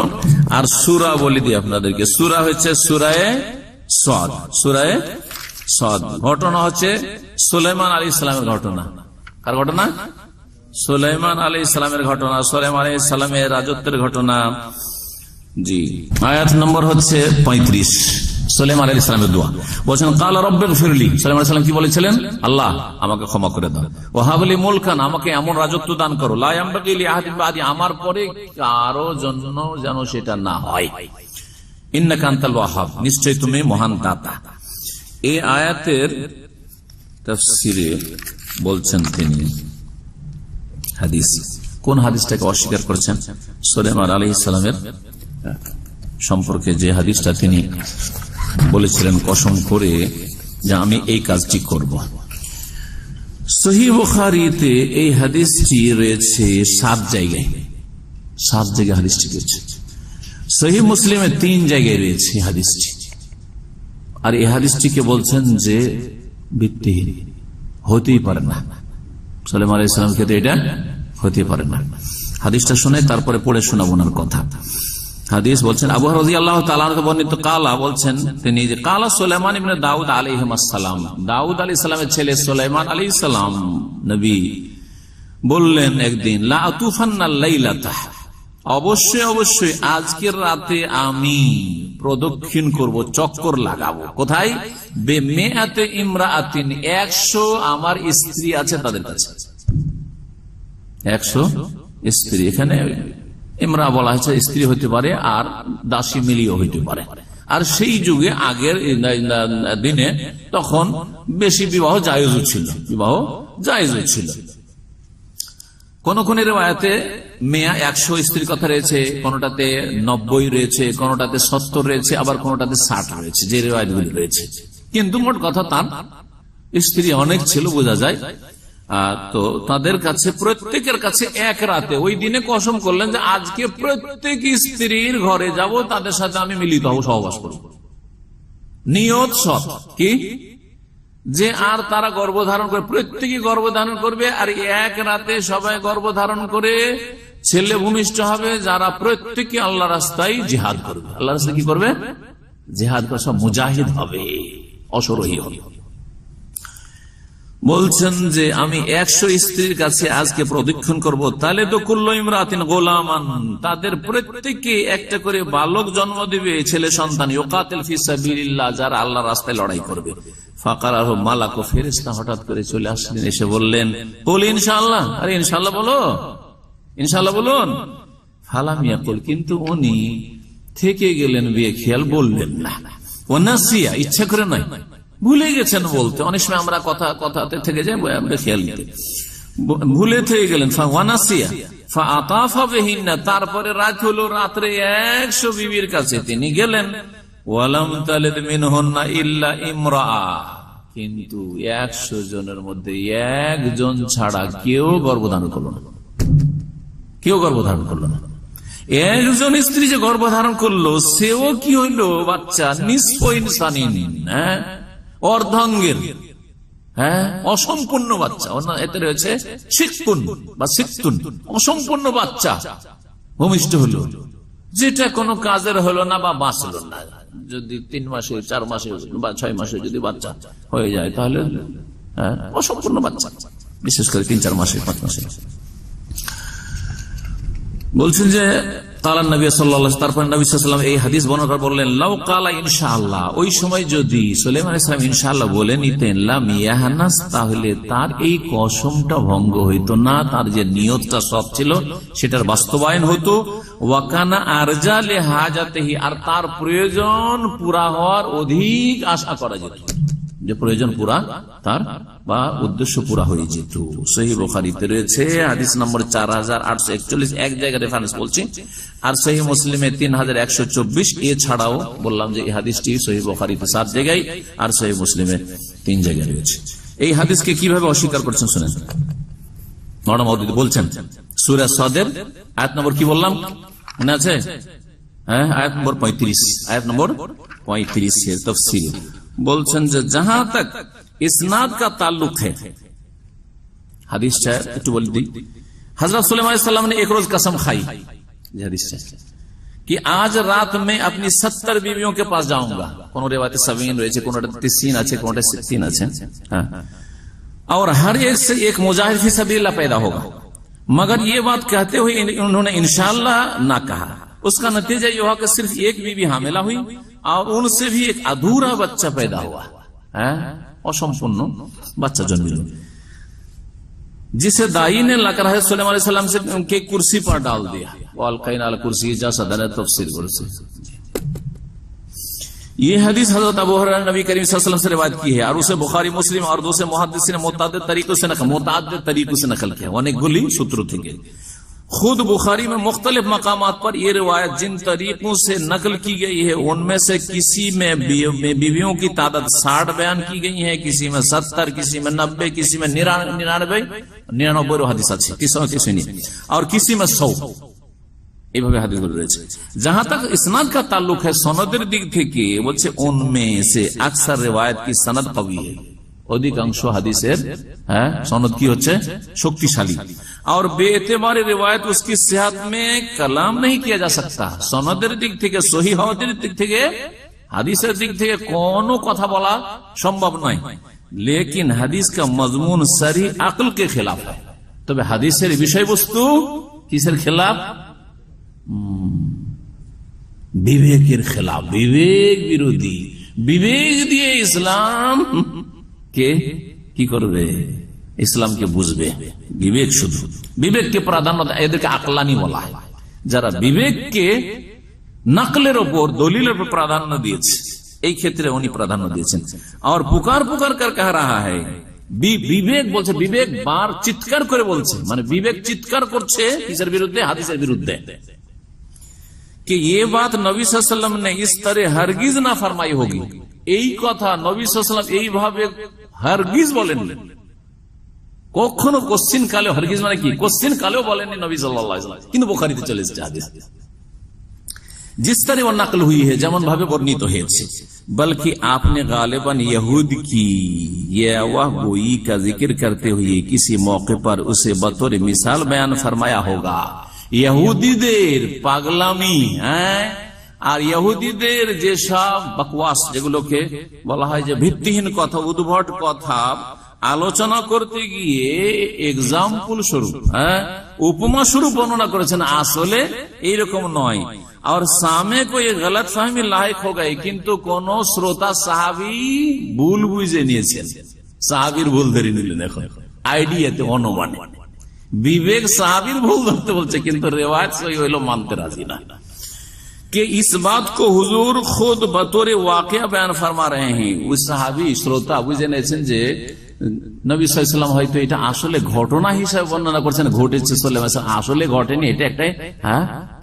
আর সূরা বলি দিই আপনাদেরকে, সূরা হচ্ছে সূরায়ে সাদ। ঘটনা হচ্ছে সুলাইমান আলাইহিস সালামের ঘটনা। কার ঘটনা? সুলাইমান আলাইহিস সালামের ঘটনা, সুলাইমান আলাইহিস সালামের রাজত্বের ঘটনা। জি, আয়াত নম্বর হচ্ছে 35। সুলাইমান আলাইহিস সালামের দোয়া, বলেছেন কালা রব্বিগফিরলি, সুলাইমান আলাইহিস সালাম কি বলেছিলেন? আল্লাহ আমাকে ক্ষমা করে দাও, ওয়া হাবলি মুলকান, আমাকে এমন রাজত্ব দান করো, লা ইয়ামবাগি লি আহাদিন বাদি, আমার পরে কারো জন্য যেন সেটা না হয়। ইন্নাকা আনতাল ওয়াহাব, নিশ্চয় তুমি মহান দাতা। এই আয়াতের তাফসীরে বলছেন তিনি, হাদিস, কোন হাদিসটাকে অস্বীকার করেছেন? সুলাইমান আলাইহিস সালামের সম্পর্কে যে হাদিসটা তিনি বলেছিলেন কসম করে যে আমি এই কাজটি করব। সহিহ বুখারীতে এই হাদিসটি রয়েছে 7 জায়গায় হাদিসটি রয়েছে। সহিহ মুসলিমে 3 জায়গায় রয়েছে হাদিসটি। আর এই হাদিসটিকে বলছেন যে ভিত্তিহীন, হতেই পারে না, সুলাইমান আলাইহিস সালামের ক্ষেত্রে এটা হতে পারে না। হাদিসটা শুনে তারপরে পড়ে শোনাবো ওনার কথা। হাদিস বলছেন আবু হুরায়রা রাদিয়াল্লাহু তাআলা আনহু বর্ণিত, কালা বলছেন তিনি যে কালা সুলাইমান ইবনে দাউদ আলাইহিস সালাম, দাউদ আলাইহিস সালামের ছেলে সুলাইমান আলাইহিস সালাম নবী বললেন একদিন, লা আতুফান্নাল লাইলাতা, অবশ্যই আজকের রাতে আমি প্রদক্ষিণ করব, চক্কর লাগাবো। কোথায়? বেমিআতি ইমরাআতিন, 100 আমার স্ত্রী আছে তাদের কাছে। 100 স্ত্রী, এখানে ইমরা বলা হয়েছে, স্ত্রী হতে পারে আর দাসী মিলিও হইতে পারে। আর সেই যুগে আগের দিনে তখন বেশি বিবাহ জায়েজ ছিল। কোন কোন রিওয়ায়াতে মেয়া 100 স্ত্রীর কথা রয়েছে, কোনটাতে 90 রয়েছে, কোনটাতে 70 রয়েছে, আবার কোনটাতে 60 রয়েছে, যে রিওয়ায়াতগুলি রয়েছে। কিন্তু মোট কথা তার স্ত্রী অনেক ছিল, বোঝা যায়। তো তাদের কাছে, প্রত্যেকের কাছে এক রাতে ওই দিনে কসম করলেন যে আজকে প্রত্যেক স্ত্রীর ঘরে যাব, তাদের সাথে আমি মিলিত হব, সহবাস করব। নিয়ত সৎ কি যে আর তারা গর্ভধারণ করে, প্রত্যেকে গর্ভধারণ করবে, আর এক রাতে সবাই গর্ভধারণ করে ছেলে ভূমিষ্ঠ হবে, যারা প্রত্যেকে আল্লাহ রাস্তায় জিহাদ করবে। আল্লাহ রাস্তায় কি করবে? জিহাদ করে, সব মুজাহিদ হবে, অসরোহী হবে। বলছেন যে আমি 100 স্ত্রীর কাছে আজকে প্রদক্ষিণ করব, তাহলে তো কুল্লু ইমরাতিন গোলামান, তাদের প্রত্যেকে একটা করে বালক জন্ম দিবে, ছেলে সন্তান, ইউকাতিল ফি সাবিলিল্লাহ, যারা আল্লাহর রাস্তায় লড়াই করবে। ফাকারাহু মালাকু, ফেরেশতা হঠাৎ করে চলে আসলেন, এসে বললেন কুল ইনশাআল্লাহ, আরে ইনশাআল্লাহ বলো, ইনশাআল্লাহ বলুন। ফালাম ইয়াকুল, কিন্তু উনি থেকে গেলেন বেখেয়াল, বললেন না। ওয়ানাসিয়া, ইচ্ছা করে নয়, ভুলে গেছেন বলতে। অনেক সময় আমরা কথাতে থেকে যাই বেখেয়াল নিতে, ভুলে থেকে গেলেন। ওয়ানাসিয়া ফাআতাফা বিহিন্না, তারপরে রাত হলো, রাত্রে 100 বিবির কাছে তিনি গেলেন। ওয়ালাম তালিদ মিনহুন্না ইল্লা ইমরাআ, কিন্তু 100 জনের মধ্যে একজন ছাড়া কেউ গর্ভধারণ করলো না, কেউ গর্ভধারণ করলো না। একজন স্ত্রী যে গর্ভধারণ করলো, সেও কি হইলো? বাচ্চা নিসফ ইনসানিন, অর্ধাঙ্গের, অসম্পূর্ণ বাচ্চা। এতে রয়েছে শিক্ষুন বা শিক্ষুন, অসম্পূর্ণ বাচ্চা ভূমিষ্ঠ হলো, যেটা কোনো কাজের হলো না বা বাঁচলো না। যদি 3 মাসে, 4 মাসে বা 6 মাসে যদি বাচ্চা হয়ে যায়, তাহলে অসম্পূর্ণ বাচ্চা, বিশেষ করে 3-4 মাসে, 5 মাসে। বলছেন যে কালান নবী সাল্লাল্লাহু আলাইহি ওয়াসাল্লাম, তারপর নবী সাল্লাল্লাহু আলাইহি ওয়াসাল্লাম এই হাদিস বর্ণনা করে বললেন লাউ কালা ইনশাআল্লাহ, ওই সময় যদি সুলাইমান আলাইহিস সালাম ইনশাআল্লাহ বলে নিতেন, লাম ইয়াহনাস, তাহলে তার এই কসমটা ভঙ্গ হইতো না, তার যে নিয়তটা সৎ ছিল সেটার বাস্তবায়ন হতো। ওয়াকানা আরজা লিহাজাতিহি, আর তার প্রয়োজন পুরা হওয়ার অধিক আশা করা যেত, যে প্রয়োজন পুরা তার বা উদ্দেশ্য পুরা হয়ে যেত। সহিহ বুখারীতে রয়েছে হাদিস নম্বর 4841, এক জায়গায় রেফারেন্স বলছি, আর সহিহ মুসলিমে 3124। এছাড়াও বললাম যে এই হাদিসটি সহিহ বুখারীতে 7 জায়গায় আর সহিহ মুসলিমে 3 জায়গায় রয়েছে। এই হাদিসকে কিভাবে অস্বীকার করছেন শুনেন। মওলানা মাওদুদী বলছেন সূরা সাদের আয়াত নম্বর কি বললাম মনে আছে? আয়াত নম্বর 35, আয়াত নম্বর 35 এর তাফসীর বলছেন যে जहां तक इस्नाद का ताल्लुक है, हदीस একটু বলে দিই। हजरत सुलेमान अलैहिस्सलाम ने एक रोज कसम खाई, हदीस कि आज रात में अपनी 70 बीवियों के पास जाऊंगा। কোন রিওয়ায়াতে 70 রয়েছে, কোনটা 30 আছে, কোনটা 60 আছে। और हर एक से एक मुजाहिद फी सबिलिल्लाह पैदा होगा, मगर ये बात कहते हुए उन्होंने इंशाअल्लाह ना कहा। उसका नतीजा यह हुआ कि सिर्फ एक बीवी हामिला हुई और उनसे भी एक अधूरा बच्चा पैदा हुआ, असंपूर्ण बच्चा जन्म, जिसे दाई ने लाकर सुलेमान अलैहिस्सलाम से उनके कुर्सी पर डाल दिया। वालकैना अल कुर्सी जैसा तफसीर कुर्सी। ये हदीस हजरत अबू हुरैरा नबी करीम सल्लल्लाहु अलैहि वसल्लम से रिवायत की है और उसे बुखारी मुस्लिम और दूसरे मुहद्दिसिन ने मुतअद्दिद तरीकों से नकल किया, अनेक सूत्रों থেকে। खुद बुखारी में मुख्तलिफ मकामात पर यह रिवायत जिन तरीकों से नकल की गई है, उनमें से किसी में बीवियों की तादाद 60 बयान की गई है, किसी में 70, किसी में 90, किसी में 99 হাদিস আছে, और किसी में 100। এইভাবে হাদিসগুলো রয়েছে। जहां तक इस्नाद का ताल्लुक है, সনদের দিক থেকে বলছে उनमें से अक्सर रिवायत की सनद कवी है, অধিকাংশ হাদিসের সনদ কি হচ্ছে শক্তিশালী, और बेएतबार रिवायत उसकी सेहत में कलाम नहीं किया जा सकता। সনদের দিক থেকে, সহিহ হওয়ার দিক থেকে, হাদিসের দিক থেকে কোনো কথা বলা সম্ভব নয়। लेकिन হাদিস का मजमून सरी अक्ल के खिलाफ है, তবে হাদিসের বিষয়বস্তু কিসের খেলাফ? বিবেকের খেলাফ, বিবেক বিরোধী। বিবেক দিয়ে ইসলাম কে কি করবে? ইসলামকে বুঝবে। বিবেক, শুধু বিবেককে প্রাধান্য, এদেরকে আকলানি বলা হয়। যারা বিবেককে নকলের ওপর, দলিলের উপর প্রাধান্য দিয়েছে, এই ক্ষেত্রে উনি প্রাধান্য দিয়েছেন। আর পুকার কর কহ রাহা है, বিবেক বলছে, বিবেক বার চিৎকার করে বলছে, মানে বিবেক চিৎকার করছে কিসের বিরুদ্ধে? হাদিসের বিরুদ্ধে। कि ये बात नबी सल्लल्लाहु अलैहि वसल्लम ने इस तरह हरगिज ना फरमाई होगी, এই কথা নবী সাল্লাল্লাহু আলাইহি ওয়াসাল্লাম এইভাবে হারগিজ বলেননি, কখনো কোশ্চিন কালে। হারগিজ মানে কি? কোশ্চিন কালেও বলেননি নবী সাল্লাল্লাহু আলাইহি ওয়াসাল্লাম, কিন্তু বুখারীতে চলে এসেছে হাদিস। जिस तरह वो नकल हुई है, যেমন ভাবে বর্ণিত হয়েছে। बल्कि आपने गालिबन यहूद की ये वाह गोई का जिक्र करते हुए किसी मौके पर उसे बतौर मिसाल बयान फरमाया होगा। ইহুদিদের পাগলামি, আর ইহুদিদের যেসব বকওয়াস, যেগুলোকে বলা হয় যে ভিত্তিহীন কথা, উদ্ভট কথা আলোচনা করতে গিয়ে এক্সাম্পল স্বরূপ, উপমা স্বরূপ বর্ণনা করেছেন, আসলে এইরকম নয়। আর সামনে को ये गलत फहमी लायक हो गई, কিন্তু কোন শ্রোতা সাহাবী ভুল বুঝে নিয়েছেন, সাহাবীর ভুল ধরে নিলেন। এখন আইডিয়াতে অনুমানে বিবেক সাহাবীর ভুল ধরতে বলছে, কিন্তু রেওয়ায়ত সহি হইলো মানতে রাজি না। कि इस बात को हुजूर खुद बतौर वाकया बयान फरमा रहे हैं। उस সাহাবী শ্রোতা বুঝে নিয়েছেন যে নবী সাল্লাল্লাহু আলাইহি ওয়াসাল্লাম হয়তো এটা আসলে ঘটনা হিসেবে বর্ণনা করছেন, ঘটেছে, আসলে ঘটেনি, এটা একটা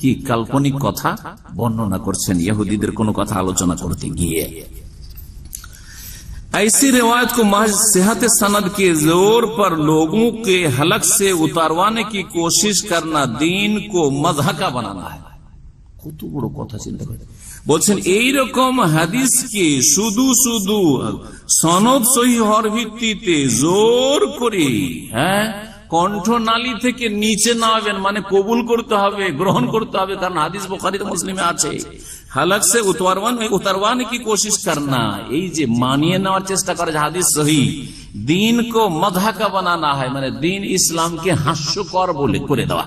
কি কাল্পনিক কথা বর্ণনা করছেন ইহুদিদের কোন কথা আলোচনা করতে গিয়ে। ऐसी रिवायत को महज सेहत सनद के जोर पर लोगों के हलक से उतारवाने की कोशिश करना दीन को मजहका बनाना है। কত বড় কথা চিন্তা করে বলছেন, এইরকম হাদিসকে শুধু শুধু সনদ সহি হওয়ার ভিত্তিতে জোর করে কণ্ঠনালী থেকে নিচে নামাবেন, মানে কবুল করতে হবে, গ্রহণ করতে হবে, কারণ হাদিস বুখারীতে মুসলিমে আছে। হালাক সে উতারওয়ানে কি কোশিশ করনা, এই যে মানিয়ে নেওয়ার চেষ্টা করে যে হাদিস সহি, দিন কো মদহাকা বানানা হয়, মানে দিন ইসলামকে হাস্যকর বলে করে দেওয়া।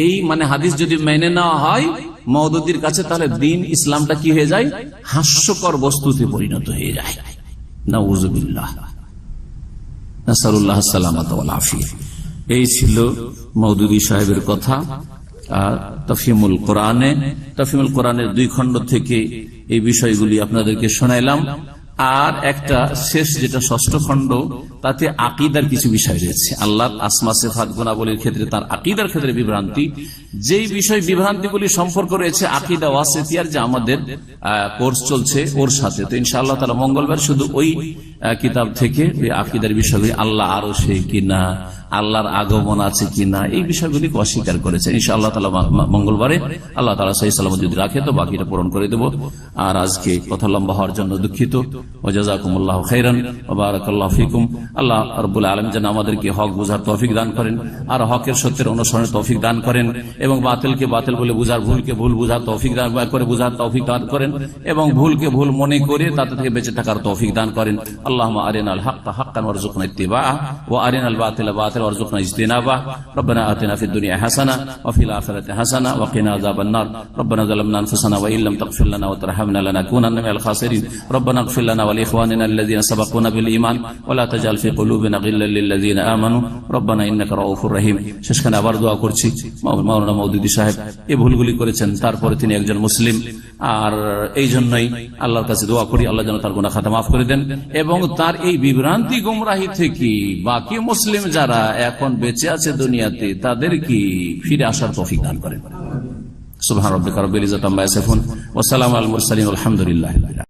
এই মানে হাদিস যদি মেনে নেওয়া হয় মওদুদির কাছে, তাহলে দিন ইসলামটা কি হয়ে যায়? হাস্যকর বস্তুতে পরিণত হয়ে যায়। নাউযুবিল্লাহ, নাসালুল্লাহ সালামাত ওয়াল আফিয়া। এই ছিল মওদুদি সাহেবের কথা। তাফহিমুল কোরআনের 2 খণ্ড থেকে এই বিষয়গুলি আপনাদেরকে শোনাইলাম। আর একটা শেষ যেটা 6ষ্ঠ খণ্ড, তাতে আকীদার কিছু বিষয় রয়েছে। আল্লাহর আসমা সিফাত গুণাবলীর ক্ষেত্রে তার আকীদার ক্ষেত্রে বিভ্রান্তি, যেই বিষয় বিভ্রান্তিগুলি সম্পর্ক রয়েছে আকীদা ওয়াসিতিয়ার যে আমাদের কোর্স চলছে ওর সাথে। তো ইনশাআল্লাহ তাআলা মঙ্গলবার শুধু ওই কিতাব থেকে ওই আকীদার বিষয়গুলি, আল্লাহ আরশে কিনা, আল্লাহর আগমন আছে কিনা, এই বিষয়গুলি অস্বীকার করেছে। ইনশাআল্লাহ তাআলা মঙ্গলবারে আল্লাহ তাআলা সহি সালামত যদি রাখে তো বাকিটা পূরণ করে দেব। আর আজকে কথা লম্বা হওয়ার জন্য দুঃখিত। ওয়া জাযাকুমুল্লাহু খাইরান ওয়া বারাকাল্লাহু ফিকুম। আল্লাহ রাব্বুল আলামিন যেন আমাদেরকে হক বুঝার তৌফিক দান করেন, আর হকের সত্যের অনুসরণের তৌফিক দান করেন, এবং বাতিলকে বাতিল বলে বুঝার, ভুলকে ভুল বুঝার তৌফিক দান করে বুঝার তৌফিক দান করেন, এবং ভুলকে ভুল মনে করে তাতে থেকে বেঁচে থাকার তৌফিক দান করেন। আল্লাহুম্মা আরিনাল হাক্কা হাক্কান ওয়ারযুকনা ইত্তিবাআহ ওয়া আরিনাল বাতিলা বাতিলান ওয়ারযুকনা ইজতিনাবাহ। রব্বানা আতিনা ফিদ দুনিয়া হাসানা ওয়া ফিল আখিরাতি হাসানা ওয়া কিনা আযাবান নার। রব্বানা যালামনা আনফুসানা ওয়া ইল্লাম তাগফির লানা ওয়া তারহামনা লানাকুনান্না মিনাল খাসিরিন। রব্বানা ইগফির লানা ওয়া লিইখওয়ানিনা আল্লাযীনা সাবাকুনা বিল ঈমান ওয়া লা তাজআল ফি কুলুবিনা গিল্লাল লিল্লাযীনা আমানু রব্বানা ইন্নাকা রাউফুর রহিম। শেষখানে আবার দোয়া করছি, মাওলানা মওদুদী সাহেব এই ভুলগুলি করেছেন, তারপরে তিনি একজন মুসলিম, আর এই জন্যই আল্লাহর কাছে দোয়া করি আল্লাহ যেন তার গুনাহ খাতা মাফ করে দেন, এবং তার এই বিভ্রান্তি গুমরাহি থেকে বাকি মুসলিম যারা এখন বেঁচে আছে দুনিয়াতে তাদেরকে ফিরে আসার তৌফিক দান করেন। সুবহান রাব্বিকা রাব্বিল ইজ্জাতি আম্মা ইয়াসিফুন ওয়া সালামুন আলাল মুরসালিন ওয়ালহামদুলিল্লাহি।